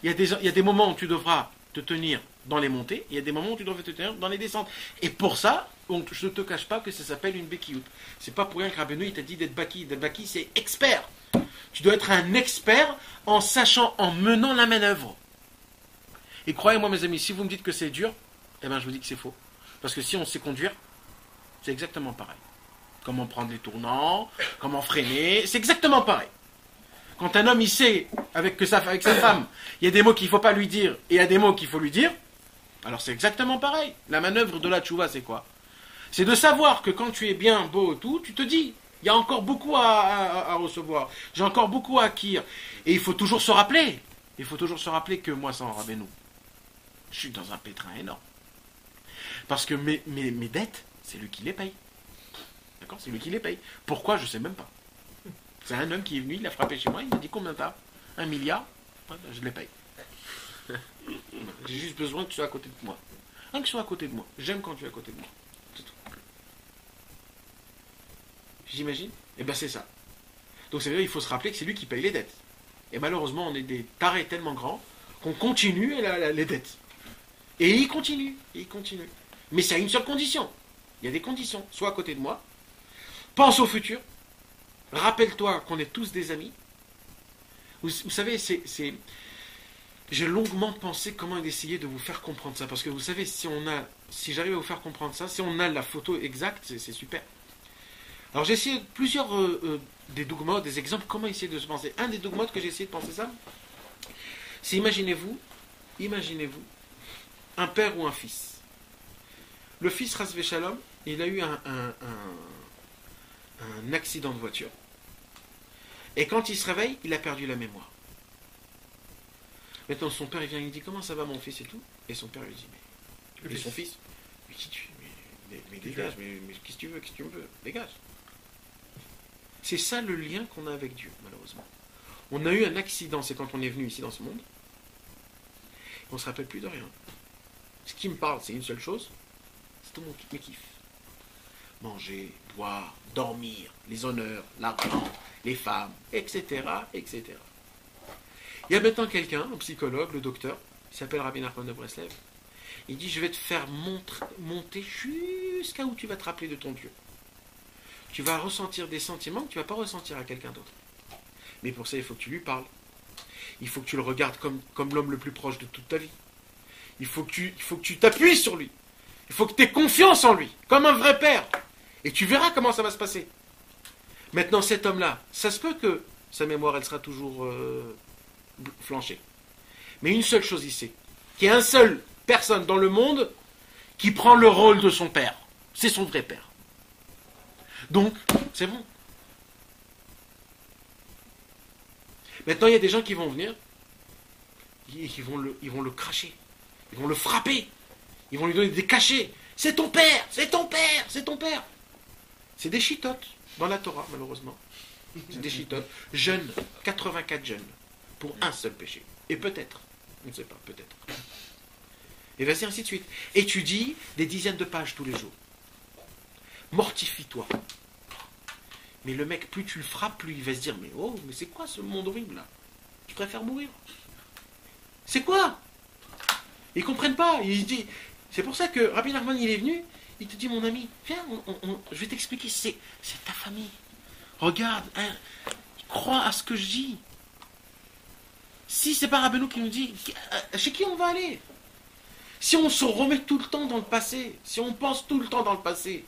Il y a des moments où tu devras te tenir dans les montées, il y a des moments où tu devras te tenir dans les descentes. Et pour ça, je ne te cache pas que ça s'appelle une bekiout. C'est pas pour rien que Rabbeinu il t'a dit d'être baki. D'être baki, c'est expert. Tu dois être un expert en sachant, en menant la manœuvre. Et croyez-moi mes amis, si vous me dites que c'est dur, eh ben je vous dis que c'est faux. Parce que si on sait conduire, c'est exactement pareil. Comment prendre les tournants, comment freiner, c'est exactement pareil. Quand un homme il sait avec sa femme, il y a des mots qu'il ne faut pas lui dire et il y a des mots qu'il faut lui dire, alors c'est exactement pareil. La manœuvre de la tchouva, c'est quoi? C'est de savoir que quand tu es bien, beau, tout, tu te dis, il y a encore beaucoup à recevoir, j'ai encore beaucoup à acquérir. Et il faut toujours se rappeler, que moi sans Rabbeinu, je suis dans un pétrin énorme. Parce que mes dettes, c'est lui qui les paye. D'accord? C'est lui qui les paye. Pourquoi? Je ne sais même pas. C'est un homme qui est venu, il a frappé chez moi, il m'a dit combien t'as? 1 milliard? Ouais, ben, je les paye. J'ai juste besoin que tu sois à côté de moi. Que tu sois à côté de moi. J'aime quand tu es à côté de moi. C'est tout. J'imagine? Et ben c'est ça. Donc c'est vrai, il faut se rappeler que c'est lui qui paye les dettes. Et malheureusement, on est des tarés tellement grands qu'on continue les dettes. Et il continue. Mais c'est à une seule condition. Il y a des conditions. Sois à côté de moi. Pense au futur. rappelle-toi qu'on est tous des amis. Vous savez, j'ai longuement pensé comment essayer de vous faire comprendre ça. Parce que vous savez, si j'arrive à vous faire comprendre ça, si on a la photo exacte, c'est super. Alors j'ai essayé plusieurs des dogmates, des exemples, comment essayer de se penser. Un des dogmates que j'ai essayé de penser ça, c'est imaginez-vous, un père ou un fils. Le fils, Ras Veshalom, il a eu un accident de voiture. Et quand il se réveille, il a perdu la mémoire. Maintenant, son père, il vient, il dit, comment ça va mon fils et tout? Et son père lui dit, mais son fils, mais dégage, mais qu'est-ce que tu veux, dégage. C'est ça le lien qu'on a avec Dieu, malheureusement. On a eu un accident, c'est quand on est venu ici dans ce monde. On ne se rappelle plus de rien. Ce qui me parle, c'est une seule chose, c'est tout mes kiffs. Manger, boire, dormir, les honneurs, l'argent, les femmes, etc., etc. Il y a maintenant quelqu'un, un psychologue, le docteur, il s'appelle Rabbi Nachman de Breslev. Il dit, je vais te faire monter jusqu'à où tu vas te rappeler de ton Dieu. Tu vas ressentir des sentiments que tu ne vas pas ressentir à quelqu'un d'autre. Mais pour ça, il faut que tu lui parles. Il faut que tu le regardes comme l'homme le plus proche de toute ta vie. Il faut que tu t'appuies sur lui. Il faut que tu aies confiance en lui, comme un vrai père. Et tu verras comment ça va se passer. Maintenant, cet homme-là, ça se peut que sa mémoire, elle sera toujours flanchée. Mais une seule chose, il sait. Qu'il y a une seule personne dans le monde qui prend le rôle de son père. C'est son vrai père. Donc, c'est bon. Maintenant, il y a des gens qui vont venir et ils vont le cracher. Ils vont le frapper. Ils vont lui donner des cachets. C'est ton père, c'est ton père, c'est ton père. C'est des chitotes dans la Torah, malheureusement. C'est des chitotes. Jeunes, 84 jeunes, pour un seul péché. Et peut-être, on ne sait pas, peut-être. Et vas-y, ainsi de suite. Étudie des dizaines de pages tous les jours. Mortifie-toi. Mais le mec, plus tu le frappes, plus il va se dire, mais c'est quoi ce monde horrible là? Je préfère mourir. C'est quoi? Ils comprennent pas. Il dit, c'est pour ça que Rabbi Nachman, il est venu, il te dit, mon ami, viens, je vais t'expliquer, c'est ta famille. Regarde, hein, crois à ce que je dis. Si c'est pas Rabbeinu qui nous dit, chez qui on va aller? Si on se remet tout le temps dans le passé, si on pense tout le temps dans le passé,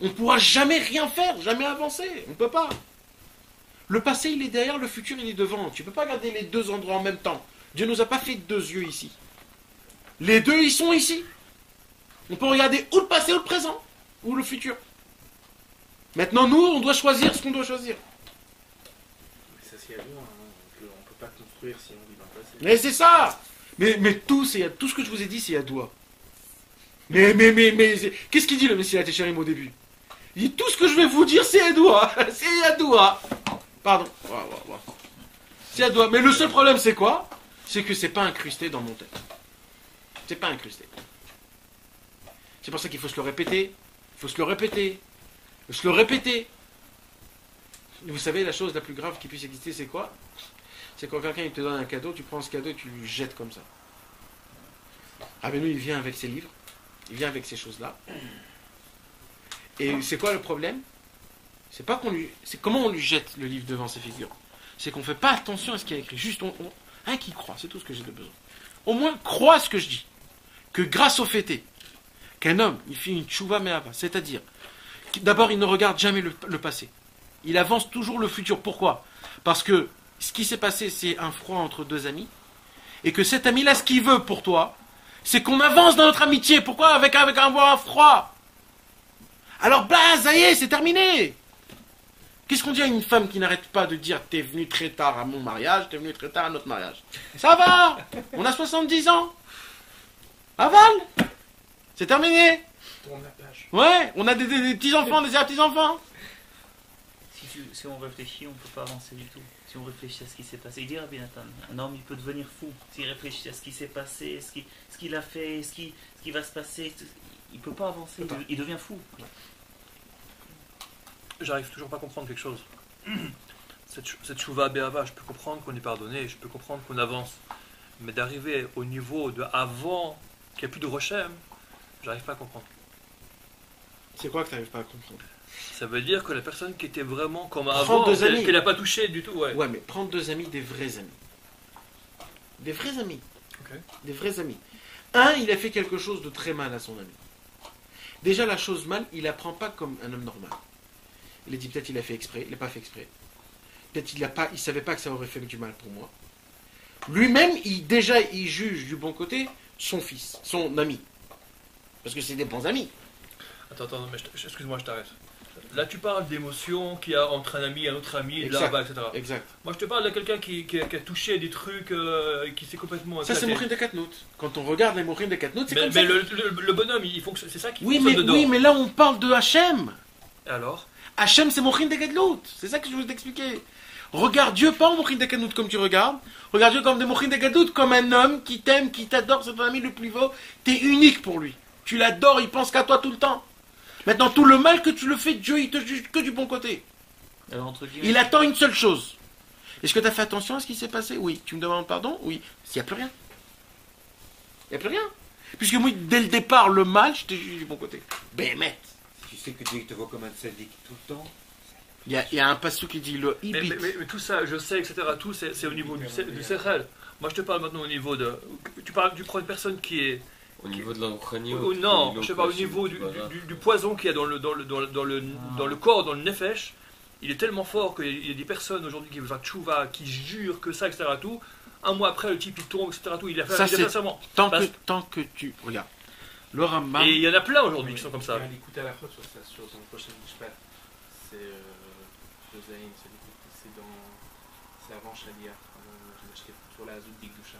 on ne pourra jamais rien faire, jamais avancer. On ne peut pas. Le passé, il est derrière, le futur, il est devant. Tu ne peux pas garder les deux endroits en même temps. Dieu ne nous a pas fait deux yeux ici. Les deux, ils sont ici. On peut regarder ou le passé ou le présent, ou le futur. Maintenant, nous, on doit choisir ce qu'on doit choisir. Mais ça, c'est à nous. On ne peut pas construire si on vit dans le passé. Mais c'est ça. Mais tout ce que je vous ai dit, c'est à doigt. Mais qu'est-ce qu'il dit le Messie Téchérim au début? Il dit tout ce que je vais vous dire, c'est à doigt. C'est à doigt. Pardon. C'est à doigt. Mais le seul problème, c'est quoi? C'est que c'est pas incrusté dans mon tête. C'est pas incrusté. C'est pour ça qu'il faut se le répéter. Il faut se le répéter. Se le répéter. Vous savez, la chose la plus grave qui puisse exister, c'est quoi? C'est quand quelqu'un il te donne un cadeau, tu prends ce cadeau et tu lui jettes comme ça. Ah ben nous, il vient avec ses livres. Il vient avec ces choses-là. Et c'est quoi le problème? C'est pas c'est comment on lui jette le livre devant ses figures. C'est qu'on ne fait pas attention à ce qu'il y a écrit. Juste un qui croit, c'est tout ce que j'ai de besoin. Au moins, crois à ce que je dis. Que grâce au fêté, qu'un homme, il fait une tchouva me'ava, c'est-à-dire, d'abord, il ne regarde jamais le passé. Il avance toujours le futur. Pourquoi? Parce que ce qui s'est passé, c'est un froid entre deux amis, et que cet ami-là, ce qu'il veut pour toi, c'est qu'on avance dans notre amitié. Pourquoi? Avec un froid. Alors, ça y est, c'est terminé. Qu'est-ce qu'on dit à une femme qui n'arrête pas de dire t'es venu très tard à mon mariage, t'es venu très tard à notre mariage? Ça va, on a 70 ans. Avale. C'est terminé. Tourne la page. Ouais, on a des petits-enfants, des petits-enfants. Si on réfléchit, on ne peut pas avancer du tout. Si on réfléchit à ce qui s'est passé, il dit Rabbi Nathan, un homme il peut devenir fou s'il réfléchit à ce qui s'est passé, ce qu'il a fait, ce qui va se passer. Il ne peut pas avancer, il devient fou. J'arrive toujours pas à comprendre quelque chose. Cette chouva béava, je peux comprendre qu'on est pardonné, je peux comprendre qu'on avance. Mais d'arriver au niveau de avant qu'il n'y ait plus de Rochem, j'arrive pas à comprendre. C'est quoi que tu n'arrives pas à comprendre? Ça veut dire que la personne qui était vraiment comme Prends avant, deux amis. qu'elle n'a pas touché du tout. Ouais, Ouais, mais prends 2 amis, des vrais amis. Des vrais amis. Ok. Des vrais amis. Un, il a fait quelque chose de très mal à son ami. Déjà, la chose mal, il apprend pas comme un homme normal. Il a dit peut-être il a fait exprès, il n'a pas fait exprès. Peut-être il savait pas que ça aurait fait du mal pour moi. Lui-même, il juge du bon côté son fils, son ami. Parce que c'est des bons amis. Attends, mais excuse-moi, je t'arrête. Là, tu parles d'émotions qu'il y a entre un ami et un autre ami, Exact. là-bas, etc. Exact. Moi, je te parle de quelqu'un qui a touché des trucs, qui s'est complètement Ça, c'est éclaté. Mochim de Katnout. Quand on regarde les Mochim de Katnout, c'est Mais, comme ça. mais le bonhomme, il fonctionne, c'est ça qui Oui, fonctionne dedans. mais là, on parle de Hachem. Alors Hachem, c'est Mochim de Katnout. C'est ça que je veux t'expliquer. Regarde Dieu pas en Mochim de Katnout comme tu regardes. Regarde Dieu comme des Mochim de Katnout, comme un homme qui t'aime, qui t'adore, c'est ton ami le plus beau. T'es unique pour lui. Tu l'adores, il pense qu'à toi tout le temps. Maintenant, tout le mal que tu le fais, Dieu, il te juge que du bon côté. Alors, entre guillemets, Il attend une seule chose. Est-ce que tu as fait attention à ce qui s'est passé? Oui. Tu me demandes pardon? Oui. S'il n'y a plus rien. Il n'y a plus rien. Puisque moi, dès le départ, le mal, je t'ai jugé du bon côté. Bémet. Tu sais que Dieu te voit comme un tzaddik tout le temps. Il y a un passage qui dit le ibit. mais tout ça, je sais, etc. Tout, c'est au niveau du Sechel. Moi, je te parle maintenant au niveau de. Tu prends une personne qui est. Au niveau de l'Ankhani Non, je te parle au niveau du poison qu'il y a dans le corps, dans le nefesh. Il est tellement fort qu'il y a des personnes aujourd'hui qui font tchouva, qui jurent que ça, etc. Tout. Un mois après, le type il tombe, etc. Tout. Il a fait Ça, c'est récemment. tant que tu. Regarde. Le Rambam. Et il y en a plein aujourd'hui qui sont comme ça. Il y a un écoute à la fois sur ça, sur son prochain Mishpat. C'est Josaïn, c'est avant Shalia. J'ai acheté sur la Azout d'Igdusha.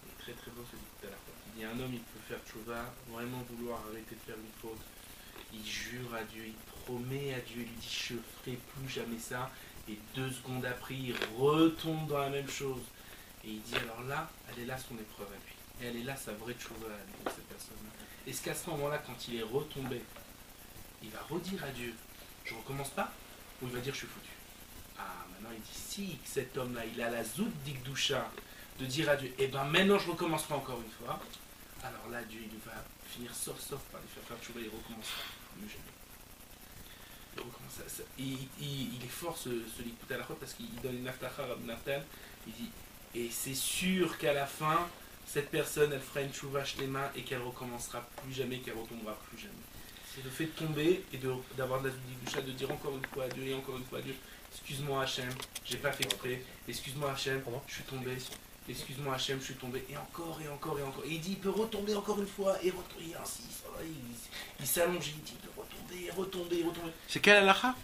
Il est très très beau ce écoute à la fois. Il y a un homme, il peut faire tchouva, vraiment vouloir arrêter de faire une faute. Il jure à Dieu, il promet à Dieu, il lui dit je ferai plus jamais ça. Et 2 secondes après, il retombe dans la même chose. Et il dit alors là, elle est là son épreuve à lui. Et elle est là sa vraie tchouva à lui, cette personne-là. Est-ce qu'à ce moment-là, quand il est retombé, il va redire à Dieu je recommence pas? Ou il va dire je suis foutu? Ah, maintenant il dit si cet homme-là, il a la zout d'Igdusha de dire à Dieu eh ben maintenant je recommence pas encore une fois. Alors là, Dieu il va finir sauf par lui faire tchouva, il recommencera plus jamais. Il recommence. Il est fort ce Likout à la fois parce qu'il donne une aftacha à Nathan. Il dit et c'est sûr qu'à la fin, cette personne elle fera une tchouva shlema et qu'elle recommencera plus jamais, qu'elle retombera plus jamais. C'est le fait de tomber et d'avoir de la Zoudik de dire encore une fois à Dieu et encore une fois à Dieu excuse-moi Hachem, j'ai pas fait exprès, excuse-moi Hachem, je suis tombé, excuse-moi Hachem, je suis tombé, et encore et encore et encore. Et il dit il peut retomber encore une fois, et il insiste, il s'allonge, il dit il peut retomber. C'est quel halakha?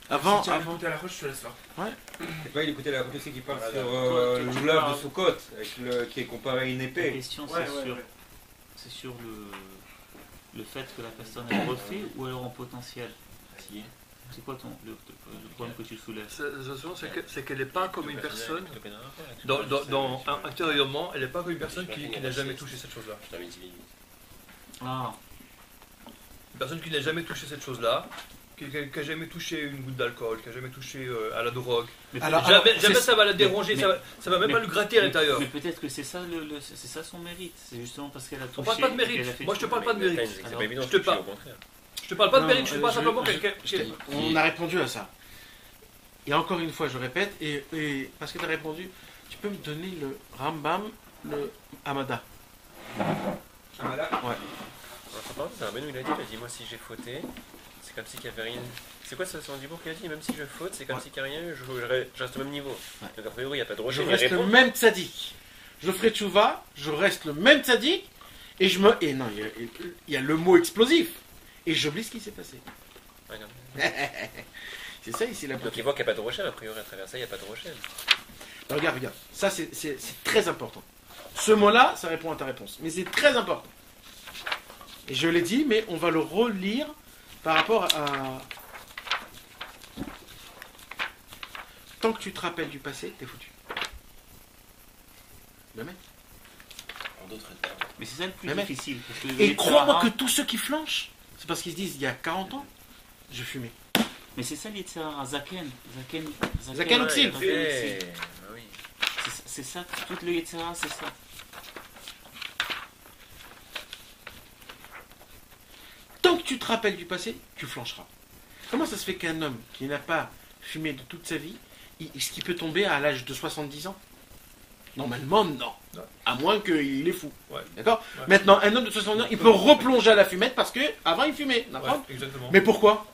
Avant. À la roche, je te laisse là. Ouais. C'est pas il écoutait la c'est qui parle sur le loulav de Soukot, qui est comparé à une la épée. question, c'est sur le fait que la personne elle refait ou alors en potentiel. C'est quoi le problème que tu soulèves? C'est qu'elle n'est pas comme une personne, intérieurement, elle n'est pas comme une personne qui n'a jamais touché cette chose-là. Ah. Une personne qui n'a jamais touché cette chose-là, qui n'a jamais touché une goutte d'alcool, qui n'a jamais touché à la drogue. Jamais ça va la déranger, ça va même pas le gratter à l'intérieur. Mais peut-être que c'est ça, c'est ça son mérite. C'est justement parce qu'elle a touché. On parle pas de mérite. Moi je te parle pas de mérite. C'est pas évident, je te parle. Je te parle pas de mérite, je te parle simplement On a répondu à ça. Et encore une fois, je répète, et parce que tu as répondu, tu peux me donner le Rambam, le Hamada. Hamada? Ouais. C'est un Benou, il a dit moi si j'ai fauté, c'est comme si il n'y avait rien. C'est quoi son dibour qu'il a dit? Même si je faute, c'est comme si il n'y a rien eu, je reste au même niveau. Ouais. Donc a priori, il n'y a pas de rocher. Je reste le même tzaddik. Je ferai tchouva, je reste le même tzaddik, et je me. Et non, il y a le mot explosif. Et j'oublie ce qui s'est passé. Ouais, c'est ça ici la donc il voit qu'il n'y a pas de rocher, a priori à travers ça, il n'y a pas de rocher. Regarde. Ça c'est très important. Ce mot-là, ça répond à ta réponse. Mais c'est très important. Et je l'ai dit, mais on va le relire par rapport à. Tant que tu te rappelles du passé, t'es foutu. Jamais. Mais c'est ça le plus difficile. Parce que et crois-moi que tous ceux qui flanchent, c'est parce qu'ils se disent il y a 40 ans, je fumais. Mais c'est ça l'Yitzhara, Zaken Oxil. C'est ça, tout le Yitzhara, c'est ça. tant que tu te rappelles du passé, tu flancheras. Comment ça se fait qu'un homme qui n'a pas fumé de toute sa vie, est-ce qu'il peut tomber à l'âge de 70 ans? Normalement, non. Ouais. À moins qu'il est fou. Ouais. D'accord. Ouais. Maintenant, un homme de 70 ans, il peut replonger à la fumette parce que avant il fumait. D'accord. Ouais, exactement. Mais pourquoi?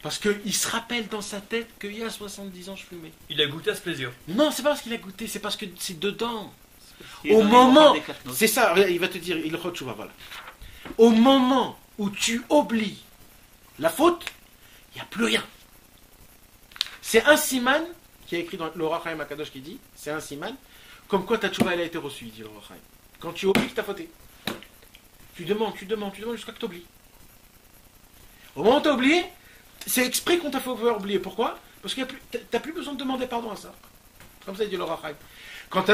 Parce qu'il se rappelle dans sa tête qu'il y a 70 ans, je fumais. Il a goûté à ce plaisir. Non, c'est pas parce qu'il a goûté, c'est parce que c'est dedans. Il est Au dans les moment, enfants des quatre notes. c'est ça, il va te dire, il retrouve, voilà. Au moment où tu oublies la faute, il n'y a plus rien. C'est un siman qui a écrit dans l'Orach Chaim Akadosh qui dit, c'est un siman, comme quoi ta tchouva elle a été reçue, dit l'Orach Chaim. Quand tu oublies que tu as fauté, tu demandes jusqu'à que tu oublies. Au moment où tu as oublié, c'est exprès qu'on t'a fait oublier. Pourquoi? Parce que tu n'as plus besoin de demander pardon à ça. Comme ça, dit l'Orach Chaim. Quand